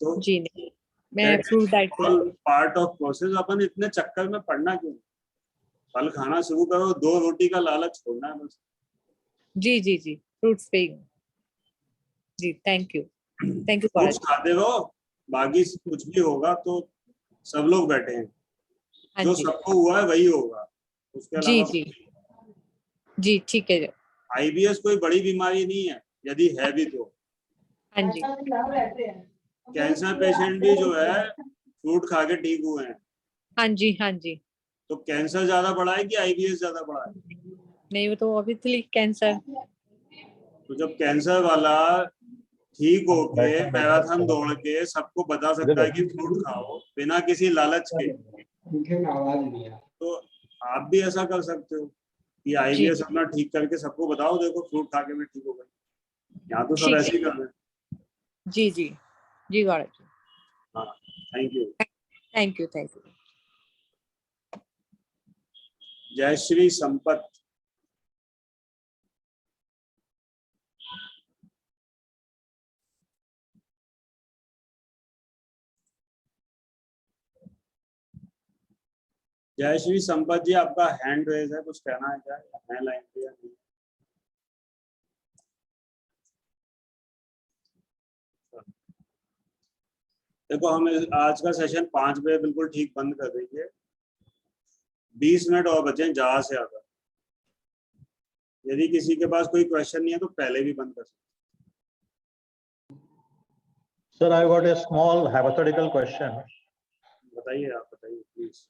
तो जी नहीं, मैं fruit diet part of process. अपन इतने चक्कर में पड़ना क्यों? फल खाना शुरू करो, 2 रोटी का लालच छोड़ना है बस। जी जी जी फ्रूट्स पे ही जी। थैंक यू फ्रूट्स खाते रहो, बाकी कुछ भी होगा तो सब लोग बैठे हैं, हाँ जो जी सबको हुआ है वही होगा, उसके जी अलावा जी जी ठीक है। आईबीएस कोई बड़ी बीमारी नहीं है, यदि है भी तो। हाँ जी कैंसर पेशेंट भी जो है फ्रूट खा के ठीक हुए हैं। हाँ जी हाँ जी तो कैंसर ज्यादा बड़ा है कि आईबीएस ज्यादा बड़ा है? नहीं, वो तो ऑब्वियसली कैंसर। तो जब कैंसर वाला ठीक होके मैराथन दौड़ के सबको बता सकता है कि फ्रूट खाओ बिना किसी लालच के, तो आप भी ऐसा कर सकते हो कि आईबीएस अपना ठीक करके सबको बताओ, देखो फ्रूट खा के मैं ठीक हो गई। यहाँ तो सब ऐसे ही कर रहे हैं। जी जी जी गॉड इट। हाँ thank you thank you thank you. जय श्री संपत। जय श्री संपत जी, आपका हैंड रेज है, कुछ कहना है क्या? है लाइन पे या नहीं? देखो हम आज का सेशन 5 बजे बिल्कुल ठीक बंद कर देंगे, 20 मिनट और बचे ज्यादा से ज्यादा। यदि किसी के पास कोई क्वेश्चन नहीं है तो पहले भी बंद कर सकते। Sir, I got a small hypothetical question. बताइए, आप बताइए प्लीज।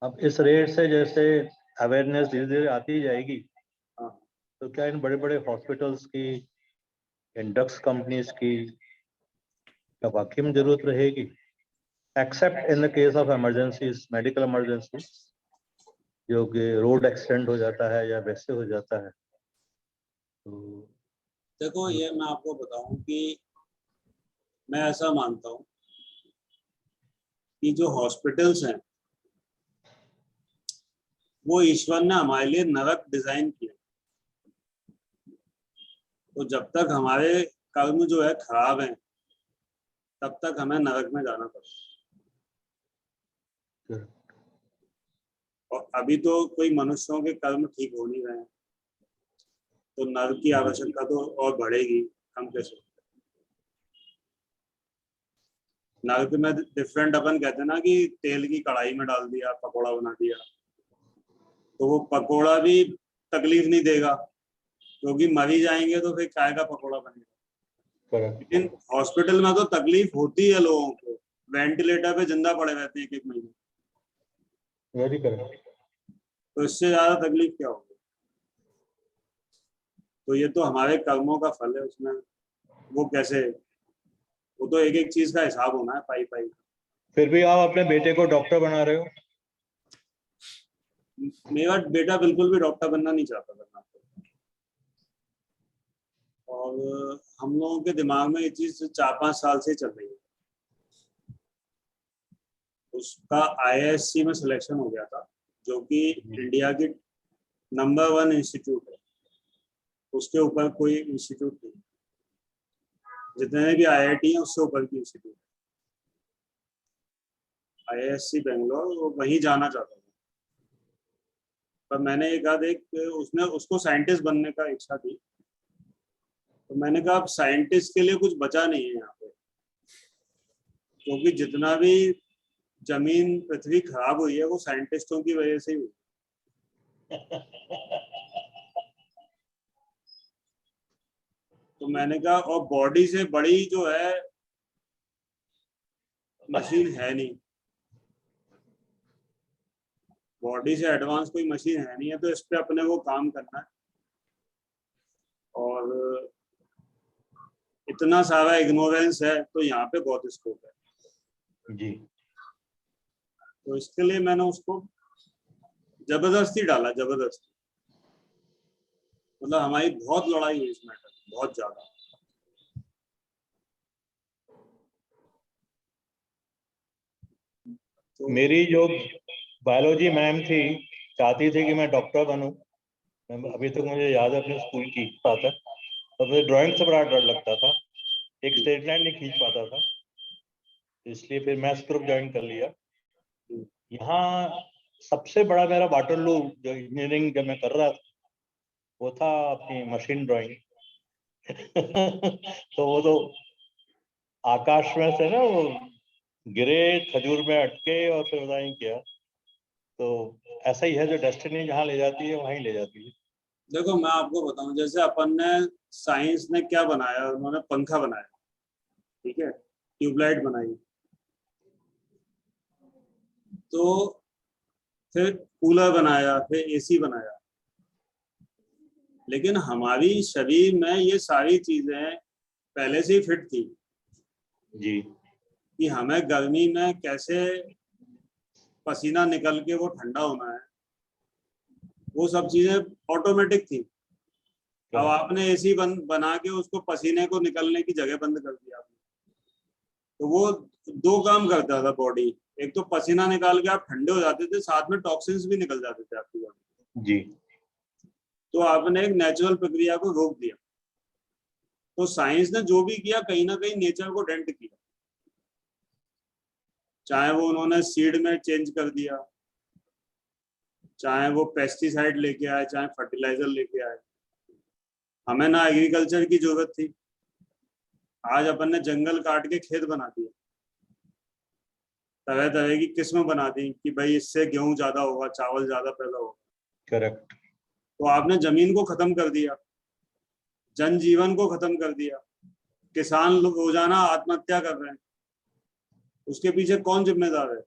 अब इस रेट से जैसे अवेयरनेस धीरे धीरे आती जाएगी, तो क्या इन बड़े बड़े हॉस्पिटल्स की, इन ड्रग्स कंपनीज की क्या वाकई में जरूरत रहेगी? Accept in the case of emergencies, medical emergency, जो कि रोड एक्सीडेंट हो जाता है या वैसे हो जाता है। तो देखो ये मैं आपको बताऊं कि मैं ऐसा मानता हूं कि जो हॉस्पिटल्स हैं वो ईश्वर ने हमारे लिए नरक डिजाइन किया। तो जब तक हमारे कर्म जो है खराब हैं, तब तक हमें नरक में जाना पड़ेगा। और अभी तो कोई मनुष्यों के कर्म ठीक हो नहीं रहे हैं, तो नर्व की आवश्यकता तो और बढ़ेगी, हम कैसे? नर्व में डिफरेंट, अपन कहते हैं ना कि तेल की कढ़ाई में डाल दिया, पकोड़ा बना दिया, तो वो पकोड़ा भी तकलीफ नहीं देगा, क्योंकि मर ही जाएंगे तो फिर काय का पकोड़ा बनेगा। लेकिन हॉस्पिटल में तो तकलीफ होती है लोगों को, वेंटिलेटर पे जिंदा पड़े रहते हैं 1-1 महीने। Very correct. तो इससे ज्यादा तकलीफ क्या होगी? तो ये तो हमारे कर्मों का फल है, उसमें वो कैसे, वो तो एक एक चीज का हिसाब होना है, पाई पाई। फिर भी आप अपने बेटे को डॉक्टर बना रहे हो? मेरा बेटा बिल्कुल भी डॉक्टर बनना नहीं चाहता था, और हम लोगों के दिमाग में ये चीज 4-5 साल से चल रही है। उसका IISc में सिलेक्शन हो गया था, जो कि इंडिया की नंबर 1 इंस्टीट्यूट है, उसके ऊपर कोई इंस्टीट्यूट नहीं, जितने भी IIT हैं उससे ऊपर की इंस्टीट्यूट IISc बेंगलोर, वो वहीं जाना चाहता था। पर मैंने एक आध उसने उसको साइंटिस्ट बनने का इच्छा थी, तो मैंने कहा अब साइंटिस्ट के लिए कुछ बचा नहीं है यहाँ पे, क्योंकि जितना भी जमीन पृथ्वी खराब हुई है वो साइंटिस्टों की वजह से ही हुई। तो मैंने कहा, और बॉडी से बड़ी जो है मशीन है नहीं, बॉडी से एडवांस कोई मशीन है नहीं है, तो इस पे अपने को काम करना है। और इतना सारा इग्नोरेंस है, तो यहाँ पे बहुत स्कोप है जी। तो इसके लिए मैंने उसको जबरदस्ती डाला, जबरदस्ती। मतलब हमारी बहुत लड़ाई हुई इस मैटर, बहुत ज्यादा। तो मेरी जो बायोलॉजी मैम थी, चाहती थी कि मैं डॉक्टर बनूं। अभी तक मुझे याद है अपने स्कूल की बात है, तो मुझे ड्राइंग से बड़ा डर लगता था, एक स्ट्रेट लाइन नहीं खींच पाता था, इसलिए फिर मैथ्स ग्रुप ज्वाइन कर लिया। यहाँ सबसे बड़ा मेरा वाटरलू जो इंजीनियरिंग जब मैं कर रहा था, वो था अपनी मशीन ड्राइंग। तो वो तो आकाश में से ना वो गिरे, खजूर में अटके और फिर पता नहीं क्या। तो ऐसा ही है, जो डेस्टिनी जहाँ ले जाती है वहीं ले जाती है। देखो मैं आपको बताऊं, जैसे अपन ने साइंस ने क्या बनाया, उन्होंने पंखा बनाया, ठीक है, ट्यूबलाइट बनाई, तो फिर कूलर बनाया, फिर AC बनाया। लेकिन हमारी शरीर में ये सारी चीजें पहले से ही फिट थी जी, कि हमें गर्मी में कैसे पसीना निकल के वो ठंडा होना है, वो सब चीजें ऑटोमेटिक थी। अब आपने AC बना के उसको पसीने को निकलने की जगह बंद कर दिया आपने, तो वो 2 काम करता था बॉडी, एक तो पसीना निकाल के आप ठंडे हो जाते थे, साथ में टॉक्सिन्स भी निकल जाते थे आपकी बॉडी जी। तो आपने एक नेचुरल प्रक्रिया को रोक दिया। तो साइंस ने जो भी किया, कहीं ना कहीं नेचर को डेंट किया, चाहे वो उन्होंने सीड में चेंज कर दिया, चाहे वो पेस्टिसाइड लेके आए, चाहे फर्टिलाइजर लेके आए। हमें ना एग्रीकल्चर की जरूरत थी, आज अपन ने जंगल काट के खेत बना दिए, तरह तरह की किस्म बना दी कि भाई इससे गेहूं ज्यादा होगा, चावल ज्यादा पैदा होगा। करेक्ट। तो आपने जमीन को खत्म कर दिया, जनजीवन को खत्म कर दिया, किसान लोग रोजाना आत्महत्या कर रहे हैं, उसके पीछे कौन जिम्मेदार है?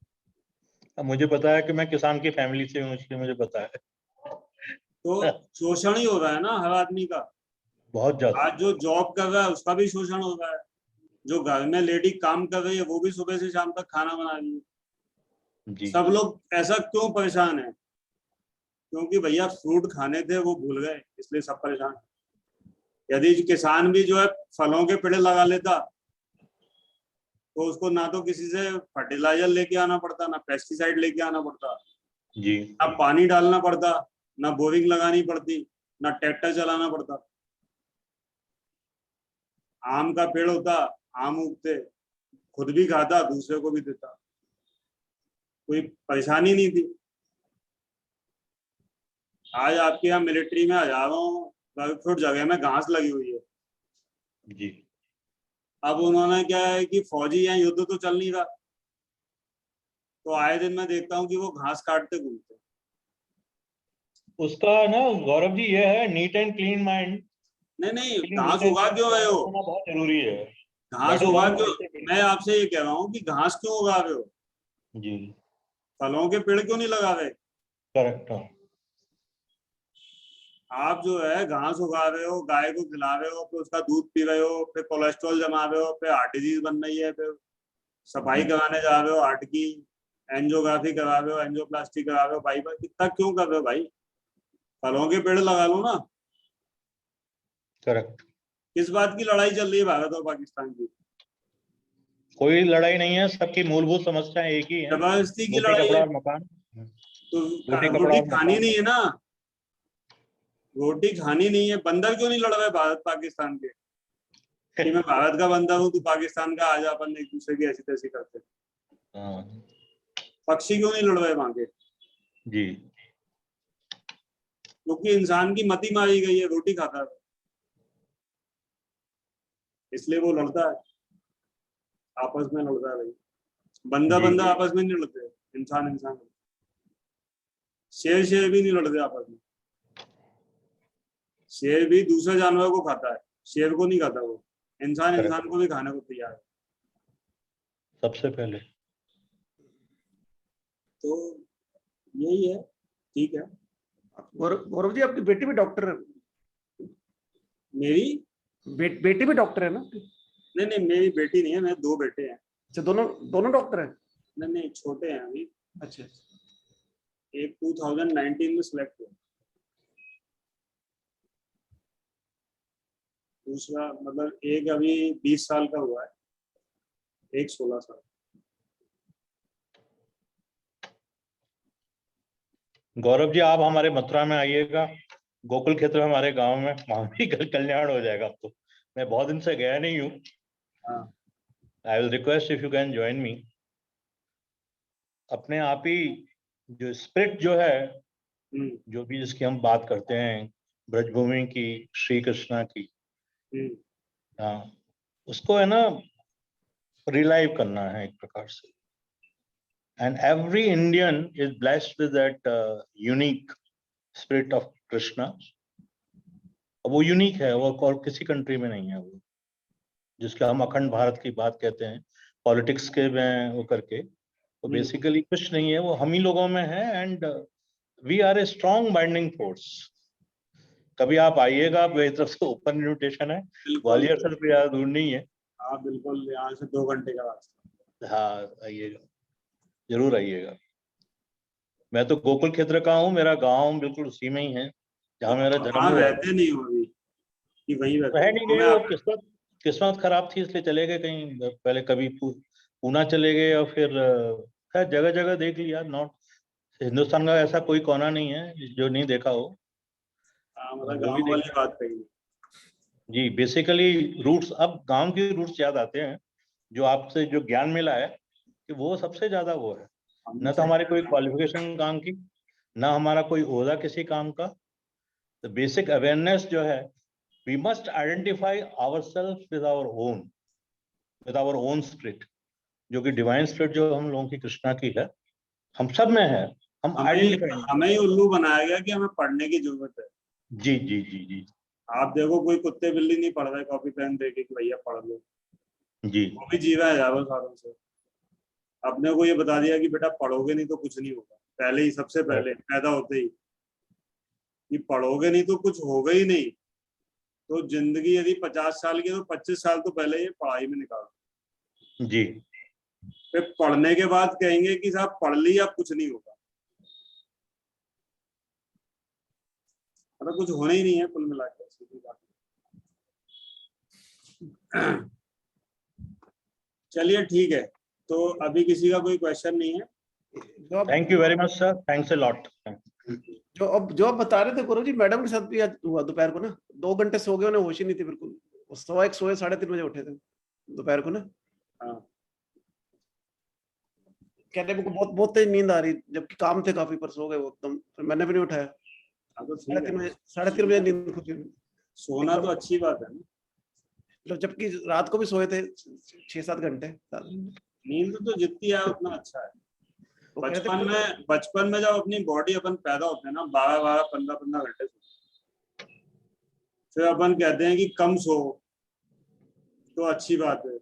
अब मुझे पता है कि मैं किसान की फैमिली से हूँ, इसलिए मुझे पता है। तो शोषण ही हो रहा है ना हर आदमी का, बहुत ज्यादा। आज जो जॉब कर रहा है उसका भी शोषण हो रहा है, जो घर में लेडी काम कर रही है वो भी सुबह से शाम तक खाना बना रही है। सब लोग ऐसा क्यों परेशान है? क्योंकि भैया फ्रूट खाने थे वो भूल गए, इसलिए सब परेशान। यदि किसान भी जो है फलों के पेड़ लगा लेता, तो उसको ना तो किसी से फर्टिलाइजर लेके आना पड़ता, ना पेस्टिसाइड लेके आना पड़ता जी, ना पानी डालना पड़ता, ना बोरिंग लगानी पड़ती, ना ट्रैक्टर चलाना पड़ता। आम का पेड़ होता, आम उगते, खुद भी खाता, दूसरे को भी देता, कोई परेशानी नहीं थी। आज आपके यहाँ मिलिट्री में हजारों फुट जगह में घास लगी हुई है जी। अब उन्होंने क्या है कि फौजी हैं, युद्ध तो चल नहीं रहा, तो आए दिन मैं देखता हूँ कि वो घास काटते घूमते। उसका ना गौरव जी ये है नीट एंड क्लीन माइंड। नहीं घास उगा क्यों रहे हो? बहुत जरूरी है। घास उगा क्यों? मैं आपसे ये कह रहा हूँ कि घास क्यों उगा रहे हो? जी। फलों के पेड़ क्यों नहीं लगा रहे? करेक्ट। आप जो है घास उगा रहे हो, गाय को खिला रहे हो, फिर उसका दूध पी रहे हो, फिर कोलेस्ट्रॉल जमा रहे हो, फिर हार्ट डिजीज बन रही है, फिर सफाई कराने जा रहे हो हार्ट की, एंजियोग्राफी करा रहे हो, एंजियोप्लास्टी करा रहे हो। भाई कितना क्यों कर रहे हो भाई? फलों के पेड़ लगा लो ना। करेक्ट। किस बात की लड़ाई चल रही है भारत और पाकिस्तान की? कोई लड़ाई नहीं है, सबकी मूलभूत समस्या एक ही है, जबरदस्ती की रोटी लड़ाई कपड़ा है। और मकान। तो रोटी कपड़ा रोटी और खानी मकान। नहीं है ना, रोटी खानी नहीं है। बंदर क्यों नहीं लड़ रहे भारत पाकिस्तान के कि मैं भारत का बंदर हूँ, तू पाकिस्तान का, आज अपन एक दूसरे की ऐसी तैसी करते। पक्षी क्यों नहीं लड़ रहे वहां के? जी। क्योंकि इंसान की मति मारी गई है, रोटी खाता है इसलिए वो लड़ता है, आपस में लड़ता है भाई। बंदा बंदा आपस में नहीं लड़ते, इंसान इंसान। शेर शेर भी नहीं लड़ते आपस में। शेर भी दूसरे जानवर को खाता है, शेर को नहीं खाता वो। इंसान इंसान को भी खाने को तैयार है सबसे पहले। तो यही है। ठीक है। गौरव जी आपकी बेटी भी डॉक्टर है? मेरी बेटी भी डॉक्टर है ना? नहीं मेरी बेटी नहीं है, मेरे 2 बेटे हैं। अच्छा, दोनों डॉक्टर हैं? नहीं छोटे हैं अभी। अच्छा। एक 2019 में सिलेक्ट हुआ, दूसरा मतलब एक अभी 20 साल का हुआ है, एक 16 साल। गौरव जी आप हमारे मथुरा में आइएगा, गोकुल क्षेत्र में हमारे गांव में, वहां भी कल्याण हो जाएगा। तो मैं बहुत दिन से गया नहीं हूँ। I will request if you can join me. अपने आप ही जो स्पिरिट जो है, जो भी जिसकी हम बात करते हैं, ब्रजभूमि की, श्री कृष्णा की, हाँ, उसको है ना रिलाइव करना है एक प्रकार से। And every Indian is blessed with that unique spirit of Krishna. वो यूनिक है, वो और किसी कंट्री में नहीं है। वो जिसका हम अखंड भारत की बात कहते हैं पॉलिटिक्स के में वो करके, वो बेसिकली कुछ नहीं है, वो हम ही लोगों में है। And we are a strong binding force. कभी आप आइएगा, मेरी तरफ से ओपन इन्विटेशन है। ग्वालियर से तो यार दूर नहीं है। हाँ बिल्कुल, यहाँ से 2 घंटे का रास्ता। हाँ आइएगा, जरूर आइएगा। मैं तो गोकुल क्षेत्र का हूँ, मेरा गांव बिल्कुल उसी में ही है जहाँ मेरा जन्म हुआ। रहते नहीं हो अभी कि वहीं रह नहीं गए, वो किस्मत खराब थी इसलिए चले गए कहीं पहले। कभी पूना चले गए और फिर खैर जगह जगह देख लिया। नॉर्थ हिंदुस्तान का ऐसा कोई कोना नहीं है जो नहीं देखा हो। मतलब गांव वाली बात कही जी। बेसिकली रूट्स, अब गांव के रूट्स याद आते हैं। जो आपसे जो ज्ञान मिला है कि वो सबसे ज्यादा वो है। न तो हमारी कोई क्वालिफिकेशन काम की, ना हमारा कोई ओहदा किसी काम का। द बेसिक अवेयरनेस जो है, we must identify ourself with our own spirit, जो कि डिवाइन स्पिरिट जो हम लोगों की कृष्णा की है, हम सब में है। हम हमें ही उल्लू बनाया गया कि हमें पढ़ने की जरूरत है। जी जी जी जी। आप देखो कोई कुत्ते बिल्ली नहीं पढ़ रहे कॉपी पेन देके कि भैया पढ़ लो जी। वो भी जी रहा है हजारों सालों से। अपने को ये बता दिया कि बेटा पढ़ोगे नहीं तो कुछ नहीं होगा, पहले ही, सबसे पहले पैदा होते ही कि पढ़ोगे नहीं तो कुछ होगा ही नहीं। तो जिंदगी यदि 50 साल की है तो 25 साल तो पहले ये पढ़ाई में निकाल जी। फिर पढ़ने के बाद कहेंगे कि साहब पढ़ लिया, कुछ नहीं होगा। मतलब कुछ होना ही नहीं है कुल मिलाकर। चलिए ठीक है, तो अभी किसी का कोई क्वेश्चन नहीं है। Thank you very much sir, thanks a lot. जो आप बता रहे थे गुरु जी, मैडम के साथ भी आज हुआ दोपहर को ना, 2 घंटे सो गए, उन्हें होश ही नहीं थी बिल्कुल। 1:15 सोए, 3:30 बजे उठे थे दोपहर को ना। कहते मुझको बहुत तेज नींद आ रही, जबकि काम थे काफी, पर सो गए वो एकदम। तो मैंने भी नहीं उठाया। 3:30 बजे नींद खुली। सोना तो अच्छी बात है ना, मतलब जबकि रात को भी सोए थे 6-7 घंटे। नींद तो जितनी है उतना अच्छा है। वो कहते हैं बचपन में जब अपनी बॉडी अपन पैदा होते हैं ना 12-12, 15-15 घंटे सोते, फिर अपन कहते हैं कि कम सो, तो अच्छी बात है।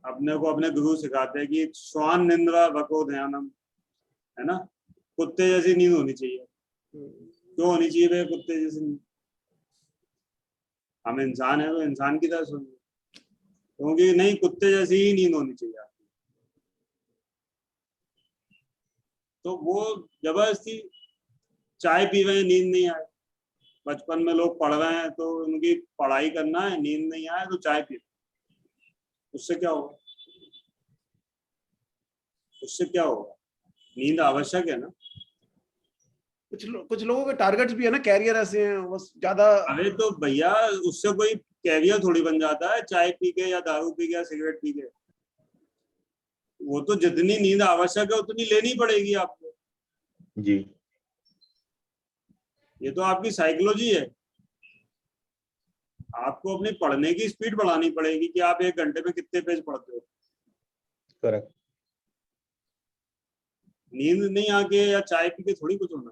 अपने को अपने गुरु सिखाते हैं कि स्वान निंद्रा भको ध्यानम, है ना, कुत्ते जैसी नींद होनी चाहिए। क्यों होनी चाहिए भाई कुत्ते जैसी नींद? हम इंसान है तो इंसान की तरह सोएंगे, क्योंकि नहीं, कुत्ते जैसी ही नींद होनी चाहिए आपकी। तो वो जबरदस्ती चाय पी रहे हैं, नींद नहीं आए। बचपन में लोग पढ़ रहे हैं तो उनकी पढ़ाई करना है, नींद नहीं आए तो चाय पी, उससे क्या होगा? उससे क्या होगा? नींद आवश्यक है ना। कुछ लोगों के टारगेट्स भी है ना, कैरियर ऐसे हैं बस ज्यादा। अरे तो भैया उससे कोई कैरियर थोड़ी बन जाता है चाय पी के या दारू पी के या सिगरेट पी के। वो तो जितनी नींद आवश्यक है उतनी लेनी पड़ेगी आपको जी। ये तो आपकी साइकोलॉजी है। आपको अपनी पढ़ने की स्पीड बढ़ानी पड़ेगी कि आप 1 घंटे में कितने पेज पढ़ते हो। करेक्ट। नींद नहीं आके या चाय पी के थोड़ी कुछ होना।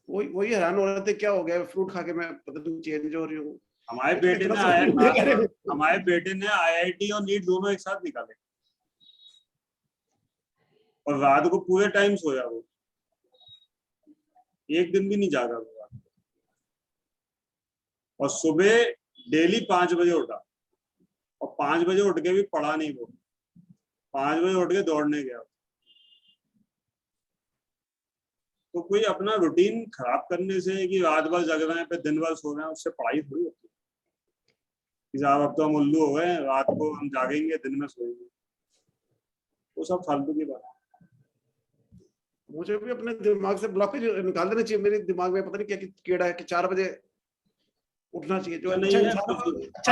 वही हैरान हो रहे थे क्या हो गया, फ्रूट खा के मैं पता नहीं चेंज हो रही हूँ। हमारे बेटे ने IIT और नीट दोनों एक साथ निकाले और रात को पूरे टाइम सोया, वो एक दिन भी नहीं जागा वो रात को। और सुबह डेली 5 बजे उठा और 5 बजे उठ के भी पढ़ा नहीं, वो 5 बजे उठ के दौड़ने गया। तो कोई अपना रूटीन खराब करने से कि रात भर जग रहे हैं पे दिन भर सो रहे हैं, उससे पढ़ाई थोड़ी होती है कि साहब अब तो हम उल्लू हो गए, रात को हम जागेंगे दिन में सोएंगे। वो सब फालतू की बात है। मुझे भी अपने दिमाग से ब्लॉकेज निकाल देना चाहिए। मेरे दिमाग में पता नहीं क्या कीड़ा है कि 4 बजे उठना चाहिए। जो अच्छा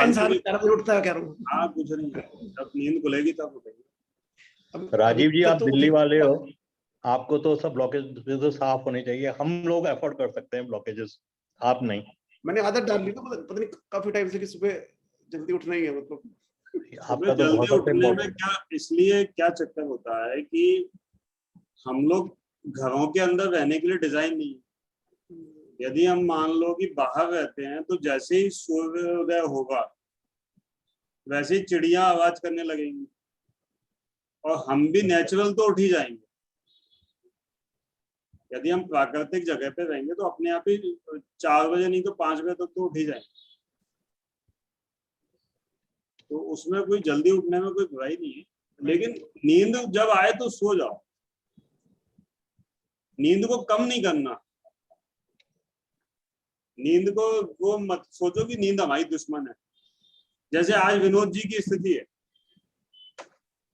इंसान 4 बजे उठता है, कह रहा हूँ। हाँ कुछ नहीं, जब नींद खुलेगी तब उठेगी। राजीव जी, आप दिल्ली वाले हो, आपको तो सब ब्लॉकेज तो साफ होने चाहिए। हम लोग अफोर्ड कर सकते हैं ब्लॉकेजेस, आप नहीं। मैंने आदत डाल ली, तो पता नहीं काफी टाइम से कि सुबह जल्दी उठना ही है। मतलब आपका तो जल्दी बहुत उठने में क्या, इसलिए क्या चक्कर होता है कि हम लोग घरों के अंदर रहने के लिए डिजाइन नहीं है। यदि हम मान लो कि बाहर रहते हैं तो जैसे ही सूर्योदय होगा वैसे ही चिड़िया आवाज करने लगेंगी और हम भी नेचुरल तो उठ ही जाएंगे। यदि हम प्राकृतिक जगह पे रहेंगे तो अपने आप ही 4 बजे नहीं तो 5 बजे तक तो उठ ही जाएंगे। तो उसमें कोई जल्दी उठने में कोई बुराई नहीं है, लेकिन नींद जब आए तो सो जाओ। नींद को कम नहीं करना। नींद को वो मत सोचो कि नींद हमारी दुश्मन है। जैसे आज विनोद जी की स्थिति है,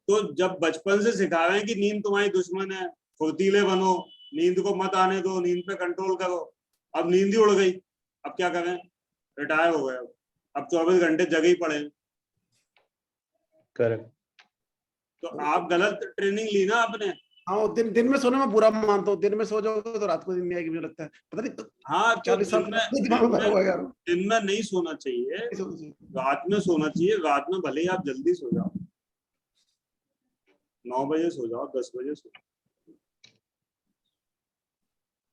तो जब बचपन से सिखा रहे हैं कि नींद तुम्हारी दुश्मन है, फुर्तीले बनो, नींद को मत आने दो, नींद पे कंट्रोल करो। अब नींद ही उड़ गई, अब क्या करें? रिटायर हो गए, अब 24 घंटे जगे ही पड़े। करेक्ट। तो आप गलत ट्रेनिंग ली ना आपने। हाँ, दिन में सोने में बुरा मानता हूँ। दिन में सो जाओगे तो रात को नींद नहीं आएगी, मुझे लगता है। पता नहीं हाँ, तो 40 साल दिन में नहीं सोना चाहिए, रात में सोना चाहिए। रात में भले ही आप जल्दी सो जाओ, 9 बजे सो जाओ, 10 बजे सो जाओ,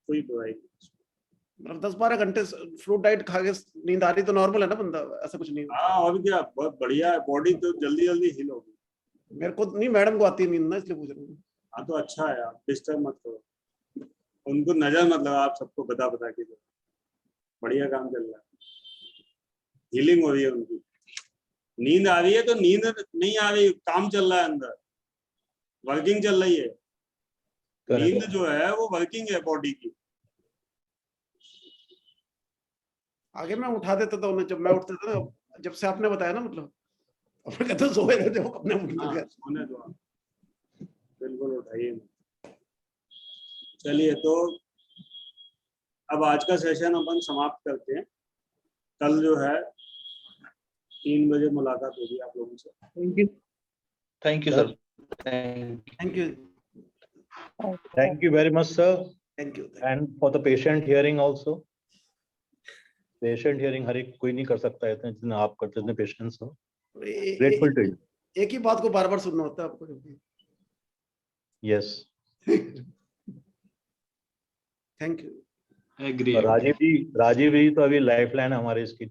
कोई बुराई नहीं। मतलब 10-12 घंटे फ्रूट डाइट खा के नींद आ रही तो नॉर्मल है ना बंदा, ऐसा कुछ नहीं। हाँ, और क्या, बहुत बढ़िया है। बॉडी तो जल्दी जल्दी हील होगी। मेरे को नहीं, मैडम को आती है नींद ना, इसलिए पूछ रहा हूँ। हाँ, तो अच्छा है, आप डिस्टर्ब मत करो उनको, नजर मत लगाओ। आप सबको बता के दो, बढ़िया काम चल रहा है, हीलिंग हो रही है उनकी। नींद आ रही है तो नींद नहीं आ रही, काम चल रहा है अंदर, वर्किंग चल रही है। नींद जो है वो वर्किंग है बॉडी की। आगे मैं उठा देता था उन्हें जब मैं उठता था ना, जब से आपने बताया ना, मतलब अपने कहते सोए थे वो अपने उठ गए। सोने दो, बिल्कुल उठाइए। चलिए, तो अब आज का सेशन अपन समाप्त करते हैं। कल जो है 3 बजे मुलाकात होगी आप लोगों से। Thank you sir. Thank you very much, sir. Thank you. And for the patient hearing also. Patient hearing हर एक कोई नहीं कर सकता है, इतने जितने आप करते, जितने पेशेंट्स हो। ए- ग्रेटफुल टू ए- एक ही बात को बार बार सुनना होता है आपको। Yes. Thank you. Agree. Rajeev ji तो अभी लाइफलाइन हमारे इसकी